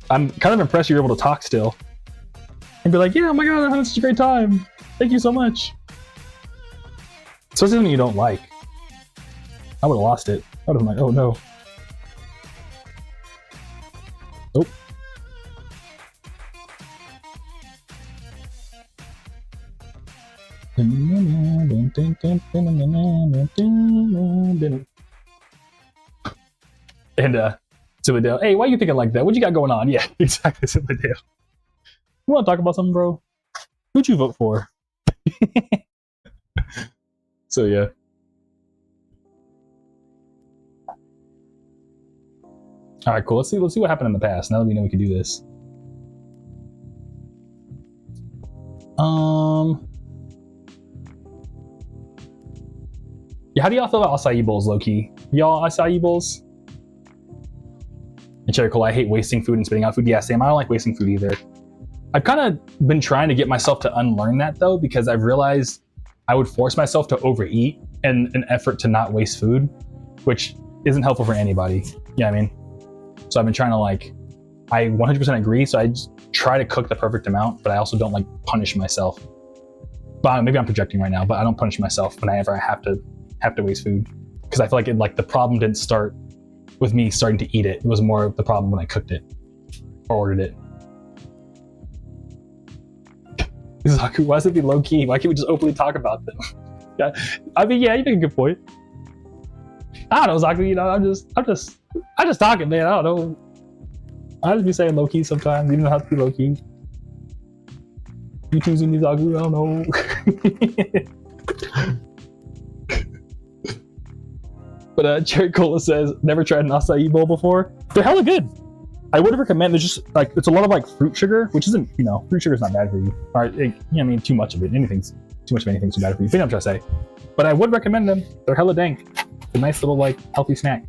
I'm kind of impressed you're able to talk still. And be like, yeah, oh my god, I'm having such a great time. Thank you so much. Especially when you don't like. I would have lost it. I would have been like, oh no. Nope. And Silverdale, hey, why are you thinking like that? What you got going on? Yeah, exactly, Silverdale. You want to talk about something, bro? Who'd you vote for? So yeah. All right, cool. Let's see what happened in the past. Now that we know we can do this. Yeah, how do y'all feel about acai bowls, low-key? Y'all acai bowls? And Cherry Cola, I hate wasting food and spitting out food. Yeah, same. I don't like wasting food either. I've kind of been trying to get myself to unlearn that though, because I've realized I would force myself to overeat in an effort to not waste food, which isn't helpful for anybody. You know what I mean? So I've been trying to I 100% agree. So I just try to cook the perfect amount, but I also don't punish myself. But maybe I'm projecting right now, but I don't punish myself whenever I have to waste food, because I feel like the problem didn't start with me starting to eat it. It was more of the problem when I cooked it or ordered it. Zaku, why does it be low key? Why can't we just openly talk about them? Yeah, I mean, yeah, you make a good point. I don't know, Zaku. You know, I'm just talking, man. I don't know. I just be saying low key sometimes. You don't have to be low key. You choosing me, Zaku? I don't know. But Cherry Cola says, never tried an acai bowl before. They're hella good. I would recommend. There's just like it's a lot of like fruit sugar, which isn't fruit sugar is not bad for you. Or I mean too much of it. Too much of anything's too bad for you. You know what I'm trying to say. But I would recommend them. They're hella dank. It's a nice little like healthy snack.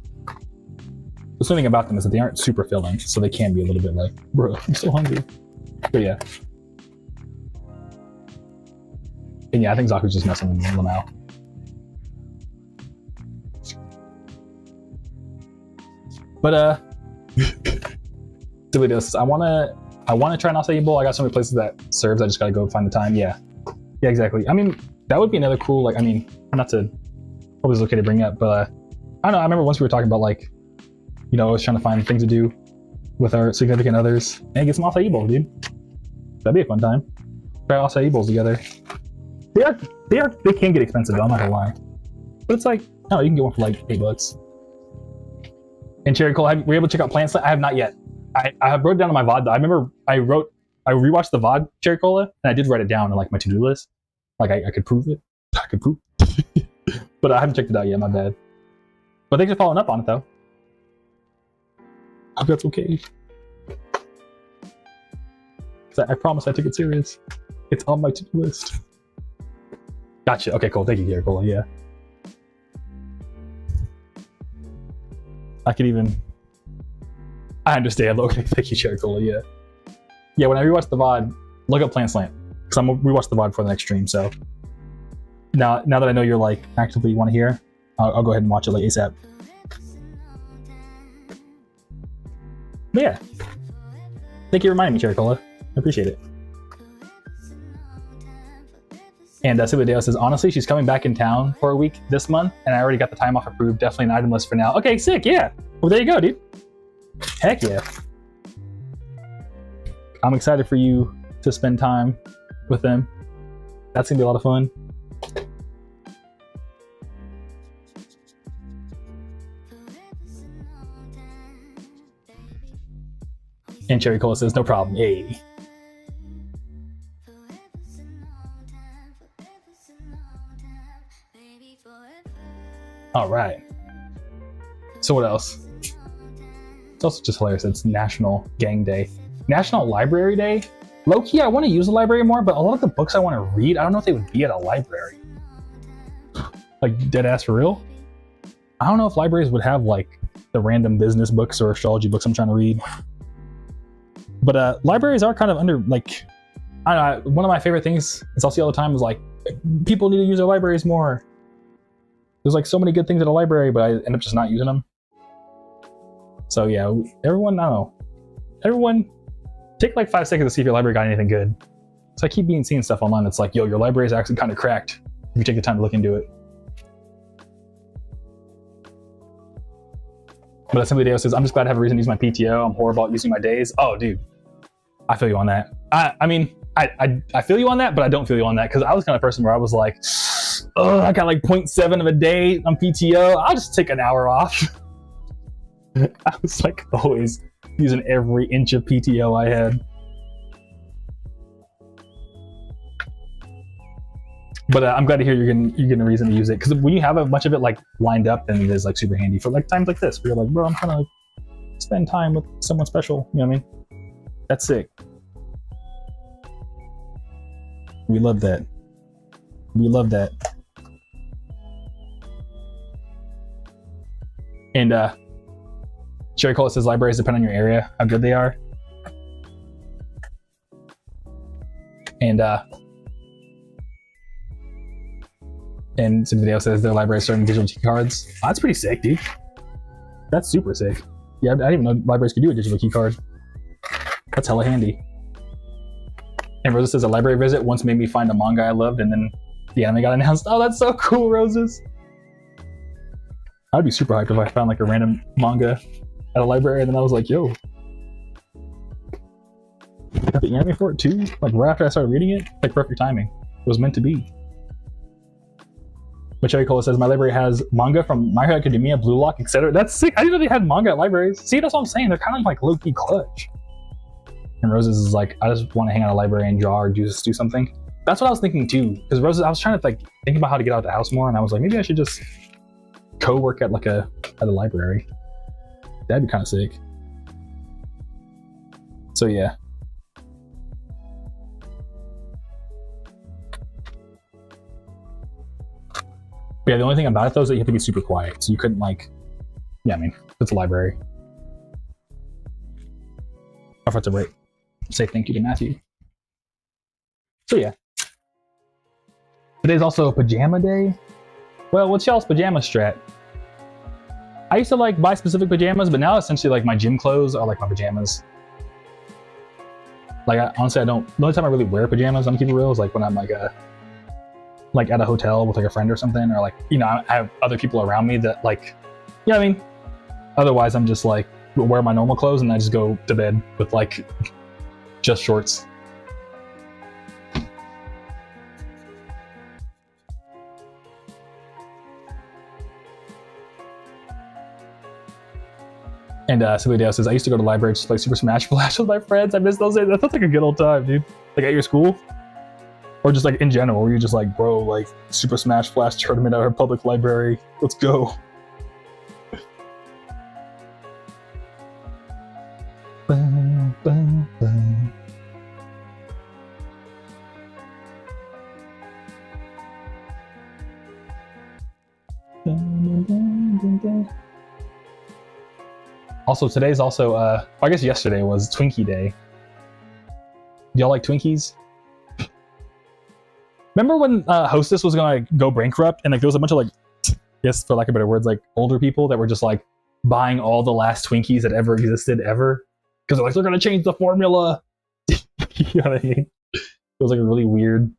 The thing about them is that they aren't super filling, so they can be a little bit like, bro, I'm so hungry. But yeah. And yeah, I think Zaku's just messing with me a little now. But Delitos, I wanna try an acai bowl. I got so many places that serves. I just gotta go find the time. Yeah, exactly. I mean, that would be another cool. Like, I mean, not to always okay to bring up, but I don't know. I remember once we were talking about like, always trying to find things to do with our significant others and get some acai bowls, dude. That'd be a fun time. Try acai bowls together. They can get expensive though, I'm not gonna lie. But it's like, no, you can get one for like $8. And Cherry Cola, were you able to check out Plant Slant? I have not yet. I have wrote it down on my VOD. I remember I rewatched the VOD Cherry Cola, and I did write it down on like my to-do list. Like I could prove it. I could prove it. But I haven't checked it out yet, my bad. But thanks for following up on it though. I hope that's okay. I promise I took it serious. It's on my to-do list. Gotcha. Okay, cool. Thank you, Cherry Cola. Yeah. I understand. Okay, thank you, Cherry Cola. Yeah. Yeah, when I rewatch the VOD, look up Plant Slant. Because I'm gonna rewatch the VOD for the next stream. So now that I know you're like actively want to hear, I'll go ahead and watch it like ASAP. But yeah. Thank you for reminding me, Cherry Cola. I appreciate it. And Silvia says, honestly, she's coming back in town for a week this month, and I already got the time off approved. Definitely an item list for now. Okay, sick, yeah. Well, there you go, dude. Heck yeah. I'm excited for you to spend time with them. That's gonna be a lot of fun. And Cherry Cola says, no problem. Hey. All right. So what else? It's also just hilarious. It's National Gang Day. National Library Day? Low-key, I want to use the library more, but a lot of the books I want to read, I don't know if they would be at a library. Like, dead ass for real? I don't know if libraries would have, like, the random business books or astrology books I'm trying to read. But libraries are kind of under, like, I don't know, one of my favorite things is I'll see all the time is, like, people need to use their libraries more. There's like so many good things at a library, but I end up just not using them. So yeah, everyone, I don't know. Everyone, take like 5 seconds to see if your library got anything good. So I keep seeing stuff online that's like, yo, your library is actually kind of cracked if you take the time to look into it. But somebody else says, I'm just glad to have a reason to use my PTO. I'm horrible at using my days. Oh, dude, I feel you on that. I mean, I feel you on that, but I don't feel you on that because I was the kind of person where I was like, oh, I got like 0.7 of a day on PTO. I'll just take an hour off. I was like always using every inch of PTO I had. But I'm glad to hear you're getting a reason to use it because when you have a bunch of it like lined up, then it is like super handy for like times like this where you're like, bro, I'm trying to spend time with someone special. You know what I mean? That's sick. We love that. We love that. And Cherry Cola says libraries depend on your area, how good they are. And some video says their library is starting digital key cards. Oh, that's pretty sick, dude. That's super sick. Yeah, I didn't even know libraries could do a digital key card. That's hella handy. And Rosa says a library visit once made me find a manga I loved, and then the anime got announced. Oh, that's so cool, Roses. I'd be super hyped if I found like a random manga at a library, and then I was like, yo, I got the anime for it too? Like right after I started reading it? Like perfect timing. It was meant to be. But Cherry Cola says, my library has manga from My Hero Academia, Blue Lock, etc. That's sick. I didn't know they had manga at libraries. See, that's what I'm saying. They're kind of like low-key clutch. And Roses is like, I just want to hang out at a library and draw or just do something. That's what I was thinking too. Because Roses, I was trying to like think about how to get out of the house more, and I was like, maybe I should just co-work at like at a library. That'd be kind of sick. So yeah. But yeah, the only thing about it though is that you have to be super quiet. So you couldn't like, yeah, I mean, it's a library. I'll have to wait. Say thank you to Matthew. So yeah. Today's also pajama day. Well, what's y'all's pajama strat? I used to like buy specific pajamas, but now essentially like my gym clothes are like my pajamas. Like honestly, I don't. The only time I really wear pajamas, I'm keeping it real, is like when I'm like at a hotel with like a friend or something, or like, you know, I have other people around me that like, you know what I mean? Otherwise, I'm just like wear my normal clothes and I just go to bed with like just shorts. And somebody else says, I used to go to libraries to play Super Smash Flash with my friends. I miss those days. That sounds like a good old time, dude. Like at your school? Or just like in general, where you're just like, bro, like Super Smash Flash tournament at our public library. Let's go. Also, today's also, I guess yesterday was Twinkie Day. Y'all like Twinkies? Remember when Hostess was gonna like, go bankrupt and like there was a bunch of like, yes, for lack of better words, like older people that were just like buying all the last Twinkies that ever existed ever? Because they're like, they're gonna change the formula. You know what I mean? It was like a really weird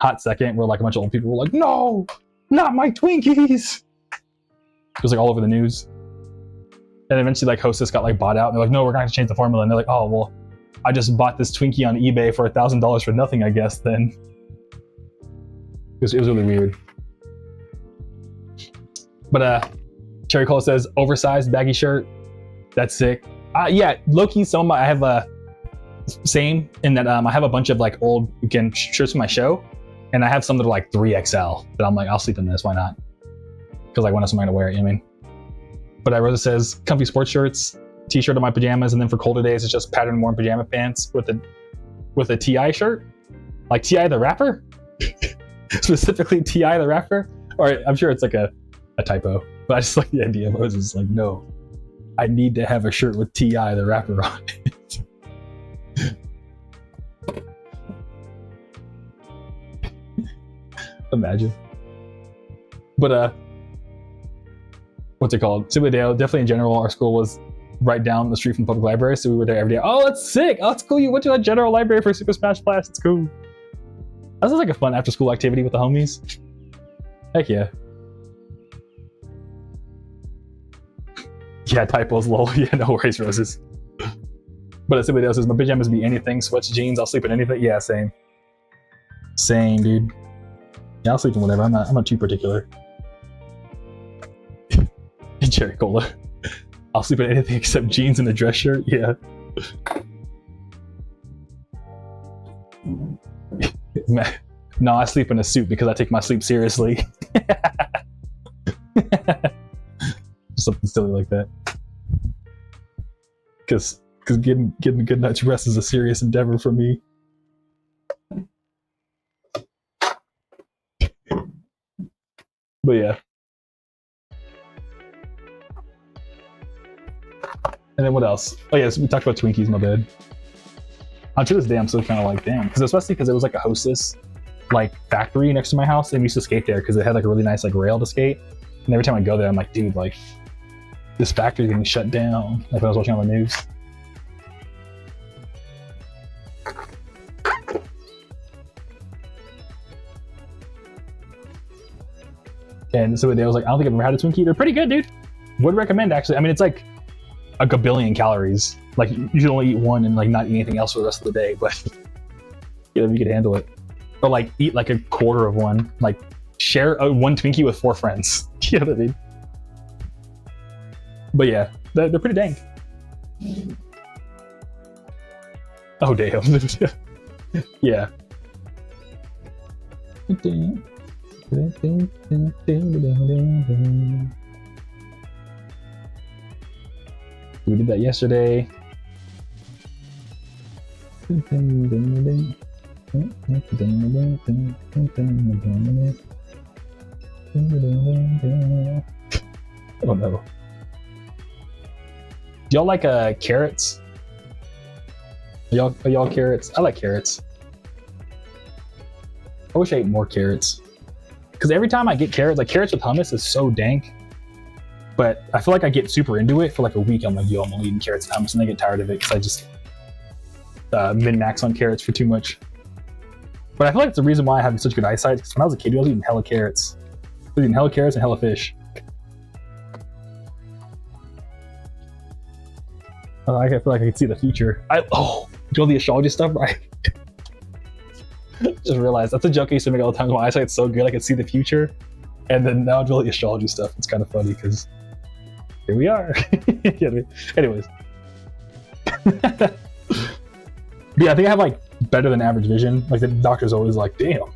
hot second where like a bunch of old people were like, no, not my Twinkies. It was like all over the news. And eventually like Hostess got like bought out and they're like, no, we're gonna have to change the formula. And they're like, oh, well, I just bought this Twinkie on eBay for $1,000 for nothing, I guess, then. It was really weird. But Cherry Cola says, oversized baggy shirt. That's sick. Yeah, low-key, some of my, I have a same in that I have a bunch of like old, again, shirts from my show. And I have some that are like 3XL that I'm like, I'll sleep in this, why not? Because like when else am I gonna wear it, you know what I mean? But Rosa says, comfy sports shirts, t-shirt on my pajamas, and then for colder days, it's just pattern-worn pajama pants with a TI shirt? Like TI the rapper? Specifically TI the rapper? Or I'm sure it's like a typo, but I just like the idea of Moses like, no, I need to have a shirt with TI the rapper on it. Imagine. But what's it called? Silverdale, definitely in general, our school was right down the street from the public library, so we were there every day. Oh, that's sick! Oh, that's cool. You went to a general library for Super Smash Flash. It's cool. That sounds like a fun after-school activity with the homies. Heck yeah. Yeah, typos, lol. Yeah, no worries, Roses. But somebody else says, my pajamas be anything, sweats, jeans, I'll sleep in anything. Yeah, same. Same, dude. Yeah, I'll sleep in whatever. I'm not too particular. Cherry Cola. I'll sleep in anything except jeans and a dress shirt. Yeah. No, I sleep in a suit because I take my sleep seriously. Something silly like that. Because getting a good night's rest is a serious endeavor for me. But yeah. And then what else? Oh yes, we talked about Twinkies, my bad. To this day, I'm still kind of like, damn. Because especially because it was like a Hostess like factory next to my house, and we used to skate there because it had like a really nice like rail to skate. And every time I go there, I'm like, dude, like this factory's getting shut down. Like when I was watching on the news. And so I was like, I don't think I've ever had a Twinkie. They're pretty good, dude. Would recommend, actually. I mean, it's like a gabillion calories. Like, you should only eat one and like not eat anything else for the rest of the day, but you know, you could handle it. Or like eat like a quarter of one. Like share one Twinkie with 4 friends. You know what I mean? But yeah, they're pretty dang. Oh, damn. Yeah. We did that yesterday. Oh no. Do y'all like carrots? Are y'all carrots? I like carrots. I wish I ate more carrots. Because every time I get carrots, like carrots with hummus is so dank. But I feel like I get super into it for like a week. I'm like, yo, I'm eating carrots and hummus, and I get tired of it because I just min-max on carrots for too much. But I feel like it's the reason why I have such good eyesight, because when I was a kid, I was eating hella carrots. I was eating hella carrots and hella fish. I feel like I can see the future. Do you know the astrology stuff? Right? Just realized that's a joke I used to make all the time. My eyesight's so good I can see the future, and then now it's all the astrology stuff. It's kind of funny because here we are. Anyways, yeah, I think I have like better than average vision. Like the doctor's always like, "Damn,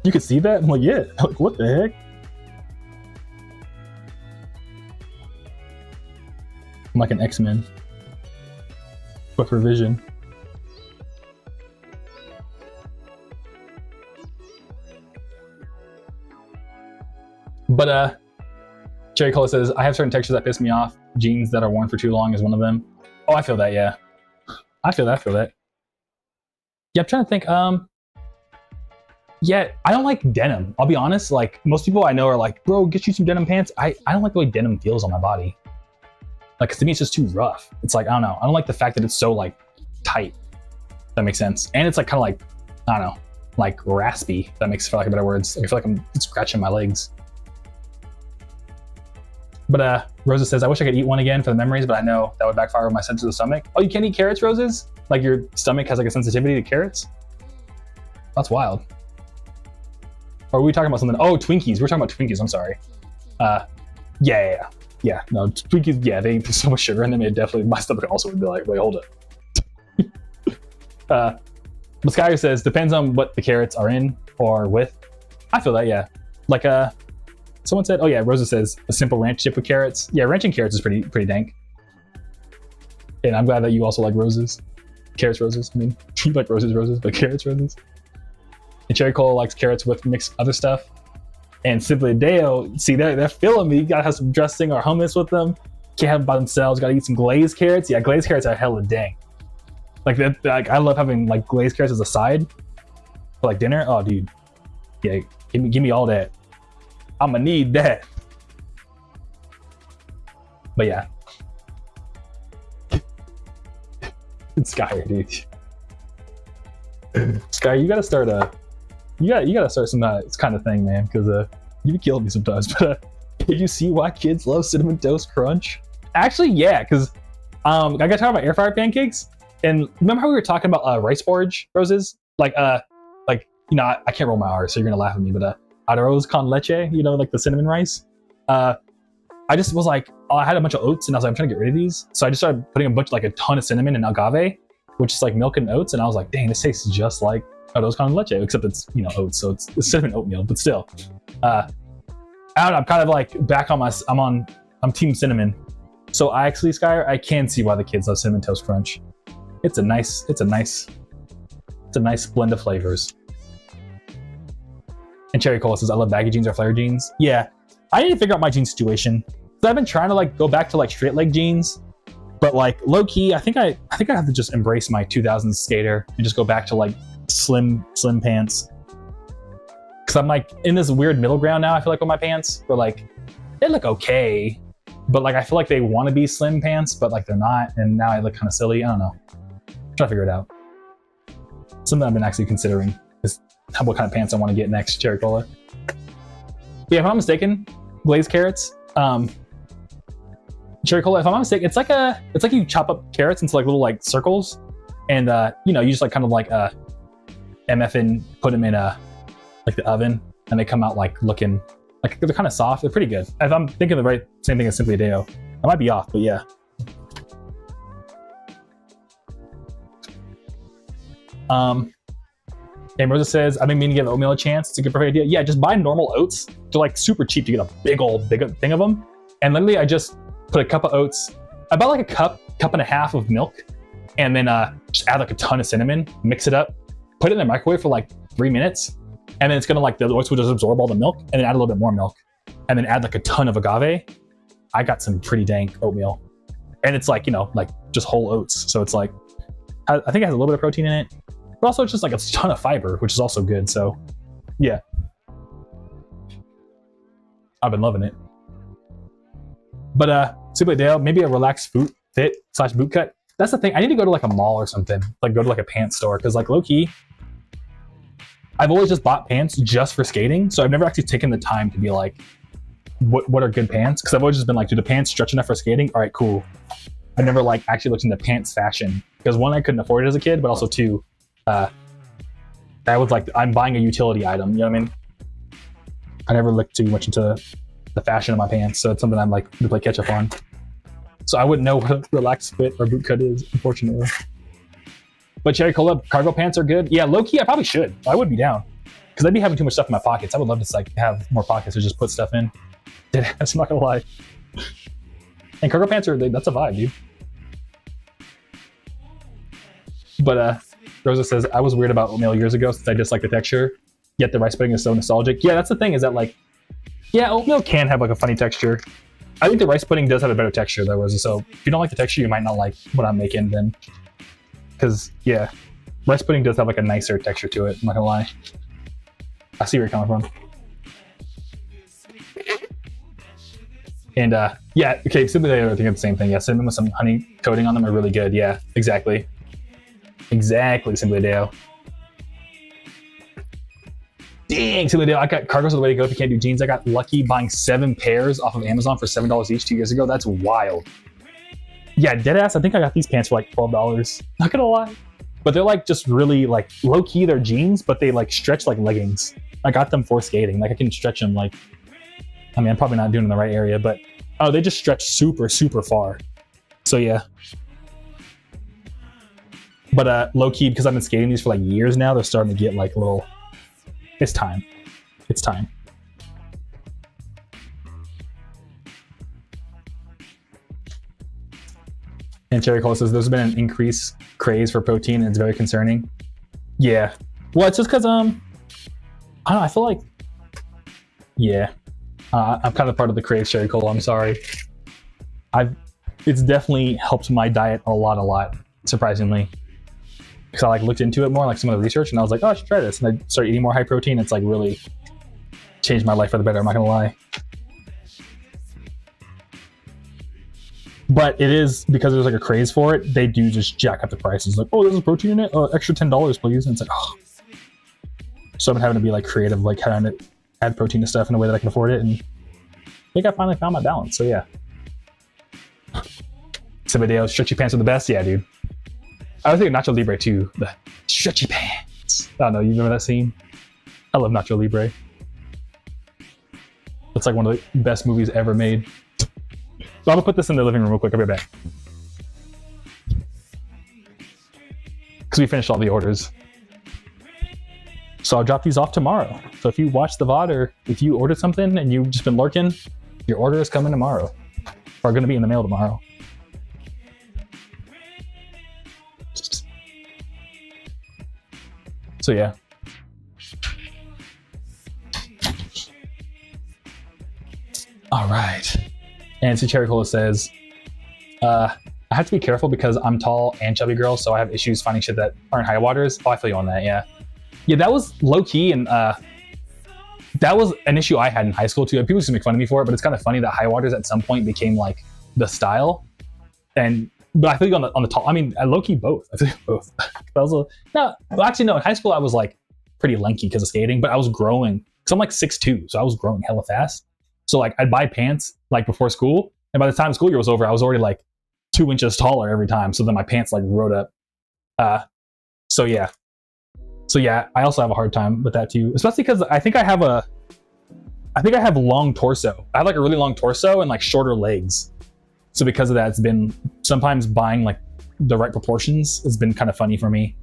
you could see that?" I'm like, "Yeah." Like, what the heck? I'm like an X-Men, but for vision. But Cherry Cola says, I have certain textures that piss me off. Jeans that are worn for too long is one of them. Oh, I feel that, yeah. I feel that. Yeah, I'm trying to think. Yeah, I don't like denim. I'll be honest. Like most people I know are like, bro, get you some denim pants. I don't like the way denim feels on my body. Like, 'cause to me, it's just too rough. It's like, I don't know. I don't like the fact that it's so like tight. If that makes sense. And it's like kind of like, I don't know, like raspy. If that makes, for lack of better words. I feel like I'm scratching my legs. But Rosa says, I wish I could eat one again for the memories, but I know that would backfire with my sense of the stomach. Oh, you can't eat carrots, Roses? Like your stomach has like a sensitivity to carrots? That's wild. Or were we talking about something? Oh, Twinkies. We're talking about Twinkies. I'm sorry. Yeah. No, Twinkies, yeah, they put so much sugar in them. It definitely, my stomach also would be like, wait, hold up. Skyer says, depends on what the carrots are in or with. I feel that, yeah. Like, someone said, oh yeah, Rosa says, a simple ranch dip with carrots. Yeah, ranching carrots is pretty dank. And I'm glad that you also like roses. Carrots roses, I mean. You like roses, but carrots roses. And Cherry Cola likes carrots with mixed other stuff. And Simply Deo, see, they're feeling me. You gotta have some dressing or hummus with them. Can't have them by themselves. Gotta eat some glazed carrots. Yeah, glazed carrots are hella dang. Like, like I love having like glazed carrots as a side for like dinner. Oh, dude. Yeah, give me all that. I'ma need that. But yeah. It's Skyer, dude. Skyer, you gotta start you gotta start some kind of thing, man, because you be killing me sometimes. But did you see why kids love Cinnamon Toast Crunch? Actually, yeah, because I got to talk about air fryer pancakes, and remember how we were talking about rice porridge, Roses? Like you know, I can't roll my R's, so you're gonna laugh at me, but arroz con leche, you know, like the cinnamon rice. I just was like, I had a bunch of oats, and I was like, I'm trying to get rid of these, so I just started putting a ton of cinnamon and agave, which is like milk and oats, and I was like, dang, this tastes just like arroz con leche, except it's, you know, oats, so it's cinnamon oatmeal, but still. I don't know, I'm kind of like back on I'm team cinnamon. So I actually, Skyer, I can see why the kids love Cinnamon Toast Crunch. It's a nice blend of flavors. And Cherry Cola says, I love baggy jeans or flare jeans. Yeah, I need to figure out my jean situation. So I've been trying to like go back to like straight leg jeans, but like low key, I think I have to just embrace my 2000s skater and just go back to like slim pants. Cause I'm like in this weird middle ground now, I feel like, with my pants, where like they look okay, but like I feel like they want to be slim pants, but like they're not, and now I look kind of silly. I don't know. I'm trying to figure it out. Something I've been actually considering is what kind of pants I want to get next, Cherry Cola. But yeah, if I'm not mistaken, glazed carrots, Cherry Cola, if I'm not mistaken, it's like you chop up carrots into like little like circles, and you know, you just like kind of like MF and put them in like the oven, and they come out like looking like they're kind of soft. They're pretty good. If I'm thinking the same thing as Simply Deo, I might be off, but yeah. And Rosa says, I've been meaning to give oatmeal a chance. It's a good perfect idea. Yeah, just buy normal oats. They're like super cheap to get a big thing of them. And literally I just put a cup of oats. I bought like a cup and a half of milk, and then just add like a ton of cinnamon, mix it up, put it in the microwave for like 3 minutes, and then it's gonna like the oats will just absorb all the milk, and then add a little bit more milk, and then add like a ton of agave. I got some pretty dank oatmeal, and it's like, you know, like just whole oats, so it's like I think it has a little bit of protein in it, but also it's just like a ton of fiber, which is also good. So yeah, I've been loving it. But Super Dale, maybe a relaxed fit / boot cut. That's the thing. I need to go to like a mall or something, like go to like a pants store, because like low key, I've always just bought pants just for skating, so I've never actually taken the time to be like, what are good pants? Because I've always just been like, do the pants stretch enough for skating? All right, cool. I never like actually looked into pants fashion, because one, I couldn't afford it as a kid, but also two, I was like, I'm buying a utility item, you know what I mean? I never looked too much into the fashion of my pants, so it's something I'm like to play catch up on. So I wouldn't know what a relaxed fit or boot cut is, unfortunately. But Cherry Cola cargo pants are good. Yeah, low key, I probably should. I would be down, because I'd be having too much stuff in my pockets. I would love to like have more pockets to just put stuff in. I'm not gonna lie. And cargo pants are, that's a vibe, dude. But Rosa says, I was weird about oatmeal years ago since I dislike the texture, yet the rice pudding is so nostalgic. Yeah, that's the thing, is that like, yeah, oatmeal can have like a funny texture. I think the rice pudding does have a better texture though, Rosa. So if you don't like the texture, you might not like what I'm making then. Because yeah, rice pudding does have like a nicer texture to it, I'm not gonna lie. I see where you're coming from. And yeah, okay, Simply I think it's the same thing. Yeah, cinnamon with some honey coating on them are really good. Yeah, exactly. Exactly, Simply Deo. Dang, Simply Deo, I got cargos are the way to go if you can't do jeans. I got lucky buying 7 pairs off of Amazon for $7 each 2 years ago. That's wild. Yeah, deadass, I think I got these pants for like $12. Not gonna lie. But they're like just really like low-key, they're jeans, but they like stretch like leggings. I got them for skating. Like I can stretch them like, I mean, I'm probably not doing it in the right area, but oh, they just stretch super, super far. So yeah. But low-key, because I've been skating these for like years now, they're starting to get like a little, it's time. It's time. And Cherry Cole says, there's been an increased craze for protein and it's very concerning. Yeah. Well, it's just because, I don't know, I feel like, yeah. I'm kind of part of the craze, Cherry Cole, I'm sorry. It's definitely helped my diet a lot, surprisingly. Because I like looked into it more, like some of the research, and I was like, oh, I should try this. And I started eating more high protein. It's like really changed my life for the better, I'm not gonna lie. But it is, because there's like a craze for it, they do just jack up the prices. Like, oh, there's a protein in it? Extra $10, please. And it's like, oh. So I've been having to be like creative, like trying to add protein to stuff in a way that I can afford it. And I think I finally found my balance, so yeah. Sebadeo, stretchy pants are the best? Yeah, dude. I was thinking Nacho Libre too. The stretchy pants. I don't know, you remember that scene? I love Nacho Libre. It's like one of the best movies ever made. So I'm gonna put this in the living room real quick, I'll be right back. Because we finished all the orders. So I'll drop these off tomorrow. So if you watch the VOD or if you ordered something and you've just been lurking, your order is coming tomorrow. Or gonna be in the mail tomorrow. So yeah. All right. And so Cherry Cola says, I have to be careful because I'm tall and chubby girl, so I have issues finding shit that aren't high waters. Oh, I feel you on that, yeah. Yeah, that was low key, and that was an issue I had in high school too. People used to make fun of me for it, but it's kind of funny that high waters at some point became like the style. But I feel like on the tall, I mean, low key both. I feel like both. Actually no. In high school I was like pretty lanky because of skating, but I was growing because I'm like 6'2", so I was growing hella fast. So like I'd buy pants like before school, and by the time school year was over, I was already like 2 inches taller every time. So then my pants like rode up. So yeah, I also have a hard time with that too, especially because I think I have long torso. I have like a really long torso and like shorter legs. So because of that, it's been sometimes buying like the right proportions has been kind of funny for me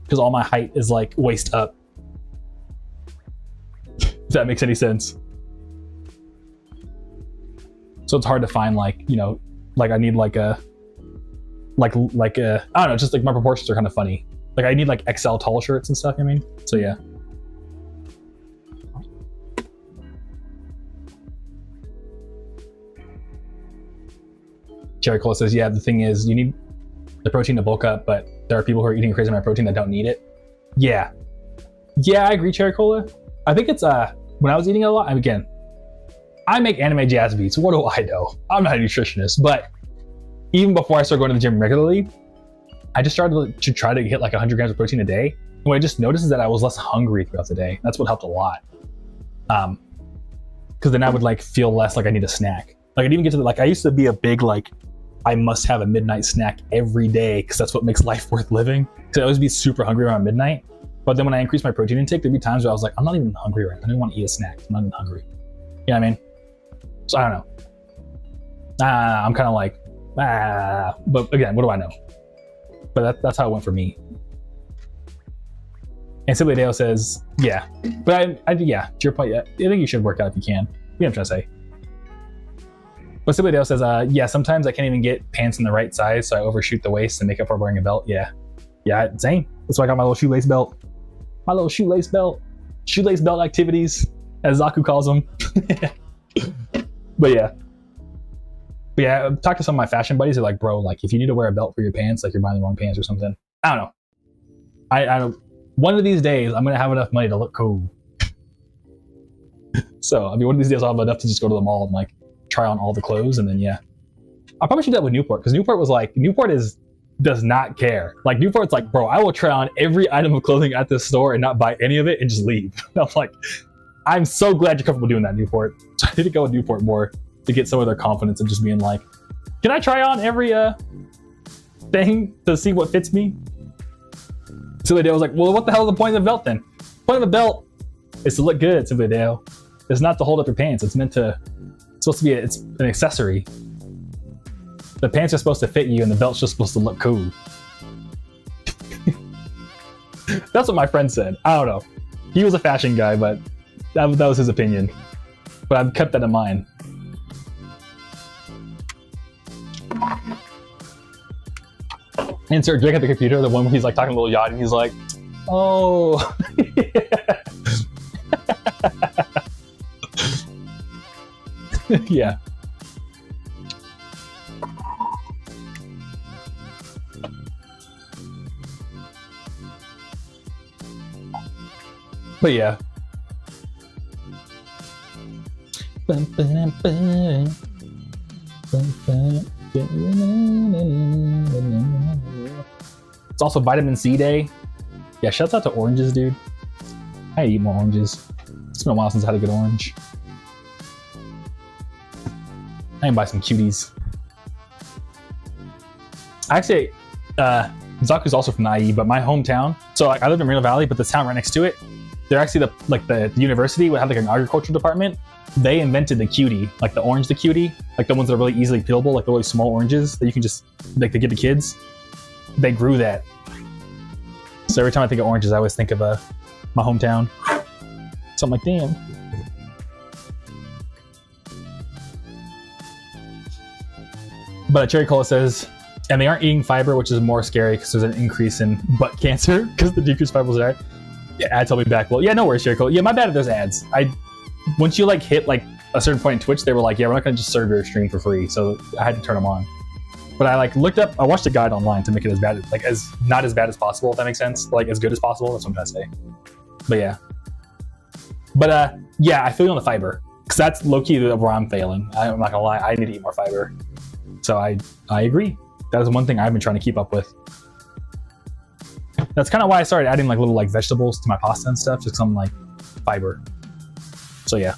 because all my height is like waist up. If that makes any sense. So it's hard to find like, you know, like I need like a I don't know, just like my proportions are kind of funny. Like I need like XL tall shirts and stuff, I mean? So yeah. Cherry Cola says, yeah, the thing is you need the protein to bulk up, but there are people who are eating a crazy amount of protein that don't need it. Yeah. Yeah, I agree, Cherry Cola. I think it's, when I was eating a lot, again, I make anime jazz beats. What do I know? I'm not a nutritionist, but even before I started going to the gym regularly, I just started to try to hit like 100 grams of protein a day. And what I just noticed is that I was less hungry throughout the day. That's what helped a lot. Because then I would like feel less like I need a snack. Like I'd even get to the, like I used to be a big like, I must have a midnight snack every day because that's what makes life worth living. Because I always be super hungry around midnight. But then when I increased my protein intake, there'd be times where I was like, I'm not even hungry right now. I don't want to eat a snack. I'm not even hungry. You know what I mean? So I don't know. I'm kind of like, but again, what do I know? But that's how it went for me. And Simply Dale says, yeah. But yeah, to your point, yeah, I think you should work out if you can. You know what I'm trying to say. But Simply Dale says, yeah, sometimes I can't even get pants in the right size, so I overshoot the waist and make up for wearing a belt. Yeah. Yeah, same. That's why I got my little shoelace belt. My little shoelace belt. Shoelace belt activities, as Zaku calls them. But yeah. But yeah, talk to some of my fashion buddies. They're like, bro, like if you need to wear a belt for your pants, like you're buying the wrong pants or something. I don't know. I don't. One of these days, I'm gonna have enough money to look cool. So I mean, one of these days I'll have enough to just go to the mall and like try on all the clothes, and then yeah, I'll probably should do that with Newport because Newport does not care. Like Newport's like, bro, I will try on every item of clothing at this store and not buy any of it and just leave. I'm like, I'm so glad you're comfortable doing that, Newport. So I need to go with Newport more to get some of their confidence and just being like, can I try on every thing to see what fits me? Simply Dale was like, well, what the hell is the point of the belt then? The point of a belt is to look good, Simply Dale. It's not to hold up your pants. It's supposed to be it's an accessory. The pants are supposed to fit you and the belt's just supposed to look cool. That's what my friend said. I don't know. He was a fashion guy, but that was his opinion. But I've kept that in mind. Insert Drake at the computer, the one where he's like talking a little yacht and he's like, oh. Yeah. But yeah. It's also vitamin C day. Yeah, shouts out to oranges, dude. I eat more oranges. It's been a while since I had a good orange. I can buy some cuties. Actually, Zaku's also from the IE, but my hometown. So like, I lived in Moreno Valley, but the town right next to it, they're actually the university would have like an agricultural department. They invented the cutie, like the orange, the cutie, like the ones that are really easily peelable, like the really small oranges that you can just like to give to kids. They grew that. So every time I think of oranges, I always think of my hometown. So I'm like, damn. But Cherry Cola says, and they aren't eating fiber, which is more scary because there's an increase in butt cancer because the decreased fibers are. Yeah, ads held me back. Well, yeah, no worries, Cherry Cola. Yeah, my bad if there's ads. Once you like hit like a certain point in Twitch, they were like, yeah, we're not going to just serve your stream for free. So I had to turn them on. But I like looked up, I watched a guide online to make it as bad, like as not as bad as possible, if that makes sense. Like as good as possible. That's what I'm trying to say. But yeah. But yeah, I feel you on the fiber because that's low key where I'm failing. I'm not gonna lie. I need to eat more fiber. So I agree. That is one thing I've been trying to keep up with. That's kind of why I started adding like little like vegetables to my pasta and stuff, just some like fiber. So yeah,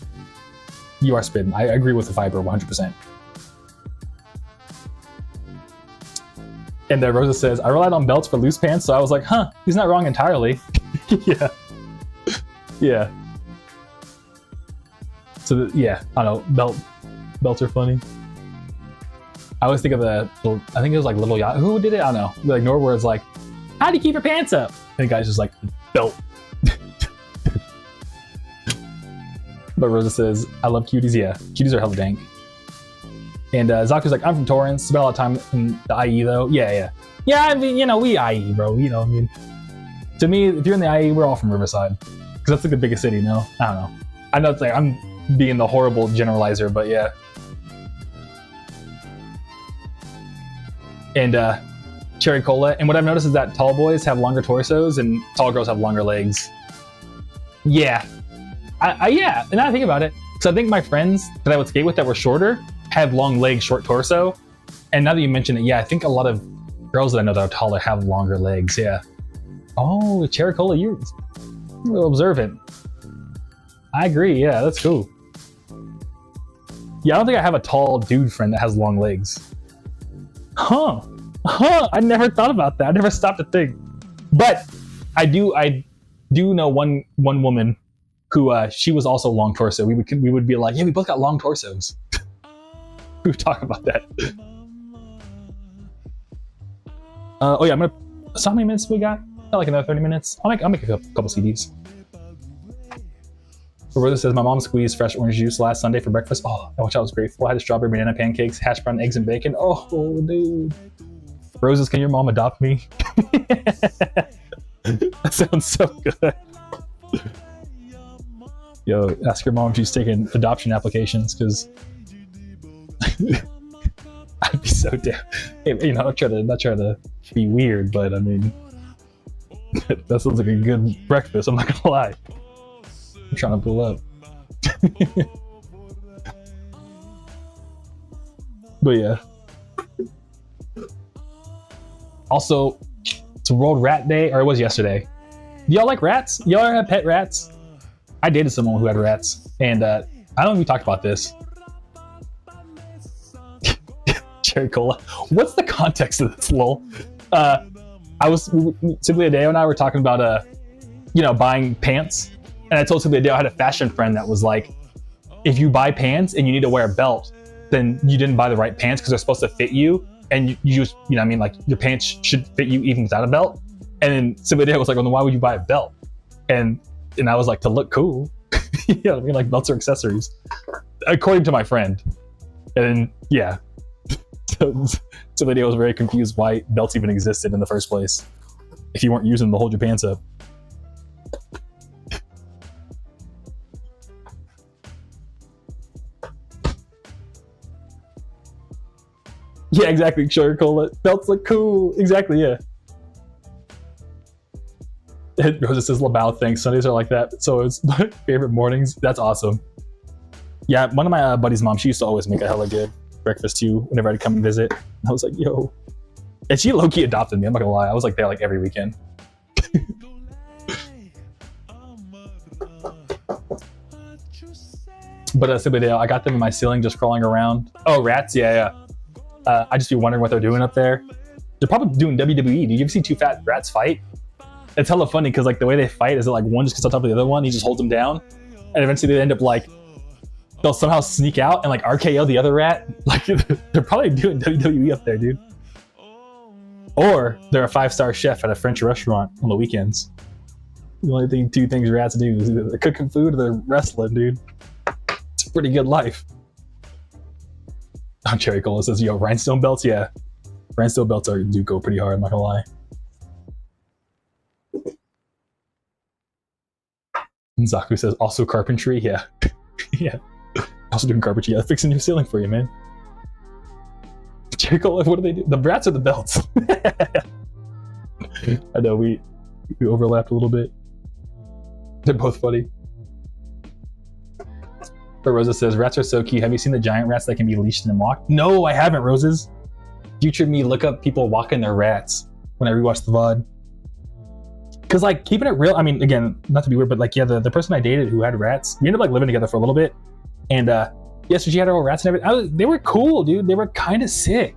you are spitting. I agree with the fiber 100%. And Rosa says, I relied on belts for loose pants, so I was like, huh, he's not wrong entirely. Yeah. Yeah. So yeah, I don't know, belts are funny. I always think of I think it was like Little Yacht. Who did it? I don't know. Like Nor, where it's like, how do you keep your pants up? And the guy's just like, belt. But Rosa says, I love cuties. Yeah, cuties are hella dank. And Zaku's like, I'm from Torrance. Spent a lot of time in the IE though. Yeah. I mean, you know, we IE, bro. You know, I mean, to me, if you're in the IE, we're all from Riverside, because that's like the biggest city. No, I don't know. I know it's like I'm being the horrible generalizer, but yeah. And Cherry Cola. And what I've noticed is that tall boys have longer torsos and tall girls have longer legs. Yeah. Yeah. And now I think about it, because I think my friends that I would skate with that were shorter have long legs, short torso. And now that you mention it, yeah, I think a lot of girls that I know that are taller have longer legs. Yeah. Oh, Cherry Cola, you're real observant. I agree. Yeah, that's cool. Yeah, I don't think I have a tall dude friend that has long legs. Huh. I never thought about that. I never stopped to think. But I do know one woman who she was also long torso. We would be like, yeah, we both got long torsos. We would talk about that. Oh yeah, I'm gonna. So how many minutes we got? Like another 30 minutes. I'll make a couple CDs. Rosa says, my mom squeezed fresh orange juice last Sunday for breakfast. Oh, which I was grateful. I had strawberry banana pancakes, hash brown eggs, and bacon. Oh, dude. Roses, can your mom adopt me? That sounds so good. Yo, ask your mom if she's taking adoption applications, because I'd be so damn. You know, not trying to be weird, but I mean, that sounds like a good breakfast. I'm not gonna lie. I'm trying to pull up. But yeah. Also, it's World Rat Day, or it was yesterday. Do y'all like rats? Y'all ever have pet rats? I dated someone who had rats, and I don't know if we talked about this. Cherry Cola. What's the context of this, lol? Simply Adeo and I were talking about buying pants, and I told Simply Adeo I had a fashion friend that was like, if you buy pants and you need to wear a belt, then you didn't buy the right pants because they're supposed to fit you, and you just, you know what I mean, like your pants should fit you even without a belt. And then Simply Adeo was like, well, then why would you buy a belt? And I was like, to look cool. You know what I mean? Like, belts are accessories, according to my friend. And yeah. So Adeo was very confused why belts even existed in the first place if you weren't using them to hold your pants up. Yeah, exactly. Sugar Cola. Belts look cool. Exactly, yeah. Rosa says, Labao, thanks. Sundays are like that. So it's my favorite mornings. That's awesome. Yeah, one of my buddy's mom, she used to always make a hella good breakfast too whenever I'd come and visit. And I was like, yo. And she low-key adopted me. I'm not gonna lie. I was like there like every weekend. But Simply Dale, I got them in my ceiling just crawling around. Oh, rats? Yeah. I just be wondering what they're doing up there. They're probably doing WWE. Did you ever see two fat rats fight? It's hella funny because like the way they fight is that like one just gets on top of the other one, he just holds them down, and eventually they end up like they'll somehow sneak out and like RKO the other rat. Like they're probably doing WWE up there, dude. Or they're a 5-star chef at a French restaurant on the weekends. The only two things rats do is either they're cooking food or they're wrestling, dude. It's a pretty good life. Oh, Cherry Cola says, yo, rhinestone belts? Yeah. Rhinestone belts do go pretty hard, I'm not gonna lie. And Zaku says, also carpentry? Yeah. Yeah. Also doing carpentry. Yeah, fixing your ceiling for you, man. Cherry Cola, what do they do? The rats or the belts? I know, we overlapped a little bit. They're both funny. But Rosa says, rats are so cute. Have you seen the giant rats that can be leashed and walked? No, I haven't, Roses. Future me, look up people walking their rats when I rewatch the VOD. Because, like, keeping it real, I mean, again, not to be weird, but, like, yeah, the person I dated who had rats, we ended up, like, living together for a little bit. And, yeah, so she had her own rats and everything. They were cool, dude. They were kind of sick.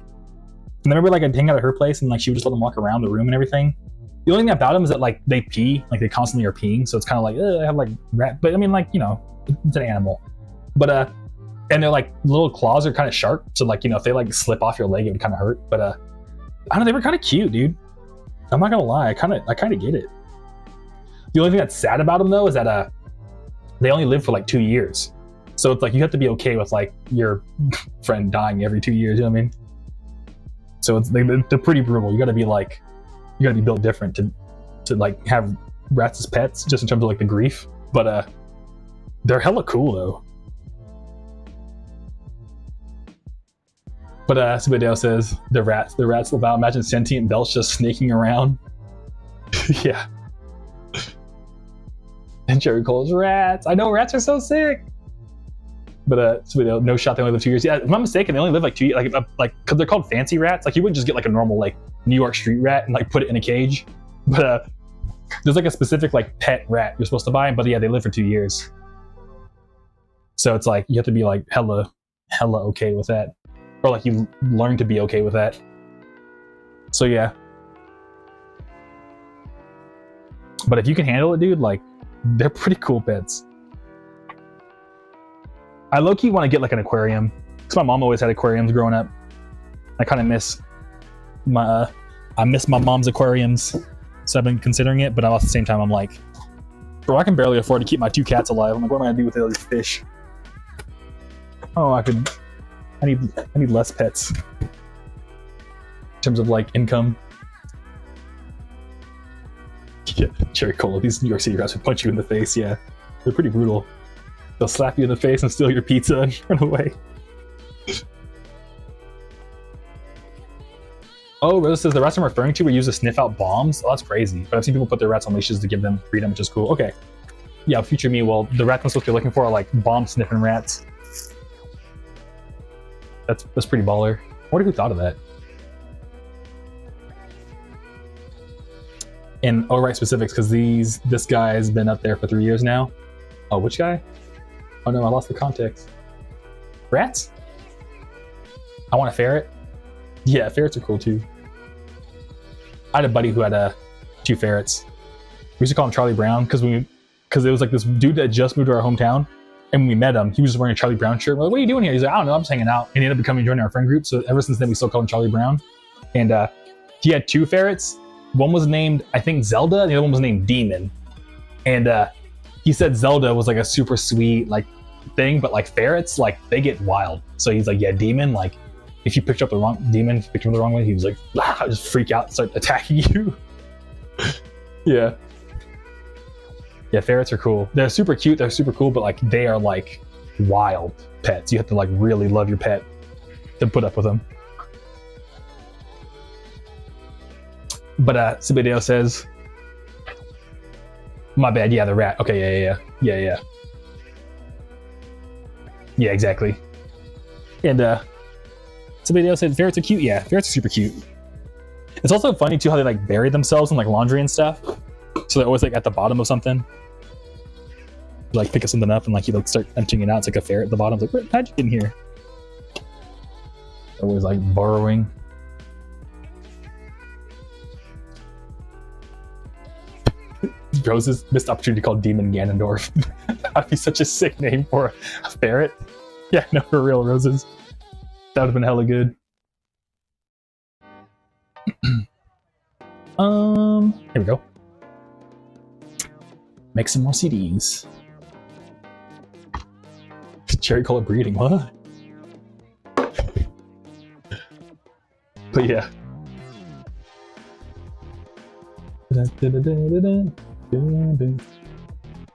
And I remember, like, I'd hang out at her place and, like, she would just let them walk around the room and everything. The only thing about them is that, like, they pee. Like, they constantly are peeing. So it's kind of like, I have, like, rat. But, I mean, like, you know, it's an animal. But, and their, like, little claws are kind of sharp. So, like, you know, if they, like, slip off your leg, it would kind of hurt. But, I don't know, they were kind of cute, dude. I'm not gonna lie. I kind of get it. The only thing that's sad about them, though, is that, they only live for, like, 2 years. So it's like you have to be okay with like your friend dying every 2 years. You know what I mean? So it's they're pretty brutal. You got to be built different to like have rats as pets, just in terms of like the grief. But they're hella cool though. But Subadale says the rats live out. Imagine sentient belts just snaking around. Yeah. And Jerry calls rats. I know, rats are so sick. But Subadale, no shot, they only live 2 years. Yeah, if I'm not mistaken, they only live like 2 years. Like because they're called fancy rats. Like you wouldn't just get like a normal like New York street rat and like put it in a cage. But there's like a specific like pet rat you're supposed to buy. But yeah, they live for 2 years. So it's like you have to be like hella okay with that. Or like you learn to be okay with that. So yeah. But if you can handle it, dude, like they're pretty cool pets. I low-key want to get like an aquarium, because my mom always had aquariums growing up. I kind of miss my mom's aquariums, so I've been considering it. But at the same time, I'm like, bro, I can barely afford to keep my 2 cats alive. I'm like, what am I gonna do with all these fish? Oh, I need less pets in terms of like income. Yeah, Cherry Cola, these New York City rats would punch you in the face. Yeah, they're pretty brutal. They'll slap you in the face and steal your pizza and run away. Oh, Rosa says the rats I'm referring to were used to sniff out bombs. Oh, that's crazy. But I've seen people put their rats on leashes to give them freedom, which is cool. Okay. Yeah, future me. Well, the rats I'm supposed to be looking for are like bomb sniffing rats. That's pretty baller. I wonder who thought of that. And right specifics, because this guy has been up there for 3 years now. Oh, which guy? Oh no, I lost the context. Rats? I want a ferret. Yeah, ferrets are cool too. I had a buddy who had 2 ferrets. We used to call him Charlie Brown because it was like this dude that just moved to our hometown. And when we met him, he was just wearing a Charlie Brown shirt. We're like, what are you doing here? He's like, I don't know, I'm just hanging out. And he ended up joining our friend group. So ever since then, we still call him Charlie Brown. And he had 2 ferrets. One was named, I think, Zelda, and the other one was named Demon. And he said Zelda was like a super sweet like thing, but like ferrets, like they get wild. So he's like, yeah, Demon, like if you picked up the wrong demon, picked him the wrong way, he was like, just freak out and start attacking you. Yeah. Yeah, ferrets are cool. They're super cute, they're super cool, but like they are like wild pets. You have to like really love your pet to put up with them. But Subadeo says, my bad, yeah, the rat. Okay, yeah. Yeah, exactly. And Subadeo said ferrets are cute. Yeah, ferrets are super cute. It's also funny too how they like bury themselves in like laundry and stuff. So they're always like at the bottom of something. Like pick something up and like you like start emptying it out. It's like a ferret at the bottom. It's like, how'd you get in here? Always like burrowing. Rose's missed opportunity called Demon Ganondorf. That'd be such a sick name for a ferret. Yeah, no, for real, Roses. That would have been hella good. Here we go. Make some more CDs. Cherry Cola breeding, what? But yeah.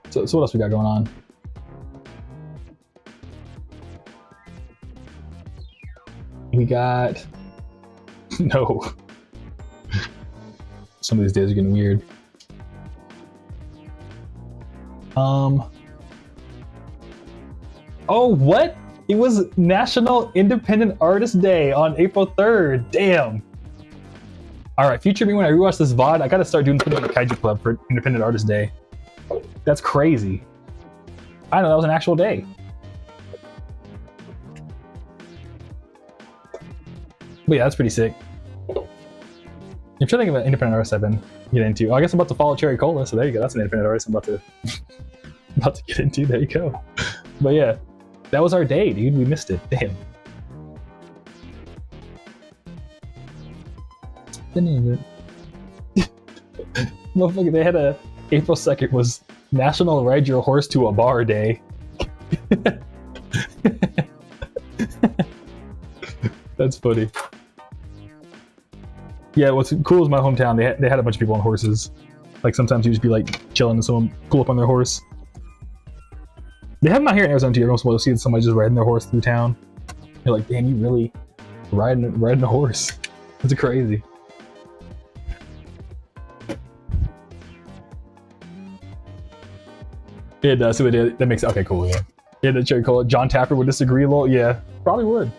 So what else we got going on? We got no. Some of these days are getting weird. Oh, what? It was National Independent Artist Day on April 3rd. Damn. All right, future me when I rewatch this VOD, I gotta start putting on the Kaiju Club for Independent Artist Day. That's crazy. I know that was an actual day. But yeah, that's pretty sick. I'm trying to think of an independent artist I've been getting into. Oh, I guess I'm about to follow Cherry Cola, so there you go. That's an independent artist I'm about to get into. There you go. But yeah, that was our day, dude. We missed it. Damn. Motherfucker, they had April 2nd was National Ride Your Horse to a Bar Day. That's funny. Yeah, what's cool is my hometown. They had a bunch of people on horses. Like sometimes you just be like chilling and someone pull up on their horse. They have them out here in Arizona too. Every once in a while, you'll see somebody just riding their horse through town. You're like, damn, you really riding a horse? That's crazy. It does. So that makes okay, cool. Yeah, yeah. The cherry cola. John Tapper would disagree a little. Yeah, probably would.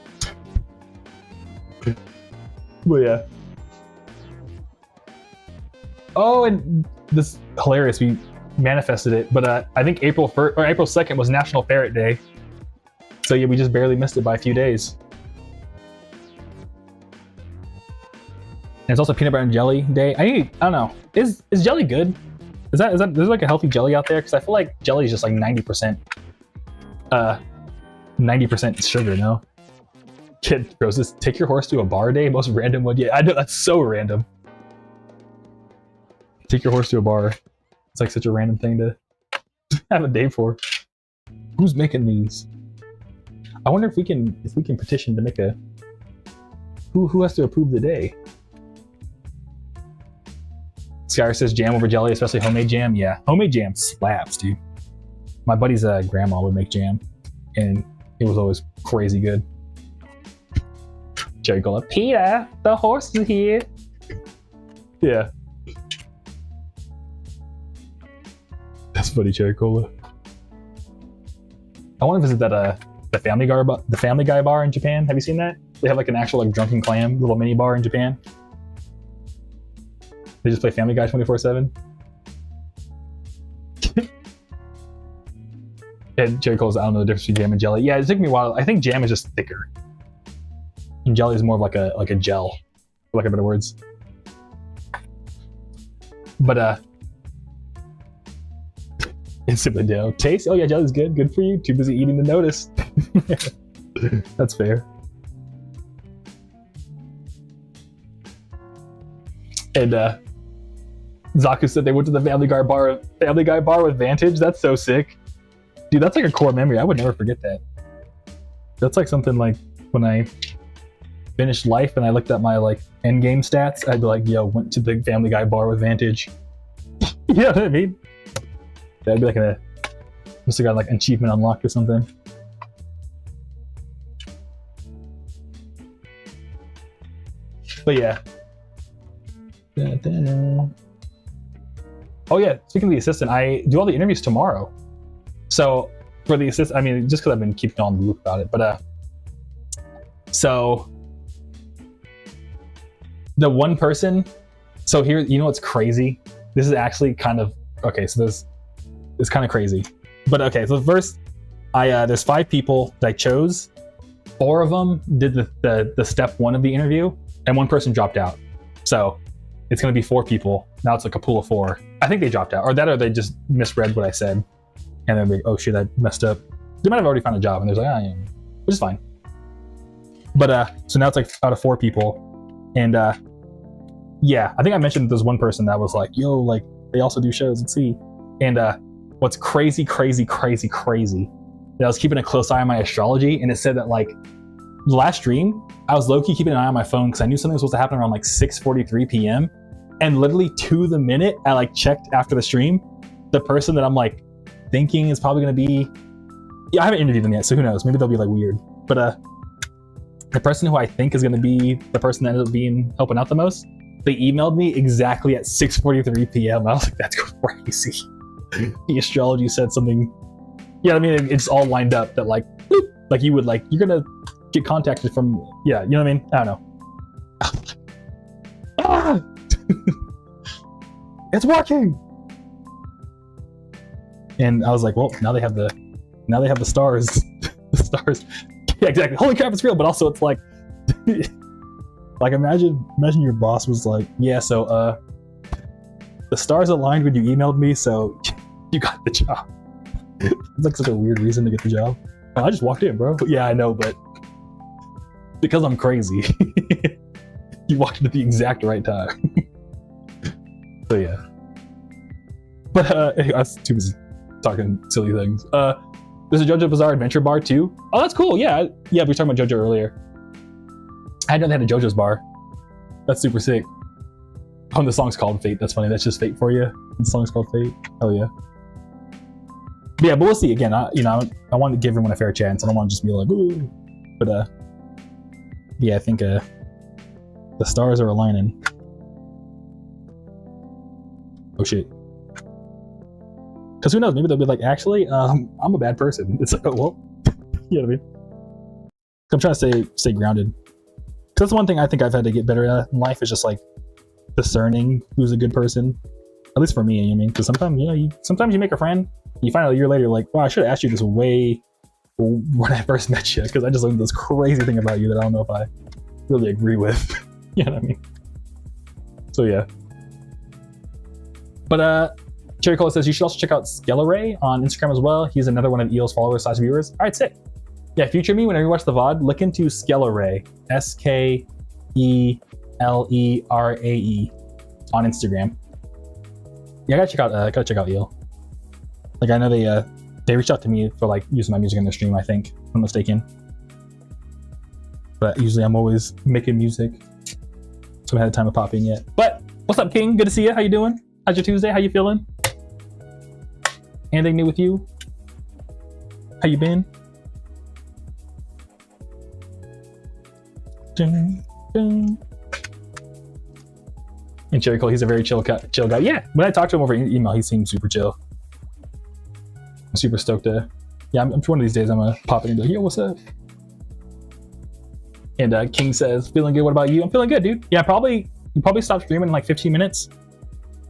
But yeah. Oh, and this is hilarious. We manifested it, but I think April 1st or April 2nd was National Ferret Day. So yeah, we just barely missed it by a few days. And it's also Peanut Butter and Jelly Day. I don't know. Is jelly good? Is there like a healthy jelly out there? Because I feel like jelly is just like 90% sugar, no? Kid goes, this take your horse to a bar day? Most random one. Yeah, I know, that's so random. Take your horse to a bar. It's like such a random thing to have a day for. Who's making these? I wonder if we can petition to make a who has to approve the day? Skyr says jam over jelly, especially homemade jam. Yeah, homemade jam slaps, dude. My buddy's grandma would make jam, and it was always crazy good. Cherry cola. Peter, the horse is here. Yeah. That's funny, cherry cola. I want to visit that the Family Guy bar in Japan. Have you seen that? They have like an actual like drunken clam little mini bar in Japan. They just play Family Guy 24/7. And cherry cola, I don't know the difference between jam and jelly. Yeah, it took me a while. I think jam is just thicker, and jelly is more of like a gel, for lack of better words. But instantly dough. Taste? Oh yeah, jelly's good. Good for you. Too busy eating to notice. That's fair. And Zaku said they went to the Family Guy bar with Vantage. That's so sick. Dude, that's like a core memory. I would never forget that. That's like something like when I finished Life and I looked at my like endgame stats, I'd be like, yo, went to the Family Guy bar with Vantage. You know what I mean? That'd be like must have got like an achievement unlocked or something. But yeah. Oh yeah, speaking of the assistant, I do all the interviews tomorrow. So for the assistant, I mean, just because I've been keeping on the loop about it, but so the one person, so here, you know what's crazy? This is actually kind of, okay, so this is kind of crazy. But okay, so first, there's 5 people that I chose. 4 of them did the step 1 of the interview, and 1 person dropped out. So it's going to be 4 people. Now it's like a pool of 4. I think they dropped out, or they just misread what I said. And then oh shit, I messed up. They might have already found a job, and they're like, yeah, which is fine. But so now it's like out of 4 people, and yeah, I think I mentioned there's 1 person that was like, yo, like they also do shows at sea. And what's crazy, that I was keeping a close eye on my astrology, and it said that like the last stream, I was low-key keeping an eye on my phone because I knew something was supposed to happen around like 6:43 p.m. And literally to the minute, I like checked after the stream, the person that I'm like thinking is probably going to be, yeah, I haven't interviewed them yet, so who knows? Maybe they'll be like weird. But the person who I think is going to be the person that ended up helping out the most, they emailed me exactly at 6:43 p.m. I was like, that's crazy. The astrology said something. Yeah, I mean, it's all lined up that like, bloop, like you would like, you're going to get contacted from, yeah, you know what I mean? I don't know. Ah! It's working. And I was like, well, now they have the stars. The stars. Yeah, exactly. Holy crap, it's real. But also it's like like imagine your boss was like, yeah, so the stars aligned when you emailed me, so you got the job. It's like such a weird reason to get the job. I just walked in, bro. Yeah, I know, but because I'm crazy. You walked in at the exact right time. So yeah. But I was too busy talking silly things. There's a JoJo Bizarre Adventure bar too. Oh, that's cool. Yeah, we were talking about JoJo earlier. I didn't know they had a JoJo's bar. That's super sick. Oh, and the song's called Fate. That's funny. That's just Fate for you. The song's called Fate. Hell yeah. But yeah, but we'll see. Again, I want to give everyone a fair chance. I don't want to just be like, ooh. But yeah, I think the stars are aligning. Oh shit. Because who knows? Maybe they'll be like, actually, I'm a bad person. It's like, oh well. You know what I mean? I'm trying to stay grounded. Because that's one thing I think I've had to get better at in life is just like discerning who's a good person. At least for me, you know what I mean? Because sometimes, sometimes you make a friend, you find out a year later, like, wow, I should have asked you this way when I first met you, because I just learned this crazy thing about you that I don't know if I really agree with. You know what I mean? So yeah. But Cherry Cola says you should also check out Skeleray on Instagram as well. He's another one of EO's followers / viewers. All right, sick. Yeah, future me, whenever you watch the VOD, look into Skeleray, Skelerae on Instagram. Yeah, I gotta check out Eel. Like I know they reached out to me for like using my music in their stream, I think, if I'm mistaken. But usually I'm always making music, so I haven't had time to pop in yet. But what's up, King? Good to see you. How you doing? How's your Tuesday? How you feeling? Anything new with you? How you been? Dun, dun. And Cherry Cole, he's a very chill guy. Yeah, when I talked to him over email, he seemed super chill. I'm super stoked to. Yeah, I'm sure one of these days I'm gonna pop in and be like, yo, what's up? And King says, feeling good. What about you? I'm feeling good, dude. Yeah, you probably stop streaming in like 15 minutes.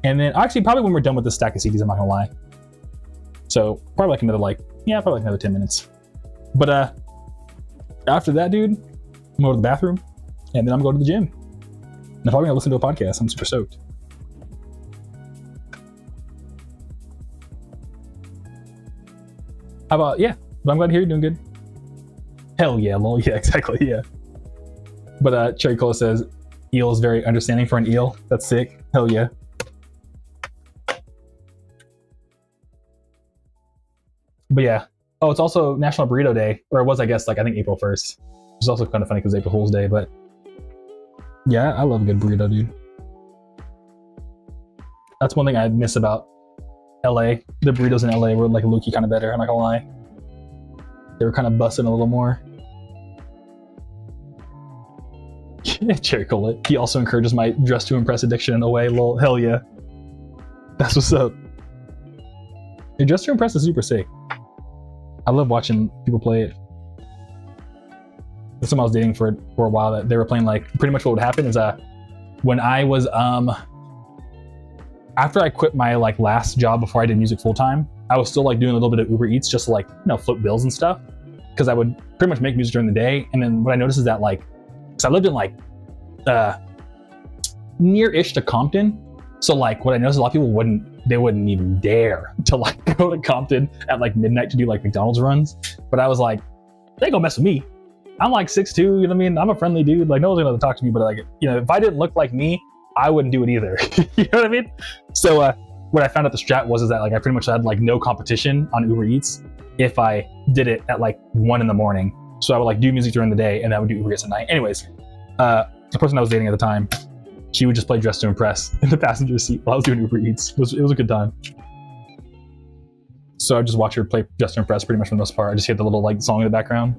And then actually probably when we're done with this stack of CDs, I'm not gonna lie. So probably like another 10 minutes. But after that, dude, I'm going to the bathroom and then I'm going to the gym. And I'm probably gonna listen to a podcast. I'm super stoked. How about, yeah, but I'm glad to hear you're doing good. Hell yeah, lol, yeah, exactly, yeah. But Cherry Cola says, eel is very understanding for an eel. That's sick, hell yeah. But yeah, oh, it's also National Burrito Day, or it was, I guess, like, I think April 1st. Which is also kind of funny because April Fool's Day, but yeah, I love a good burrito, dude. That's one thing I miss about LA. The burritos in LA were like low-key kind of better, I'm not gonna lie. They were kind of busting a little more. Cherry Cola. He also encourages my dress to impress addiction in a way, lol. Hell yeah. That's what's up. Your dress to impress is super sick. I love watching people play it. There's someone I was dating for a while that they were playing, like, pretty much what would happen is when I was after I quit my like last job before I did music full time, I was still like doing a little bit of Uber Eats just to like, flip bills and stuff, because I would pretty much make music during the day. And then what I noticed is that like, because I lived in like near-ish to Compton, so like what I noticed, a lot of people wouldn't even dare to like go to Compton at like midnight to do like McDonald's runs. But I was like, they ain't gonna mess with me. I'm like 6'2", you know what I mean? I'm a friendly dude. Like no one's gonna talk to me, but like, if I didn't look like me, I wouldn't do it either. You know what I mean? So what I found out the strat was that like I pretty much had like no competition on Uber Eats if I did it at like 1 in-the-morning. So I would like do music during the day and I would do Uber Eats at night. Anyways, the person I was dating at the time, she would just play Dress to Impress in the passenger seat while I was doing Uber Eats. It was a good time. So I just watch her play Dress to Impress pretty much for the most part. I just hear the little like song in the background.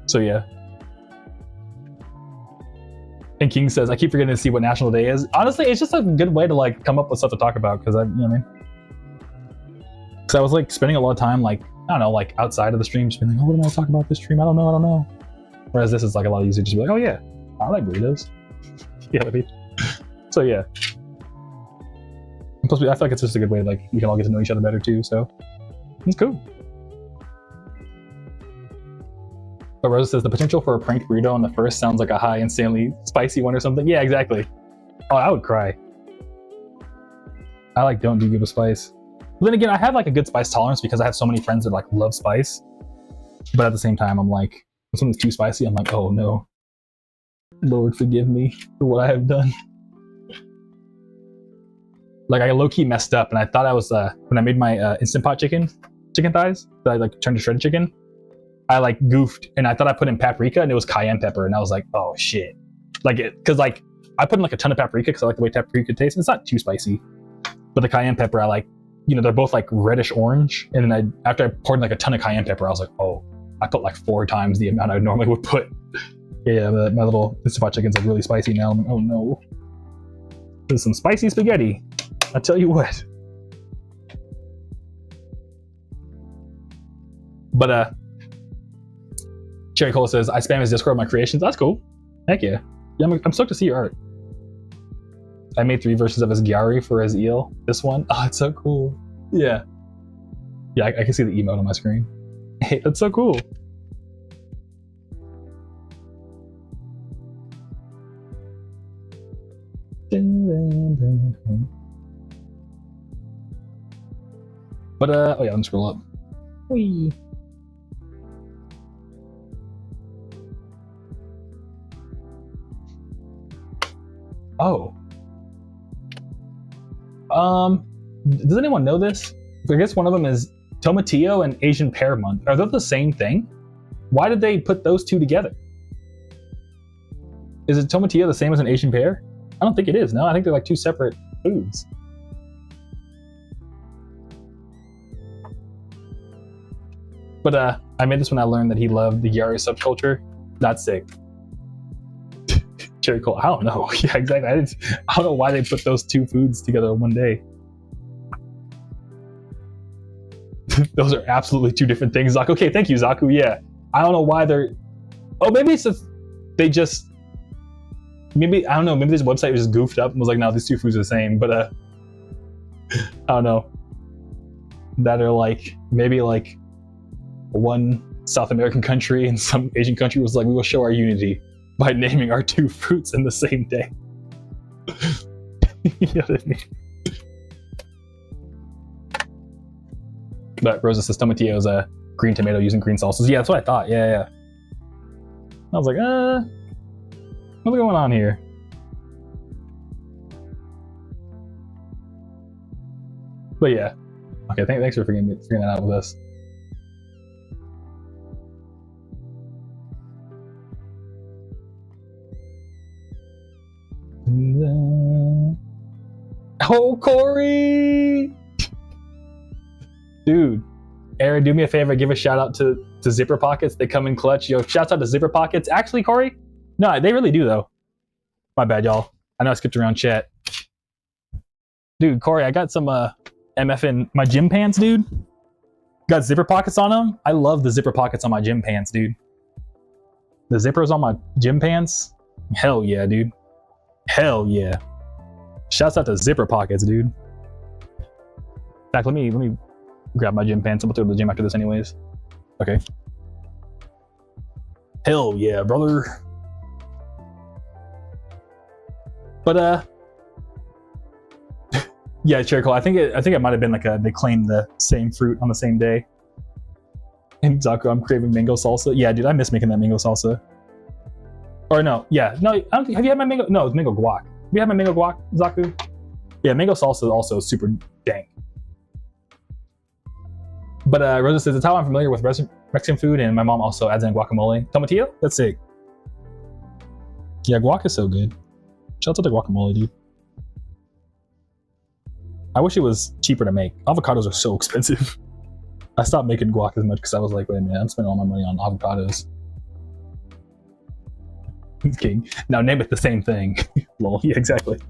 So yeah. And King says, I keep forgetting to see what National Day is. Honestly, it's just a good way to like come up with stuff to talk about, because you know what I mean? Because I was like spending a lot of time like, I don't know, like outside of the stream, just being like, oh, what am I talking about this stream? I don't know. Whereas this is like a lot easier to just be like, oh yeah, I like burritos. You know what I mean? So yeah. And plus, I feel like it's just a good way, like, we can all get to know each other better too, so it's cool. But Rosa says, the potential for a pranked burrito on the first sounds like a high, insanely spicy one or something. Yeah, exactly. Oh, I would cry. I like don't do give a spice. But then again, I have like a good spice tolerance because I have so many friends that like love spice. But at the same time, I'm like, when something's too spicy, I'm like, oh no. Lord, forgive me for what I have done. Like I low-key messed up, and I thought I was, when I made my Instant Pot chicken, chicken thighs that I like turned to shredded chicken, I like goofed and I thought I put in paprika and it was cayenne pepper, and I was like, oh shit. Like it, cause like I put in like a ton of paprika because I like the way paprika tastes. It's not too spicy, but the cayenne pepper I like, you know, they're both like reddish orange. And then after I poured in like a ton of cayenne pepper, I was like, oh, I put like 4 times the amount I normally would put. Yeah, my little Instapot chicken's like really spicy now. I'm like, oh no. There's some spicy spaghetti. I tell you what. But Cherry Cola says, I spam his Discord with my creations. That's cool. Heck yeah. Yeah, I'm stoked to see your art. I made 3 versions of his Gyari for his eel. This one, oh, it's so cool. Yeah. Yeah, I can see the emote on my screen. Hey, that's so cool. But oh yeah, let me scroll up. Whee. Oh. Does anyone know this? I guess one of them is Tomatillo and Asian Pear Month. Are they the same thing? Why did they put those two together? Is it Tomatillo the same as an Asian pear? I don't think it is, no? I think they're like 2 separate foods. But I made this when I learned that he loved the Gyari subculture. That's sick. Cherry Cola, I don't know. Yeah, exactly. I don't know why they put those 2 foods together in one day. Those are absolutely 2 different things, Zaku. Okay, thank you, Zaku. Yeah, I don't know why they're. Oh, maybe it's just they just. Maybe I don't know. Maybe this website was just goofed up and was like, "No, these 2 foods are the same." But I don't know. That are like maybe like one South American country and some Asian country was like, "We will show our unity by naming our 2 fruits in the same day." You know what I mean? But Rosa says Tomatillo is a green tomato using green salsas. Yeah, that's what I thought. Yeah. I was like, what's going on here? But yeah. Okay, thanks for figuring that out with us. Oh, Corey! Dude, Aaron, do me a favor, give a shout out to Zipper Pockets. They come in clutch. Yo, shouts out to Zipper Pockets. Actually, Corey, no, they really do though. My bad, y'all. I know I skipped around chat. Dude, Corey, I got some MF in my gym pants, dude. Got zipper pockets on them. I love the zipper pockets on my gym pants, dude. The zippers on my gym pants. Hell yeah, dude. Hell yeah. Shouts out to Zipper Pockets, dude. In fact, let me grab my gym pants. I'm gonna go to the gym after this anyways. Okay. Hell yeah, brother. But yeah, Cherry Cola. I think it might have been like they claimed the same fruit on the same day. And Zaku, I'm craving mango salsa. Yeah, dude, I miss making that mango salsa. Or no, yeah, no. I don't think, have you had my mango? No, it's mango guac. Have you had my mango guac, Zaku? Yeah, mango salsa is also super dank. But Rosa says, it's how I'm familiar with Mexican food, and my mom also adds in guacamole. Tomatillo? That's sick. Yeah, guac is so good. Shout out to guacamole, dude. I wish it was cheaper to make. Avocados are so expensive. I stopped making guac as much because I was like, wait a minute, I'm spending all my money on avocados. King. Now name it the same thing. Lol. Yeah, exactly.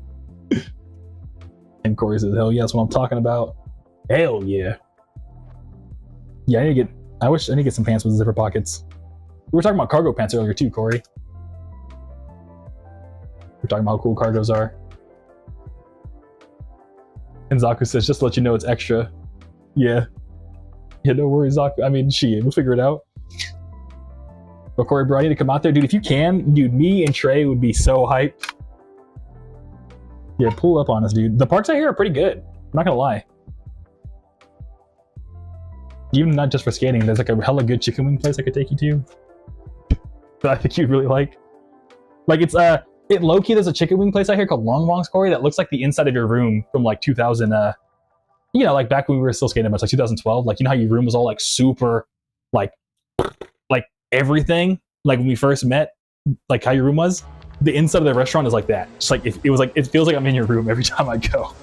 And Corey says, hell yeah, that's what I'm talking about. Hell yeah. Yeah, I need to get some pants with zipper pockets. We were talking about cargo pants earlier too, Corey. We're talking about how cool cargos are. And Zaku says, just to let you know it's extra. Yeah. Yeah, no worries, Zaku. I mean, we'll figure it out. But Corey, bro, I need to come out there. Dude, if you can, dude, me and Trey would be so hyped. Yeah, pull up on us, dude. The parks out here are pretty good. I'm not gonna lie. Even not just for skating, there's like a hella good chicken wing place I could take you to that I think you'd really like. Like it's low-key, there's a chicken wing place out here called Long Wong's, Corey, that looks like the inside of your room from like 2000. you know, like back when we were still skating much, like 2012, like, you know how your room was all like super, like everything, like when we first met, like how your room was, the inside of the restaurant is like that. Just like, it was like, it feels like I'm in your room every time I go.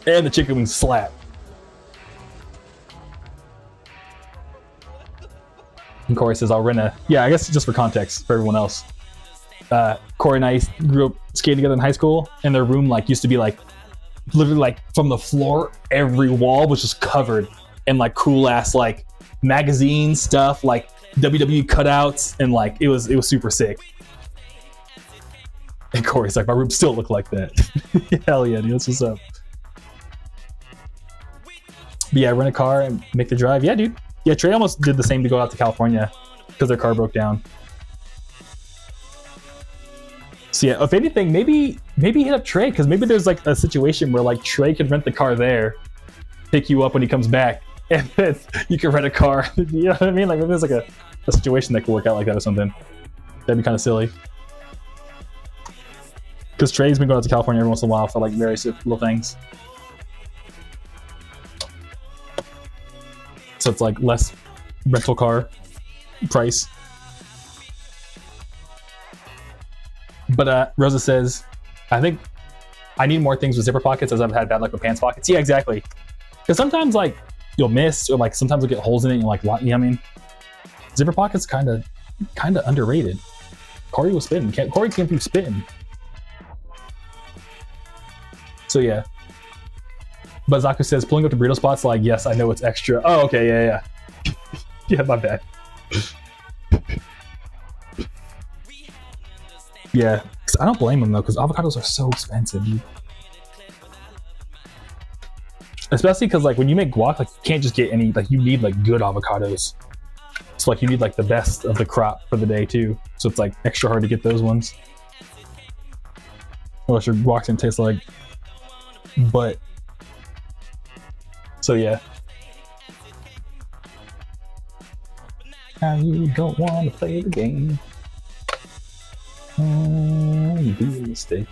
And the chicken wings slap. And Corey says, I'll rent a, yeah, I guess just for context for everyone else. Corey and I grew up skating together in high school, and their room like used to be like literally like from the floor, every wall was just covered in like cool ass like magazine stuff, like WWE cutouts, and like it was super sick. And Corey's like, my room still looked like that. Hell yeah, dude, that's what's up. But yeah, rent a car and make the drive. Yeah, dude. Yeah, Trey almost did the same to go out to California because their car broke down. So yeah, if anything, maybe hit up Trey, because maybe there's like a situation where like Trey could rent the car there, pick you up when he comes back, and then you can rent a car. You know what I mean? Like maybe there's like a situation that could work out like that or something. That'd be kind of silly. Because Trey's been going out to California every once in a while for like various little things. So it's like less rental car price. But Rosa says, I think I need more things with zipper pockets, as I've had bad luck with pants pockets. Yeah, exactly. Because sometimes like you'll miss, or like sometimes you'll get holes in it and you're like, what? You know what I mean? Zipper pockets kind of underrated. Corey was spitting. Corey came through spitting. So yeah. But Zaku says, pulling up the burrito spots, like, yes, I know it's extra. Oh, okay, yeah. Yeah, my bad. Yeah, because I don't blame them though, because avocados are so expensive, dude. Especially because like when you make guac, like you can't just get any, like you need like good avocados. So like you need like the best of the crop for the day too. So it's like extra hard to get those ones. Unless your guac's gonna taste like butt. So yeah. Now you don't want to play the game. Be mistaken.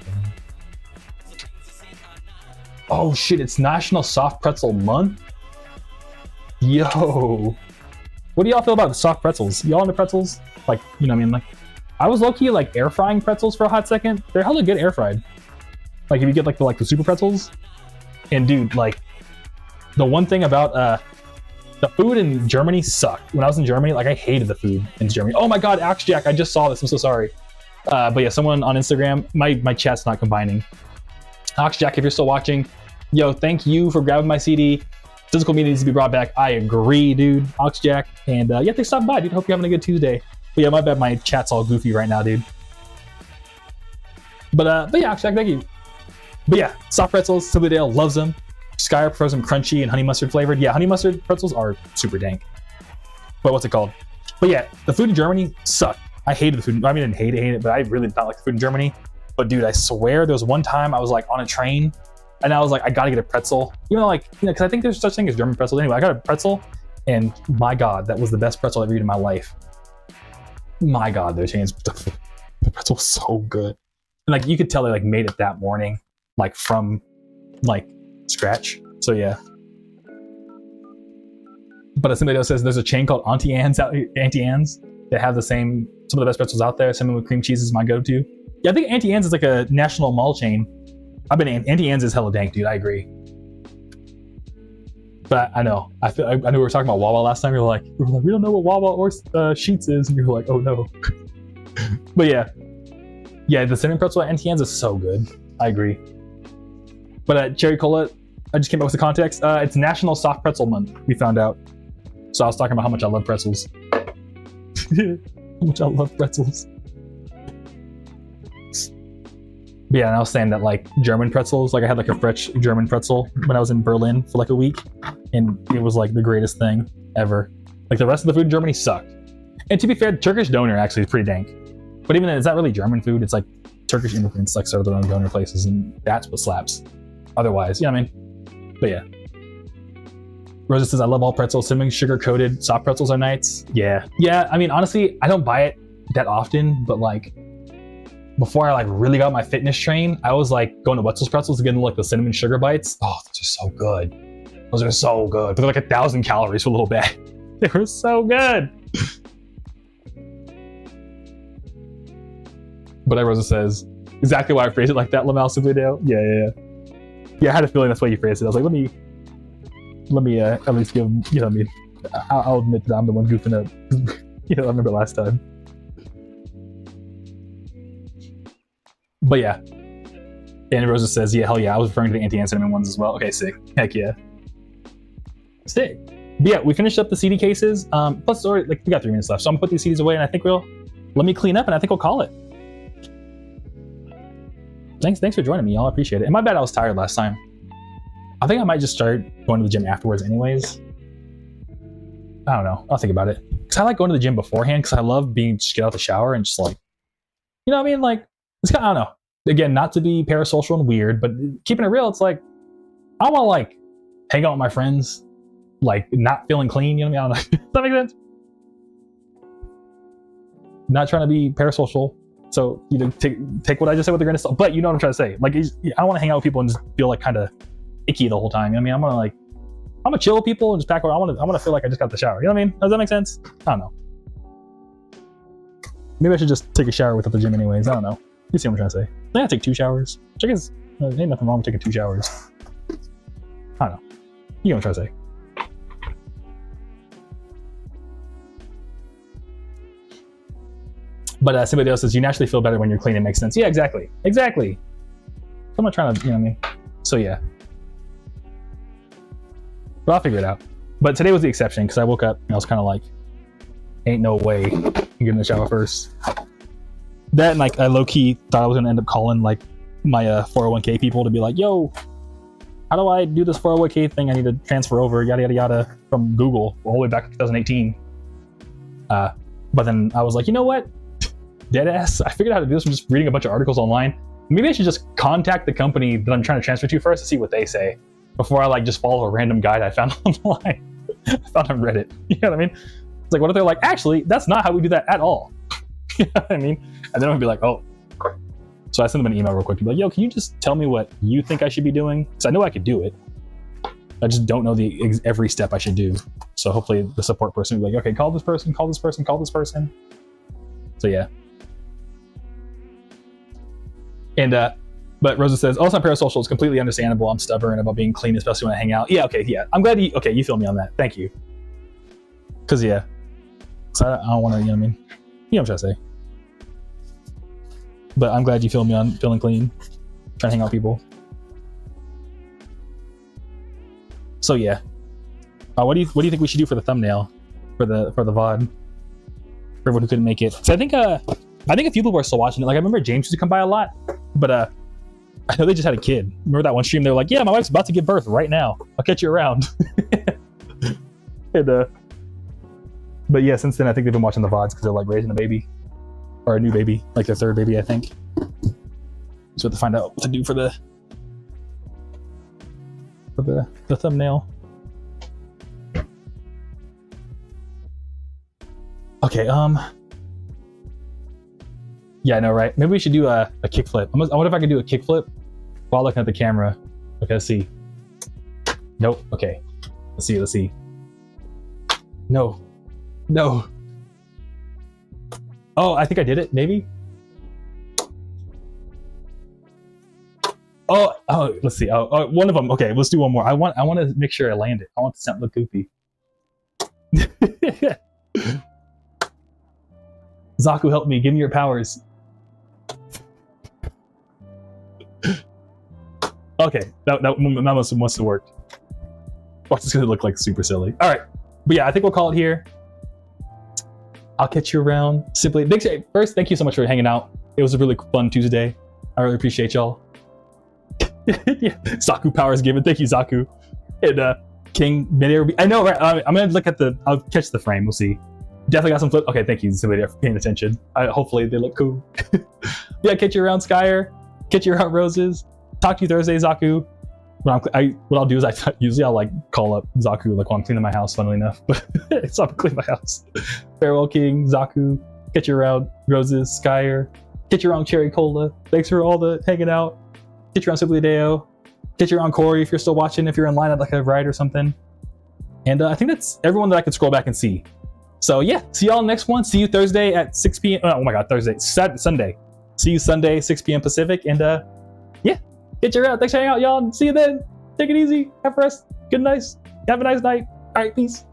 Oh shit, it's National Soft Pretzel Month? Yo. What do y'all feel about the soft pretzels? Y'all into pretzels? Like, you know what I mean? Like, I was low-key like air frying pretzels for a hot second. They're hella good air fried. Like if you get like the super pretzels. And dude, like the one thing about the food in Germany sucked. When I was in Germany, like I hated the food in Germany. Oh my god, Axe Jack, I just saw this. I'm so sorry. But yeah, someone on Instagram, my chat's not combining. Axe Jack, if you're still watching, yo, thank you for grabbing my CD. Physical media needs to be brought back. I agree, dude. Ox Jack. And yeah, thanks for stopping by, dude. Hope you're having a good Tuesday. But yeah, my bad, my chat's all goofy right now, dude. But yeah, Ox Jack, thank you. But yeah, soft pretzels, Silverdale loves them. Skyr prefers them crunchy and honey mustard flavored. Yeah, honey mustard pretzels are super dank. But what's it called? But yeah, the food in Germany sucked. I hated the food. I mean, I didn't hate it, but I really did not like the food in Germany. But dude, I swear there was one time I was like on a train and I was like, I gotta get a pretzel. Even though like, you know, because I think there's such thing as German pretzels. Anyway, I got a pretzel and my God, that was the best pretzel I've ever eaten in my life. My God, those chains, the pretzel was so good. And like, you could tell they like made it that morning, like from like scratch. So yeah. But as somebody else says, there's a chain called Auntie Anne's that have the same, some of the best pretzels out there. Something with cream cheese is my go-to. Yeah, I think Auntie Anne's is like a national mall chain. Auntie Anne's is hella dank, dude. I agree. But I know. I know we were talking about Wawa last time. We were like, we don't know what Wawa or Sheetz is, and you're like, oh no. But yeah, the cinnamon pretzel at Auntie Anne's is so good. I agree. But Cherry Cola, I just came up with the context. It's National Soft Pretzel Month. We found out. So I was talking about how much I love pretzels. How much I love pretzels. But yeah, and I was saying that like German pretzels, like I had like a fresh German pretzel when I was in Berlin for like a week, and it was like the greatest thing ever. Like the rest of the food in Germany sucked. And to be fair, Turkish doner actually is pretty dank. But even then, it's not really German food. It's like Turkish immigrants like started their own doner places, and that's what slaps. Otherwise, you know what I mean? But yeah. Rosa says, I love all pretzels. Cinnamon sugar coated soft pretzels are nice. Yeah. Yeah, I mean, honestly, I don't buy it that often, but like, before I like really got my fitness train, I was like going to Wetzel's Pretzels to get like the cinnamon sugar bites. Oh, those are so good. Those are so good. They're like 1,000 calories for a little bag. They were so good. But Rosa says, exactly why I phrased it like that, Lamal Video. Yeah. Yeah, I had a feeling that's why you phrased it. I was like, let me at least give, you know what I mean? I'll admit that I'm the one goofing up. You know, I remember last time. But yeah. And Rosa says, yeah, hell yeah, I was referring to the anti-cinnamon ones as well. Okay, sick. Heck yeah. Sick. But yeah, we finished up the CD cases. Plus, we got 3 minutes left. So I'm gonna put these CDs away and I think let me clean up and I think we'll call it. Thanks for joining me, y'all. I appreciate it. And my bad, I was tired last time. I think I might just start going to the gym afterwards anyways. I don't know. I'll think about it. Because I like going to the gym beforehand because I love just get out the shower and just like, you know what I mean? Like, it's kind of, I don't know. Again, not to be parasocial and weird, but keeping it real, it's like, I want to like hang out with my friends, like not feeling clean, you know what I mean? I don't know. Does that make sense? Not trying to be parasocial. So, you know, take what I just said with a grain of salt. But you know what I'm trying to say. Like, I want to hang out with people and just feel like kind of icky the whole time. You know what I mean? I'm gonna chill with people and just pack. I want to feel like I just got the shower. You know what I mean? Does that make sense? I don't know. Maybe I should just take a shower without the gym anyways. I don't know. You see what I'm trying to say? I think I take 2 showers. Which I guess there ain't nothing wrong with taking 2 showers. I don't know. You know what I'm trying to say. But somebody else says, you naturally feel better when you're clean. It makes sense. Yeah, exactly. Exactly. I'm not trying to, you know what I mean? So yeah. But I'll figure it out. But today was the exception because I woke up and I was kind of like, ain't no way I'm getting in the shower first. That and like I low-key thought I was going to end up calling like my 401k people to be like, yo, how do I do this 401k thing? I need to transfer over, yada, yada, yada, from Google all the way back to 2018. But then I was like, you know what? Deadass. I figured out how to do this from just reading a bunch of articles online. Maybe I should just contact the company that I'm trying to transfer to first to see what they say before I like just follow a random guide I found online. I found on Reddit. You know what I mean? It's like, what if they're like, actually, that's not how we do that at all. You know what I mean? And then I'd be like, oh. So I sent them an email real quick to be like, yo, can you just tell me what you think I should be doing? Because I know I could do it. I just don't know every step I should do. So hopefully the support person will be like, okay, call this person, call this person, call this person. So yeah. And but Rosa says, also I'm parasocial, it's completely understandable. I'm stubborn about being clean, especially when I hang out. Yeah, okay, yeah. I'm glad you feel me on that. Thank you. Cause yeah. So I don't want to, you know what I mean? You know what I'm trying to say. But I'm glad you feel me on feeling clean, trying to hang out with people. So yeah. What do you think we should do for the thumbnail for the VOD? For everyone who couldn't make it. So I think a few people are still watching it. Like I remember James used to come by a lot, but I know they just had a kid. Remember that one stream? They were like, "Yeah, my wife's about to give birth right now. I'll catch you around." And but yeah, since then I think they've been watching the VODs because they're like raising a baby or a new baby, like their 3rd baby, I think. So we have to find out what to do for the thumbnail. Okay, yeah, I know, right? Maybe we should do a kickflip. I wonder if I could do a kickflip while looking at the camera. Okay, let's see. Nope. Okay. Let's see. No. Oh, I think I did it, maybe? Oh, let's see. Oh, one of them. Okay, let's do one more. I want to make sure I land it. I want the sound to look goofy. Zaku, help me. Give me your powers. Okay, that must have worked. Watch, it's gonna look like super silly. All right, but yeah, I think we'll call it here. I'll catch you around. Simply, first, thank you so much for hanging out. It was a really fun Tuesday. I really appreciate y'all. Yeah, Zaku powers given. Thank you, Zaku. And King, I know, right? I'm gonna look at I'll catch the frame. We'll see. Definitely got some flip. Okay, thank you, somebody for paying attention. Hopefully they look cool. Yeah, catch you around, Skyer. Catch you around, Roses. Talk to you Thursday, Zaku. What I'll do is I'll like call up Zaku like while I'm cleaning my house, funnily enough. But it's not clean my house. Farewell, King, Zaku. Catch you around, Roses, Skyer. Get your own Cherry Cola. Thanks for all the hanging out. Get your own Simply Deo. Get your own Corey if you're still watching, if you're in line at like a ride or something. And I think that's everyone that I could scroll back and see. So yeah, see y'all next one. See you Thursday at 6 p.m. Oh my God, Thursday, Sunday. See you Sunday, 6 p.m. Pacific. And yeah, get your out. Thanks for hanging out, y'all. See you then. Take it easy. Have a rest. Good night. Have a nice night. All right, peace.